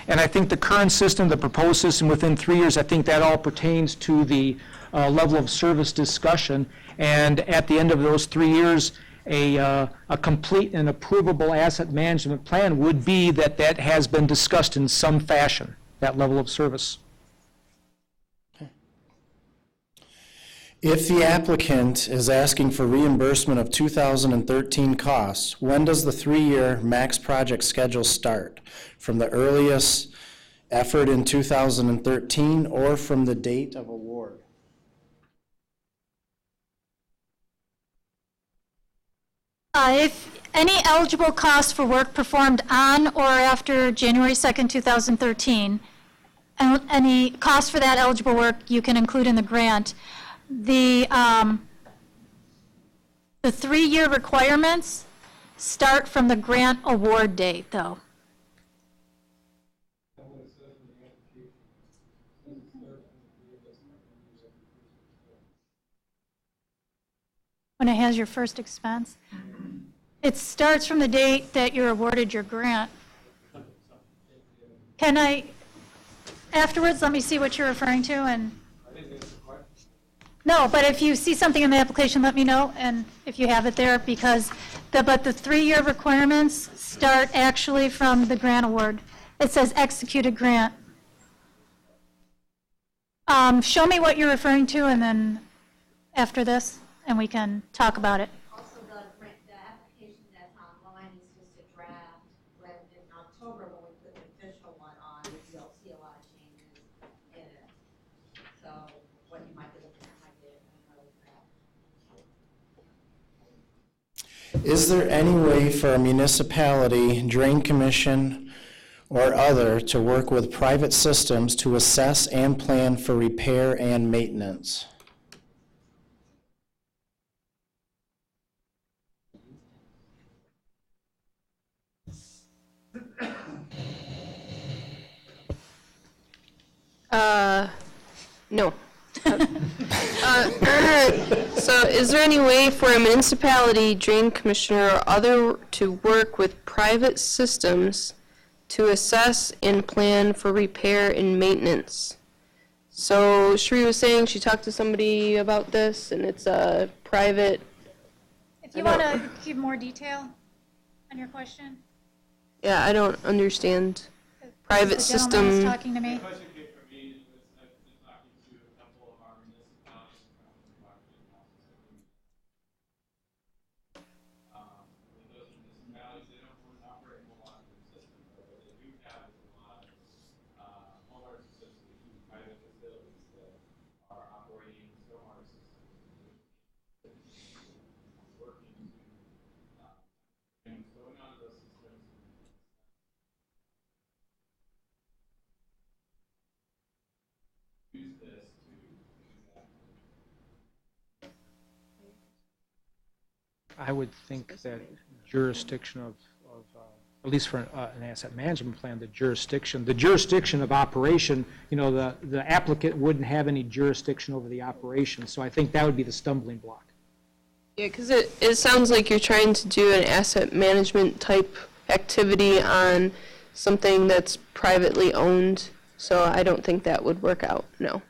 I think the current system, the proposed system within 3 years, I think that all pertains to the level of service discussion. And at the end of those 3 years, a complete and approvable asset management plan would be that that has been discussed in some fashion, that level of service. If the applicant is asking for reimbursement of 2013 costs, when does the 3-year max project schedule start? From the earliest effort in 2013 or from the date of award? If any eligible costs for work performed on or after January 2nd, 2013, and any cost for that eligible work you can include in the grant. The 3-year requirements start from the grant award date, though. When it has your first expense. It starts from the date that you're awarded your grant. Can I, afterwards, let me see what you're referring to and. No, but if you see something in the application, let me know, and if you have it there, because but the 3-year requirements start actually from the grant award. It says executed grant. Show me what you're referring to, and then after this, and we can talk about it. Also, the application that's online is just a draft. When in October, when we put the official one on, you'll see a lot of changes in it. So what you might be looking at might be another draft. Is there any way for a municipality, drain commission, or other to work with private systems to assess and plan for repair and maintenance? No. So is there any way for a municipality, drain commissioner, or other to work with private systems to assess and plan for repair and maintenance? So Sheree was saying she talked to somebody about this, and it's a private. If you want to give more detail on your question. Yeah, I don't understand. Private The gentleman was system. talking to me. I would think that jurisdiction of at least for an asset management plan, the jurisdiction of operation, you know, the applicant wouldn't have any jurisdiction over the operation. So I think that would be the stumbling block. Yeah, because it sounds like you're trying to do an asset management type activity on something that's privately owned. So I don't think that would work out, no.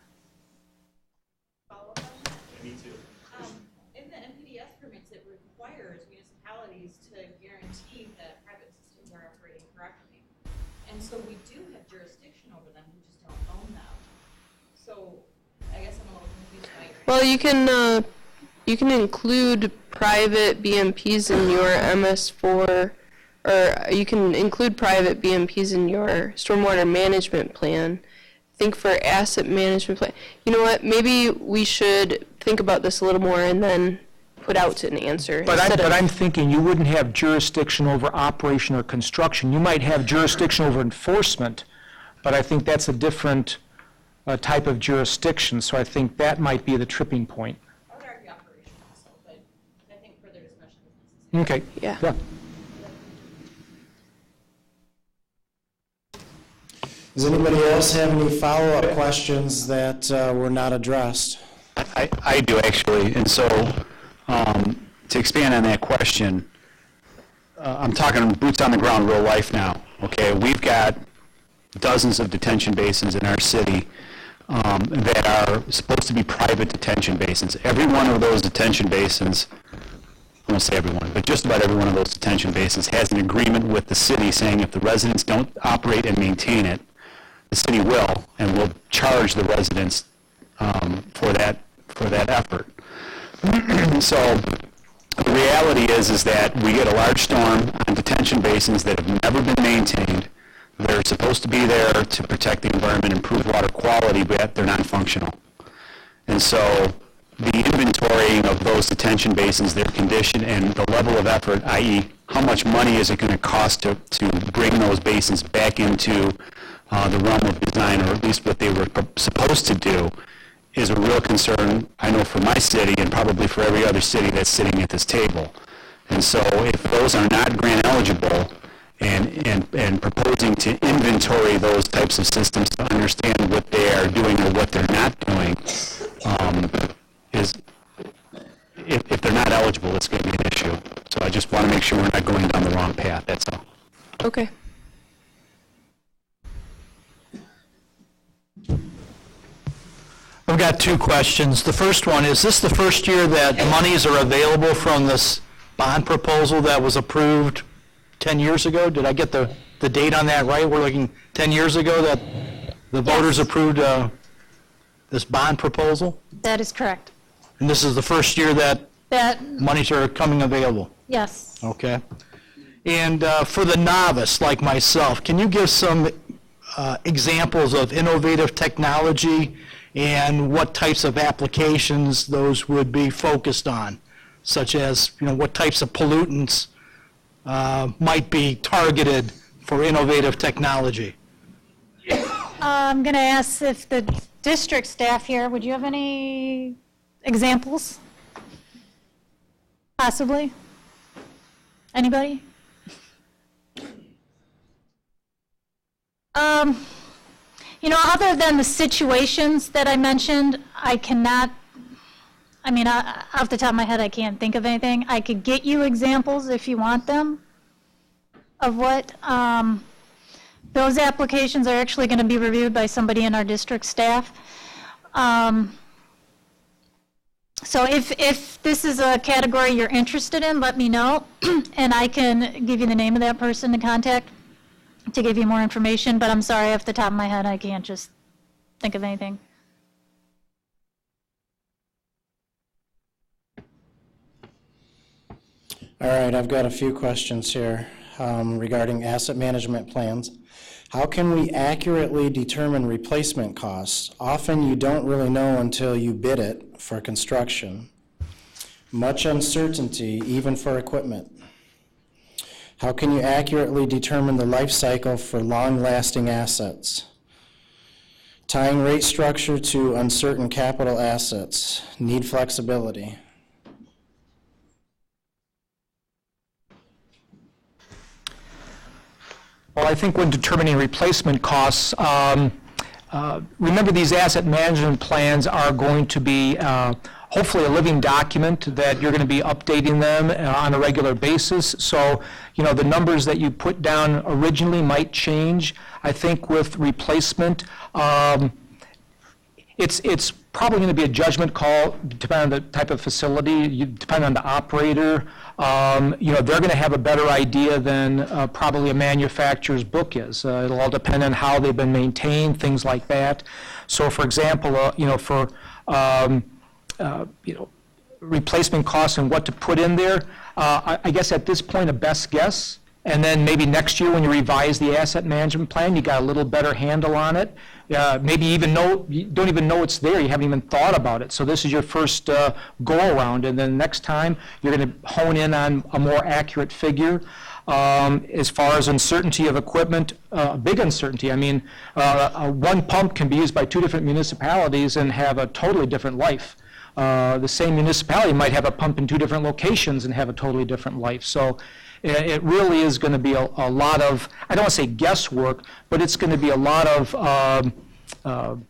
In the NPDES permits, it requires municipalities to guarantee that private systems are operating correctly. And so we do have jurisdiction over them, we just don't own them. So I guess I'm a little confused by your. Well, you can include private BMPs in your MS4, or you can include private BMPs in your stormwater management plan. I think for asset management plan, you know what, maybe we should think about this a little more and then put out an answer. But I'm thinking you wouldn't have jurisdiction over operation or construction. You might have jurisdiction over enforcement, but I think that's a different type of jurisdiction. So I think that might be the tripping point. I would argue operation also, but I think further discussion is necessary. Okay. Yeah. Does anybody else have any follow-up questions that were not addressed? I do actually, and so to expand on that question, I'm talking boots on the ground, real life now. Okay, we've got dozens of detention basins in our city that are supposed to be private detention basins. Every one of those detention basins I won't say everyone, but just about every one of those detention basins has an agreement with the city saying if the residents don't operate and maintain it, the city will, and will charge the residents for that effort. So the reality is that we get a large storm on detention basins that have never been maintained. They're supposed to be there to protect the environment, improve water quality, but they're not functional. And so the inventorying of those detention basins, their condition, and the level of effort, i.e. how much money is it going to cost to bring those basins back into the realm of design, or at least what they were supposed to do, is a real concern, I know, for my city and probably for every other city that's sitting at this table. And so if those are not grant eligible, and proposing to inventory those types of systems to understand what they are doing or what they're not doing, is, if they're not eligible, it's going to be an issue. So I just want to make sure we're not going down the wrong path, that's all. Okay. I've got two questions. The first one, is this the first year that monies are available from this bond proposal that was approved 10 years ago? Did I get the date on that right? We're looking 10 years ago that the voters approved this bond proposal? That is correct. And this is the first year that monies are coming available? Yes. Okay. And for the novice like myself, can you give some examples of innovative technology and what types of applications those would be focused on, such as, what types of pollutants might be targeted for innovative technology? I'm going to ask if the district staff here, would you have any examples? Possibly? Anybody? Other than the situations that I mentioned, I cannot, off the top of my head, I can't think of anything. I could get you examples if you want them of what those applications are actually going to be reviewed by somebody in our district staff. So if this is a category you're interested in, let me know, and I can give you the name of that person to contact to give you more information, but I'm sorry, off the top of my head, I can't just think of anything. All right, I've got a few questions here regarding asset management plans. How can we accurately determine replacement costs? Often you don't really know until you bid it for construction. Much uncertainty, even for equipment. How can you accurately determine the life cycle for long-lasting assets? Tying rate structure to uncertain capital assets. Need flexibility. Well, I think when determining replacement costs, remember these asset management plans are going to be hopefully a living document that you're going to be updating them on a regular basis. So, the numbers that you put down originally might change. I think with replacement, it's probably going to be a judgment call depending on the type of facility, depending on the operator. They're going to have a better idea than probably a manufacturer's book is. It'll all depend on how they've been maintained, things like that. So, for example, for replacement costs and what to put in there, I guess at this point a best guess, and then maybe next year when you revise the asset management plan, you got a little better handle on it. Maybe you don't even know it's there, you haven't even thought about it. So this is your first go-around, and then next time you're going to hone in on a more accurate figure. As far as uncertainty of equipment, big uncertainty. One pump can be used by two different municipalities and have a totally different life. The same municipality might have a pump in two different locations and have a totally different life. So it really is going to be a lot of, I don't want to say guesswork, but it's going to be a lot of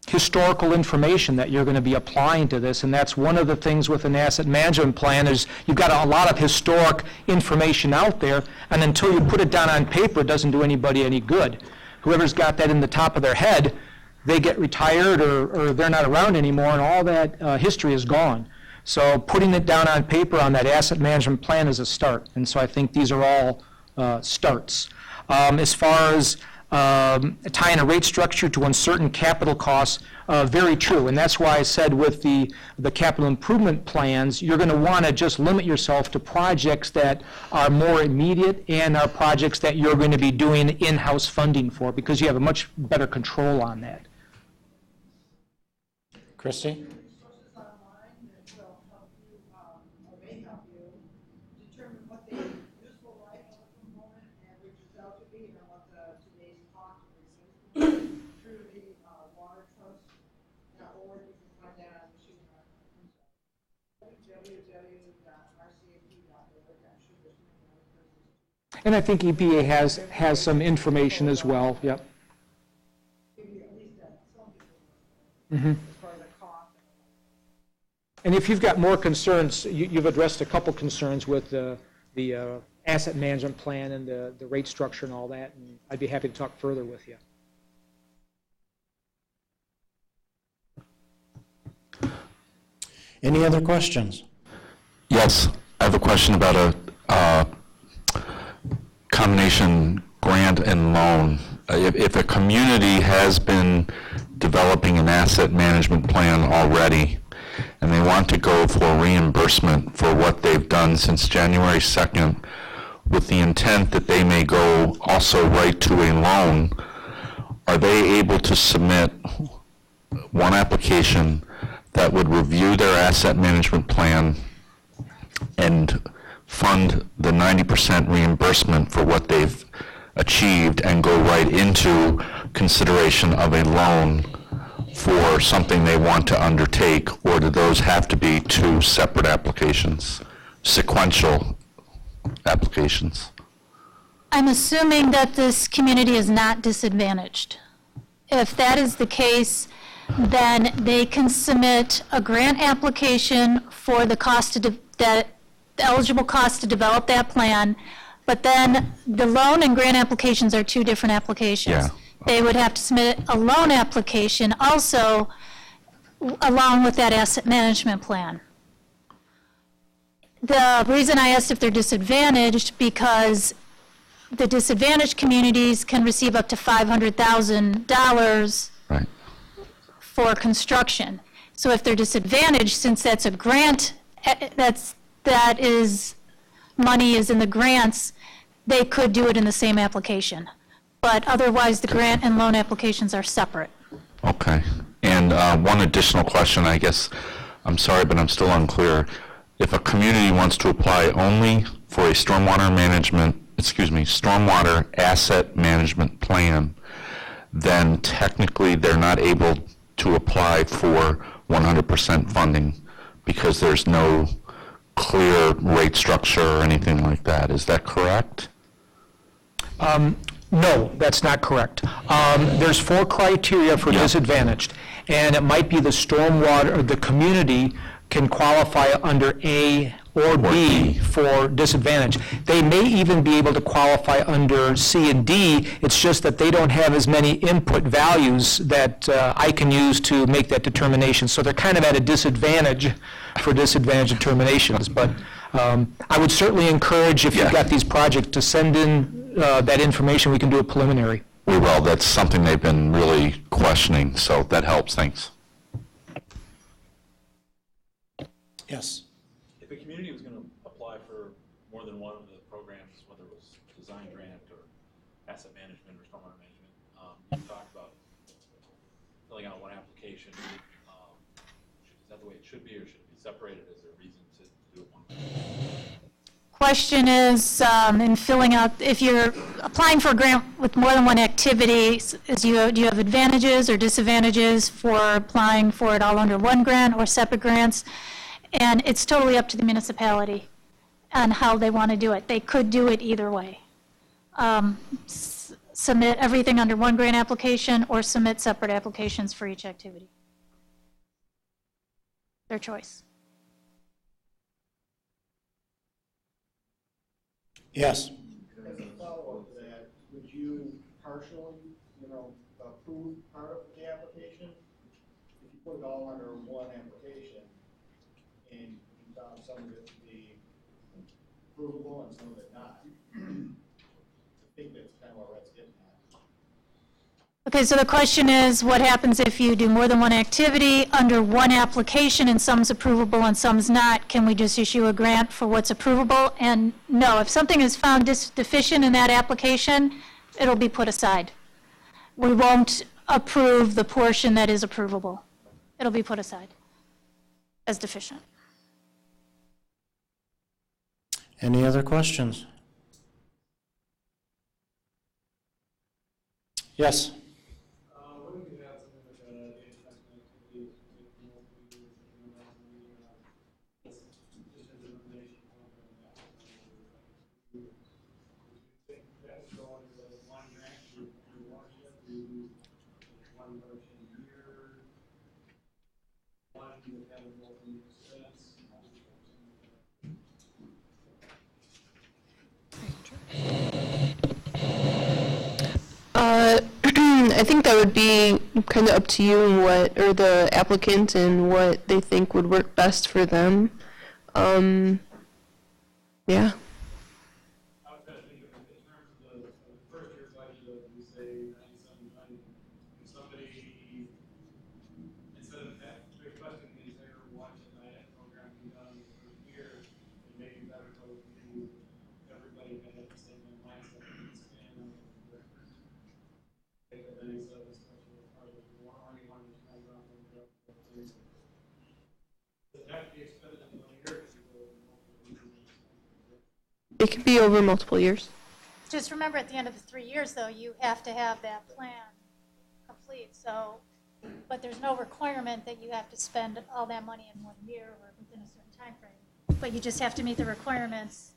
historical information that you're going to be applying to this, and that's one of the things with an asset management plan is you've got a lot of historic information out there, and until you put it down on paper, it doesn't do anybody any good. Whoever's got that in the top of their head, they get retired or they're not around anymore, and all that history is gone. So putting it down on paper on that asset management plan is a start, and so I think these are all starts. As far as tying a rate structure to uncertain capital costs, very true, and that's why I said with the capital improvement plans, you're going to want to just limit yourself to projects that are more immediate and are projects that you're going to be doing in-house funding for, because you have a much better control on that. Christie? And I think EPA has some information as well, yep. Mm-hmm. And if you've got more concerns, you've addressed a couple concerns with the asset management plan and the rate structure and all that, and I'd be happy to talk further with you. Any other questions? Yes, I have a question about a combination grant and loan. If a community has been developing an asset management plan already and they want to go for reimbursement for what they've done since January 2nd with the intent that they may go also right to a loan, are they able to submit one application that would review their asset management plan and fund the 90% reimbursement for what they've achieved and go right into consideration of a loan for something they want to undertake, or do those have to be two separate applications, sequential applications? I'm assuming that this community is not disadvantaged. If that is the case, then they can submit a grant application for the cost to the eligible cost to develop that plan, but then the loan and grant applications are two different applications. Yeah. They would have to submit a loan application also along with that asset management plan. The reason I asked if they're disadvantaged, because the disadvantaged communities can receive up to $500,000 right. for construction. So if they're disadvantaged, since that's a grant, money is in the grants, they could do it in the same application. But otherwise, the grant and loan applications are separate. Okay. And one additional question, I guess, I'm sorry, but I'm still unclear. If a community wants to apply only for a stormwater asset management plan, then technically they're not able to apply for 100% funding because there's no clear rate structure or anything like that. Is that correct? No, that's not correct. There's 4 criteria for disadvantaged, and it might be the stormwater, or the community can qualify under A or B for disadvantage. They may even be able to qualify under C and D. It's just that they don't have as many input values that I can use to make that determination. So they're kind of at a disadvantage for disadvantage determinations. But I would certainly encourage, if you've got these projects, to send in that information. We can do a preliminary. We will. That's something they've been really questioning, so that helps. Thanks. Yes. If a community was going to apply for more than one of the programs, whether it was design grant or asset management or stormwater management, you talked about filling out one application. Is that the way it should be, or should it be separated? Is there a reason to do it one way? Question is, in filling out, if you're applying for a grant with more than one activity, do you have advantages or disadvantages for applying for it all under one grant or separate grants? And it's totally up to the municipality on how they want to do it. They could do it either way. Submit everything under one grant application or submit separate applications for each activity. Their choice. Yes. As a follow-up to that, would you partially, approve part of the application? If you put it all under one application and found some of it to be provable and some of it not. I think that's kind of what Rhett's getting at. Okay, so the question is, what happens if you do more than one activity under one application and some's approvable and some's not? Can we just issue a grant for what's approvable? And no, if something is found deficient in that application, it'll be put aside. We won't approve the portion that is approvable. It'll be put aside as deficient. Any other questions? Yes? I think that would be kind of up to you and what, or the applicant and what they think would work best for them. Yeah. It can be over multiple years. Just remember, at the end of the 3 years, though, you have to have that plan complete. So, but there's no requirement that you have to spend all that money in 1 year or within a certain time frame. But you just have to meet the requirements,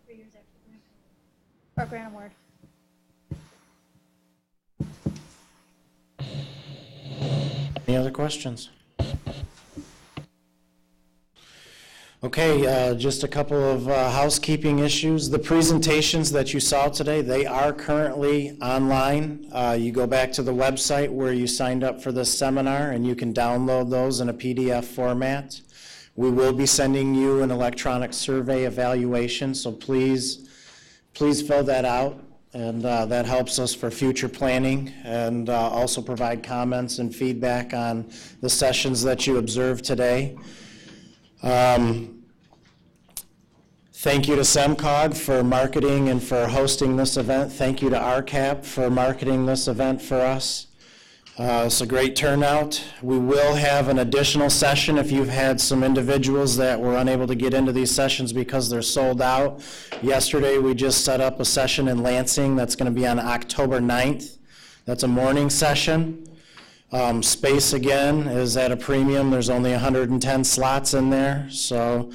3 years after the grant award. Any other questions? Okay, just a couple of housekeeping issues. The presentations that you saw today, they are currently online. You go back to the website where you signed up for this seminar, and you can download those in a PDF format. We will be sending you an electronic survey evaluation, so please fill that out, and that helps us for future planning, and also provide comments and feedback on the sessions that you observed today. Thank you to SEMCOG for marketing and for hosting this event. Thank you to RCAP for marketing this event for us. It's a great turnout. We will have an additional session if you've had some individuals that were unable to get into these sessions because they're sold out. Yesterday, we just set up a session in Lansing that's going to be on October 9th. That's a morning session. Space, again, is at a premium. There's only 110 slots in there. So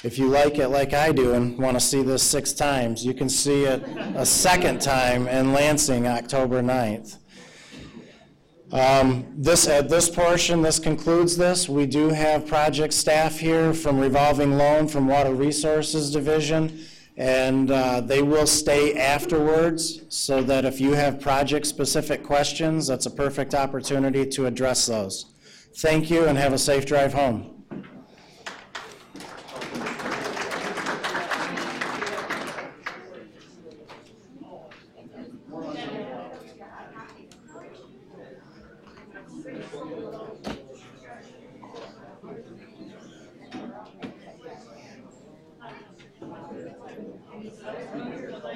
if you like it like I do and want to see this 6 times, you can see it a second time in Lansing, October 9th. At this portion, this concludes this. We do have project staff here from Revolving Loan from Water Resources Division, and they will stay afterwards so that if you have project-specific questions, that's a perfect opportunity to address those. Thank you, and have a safe drive home.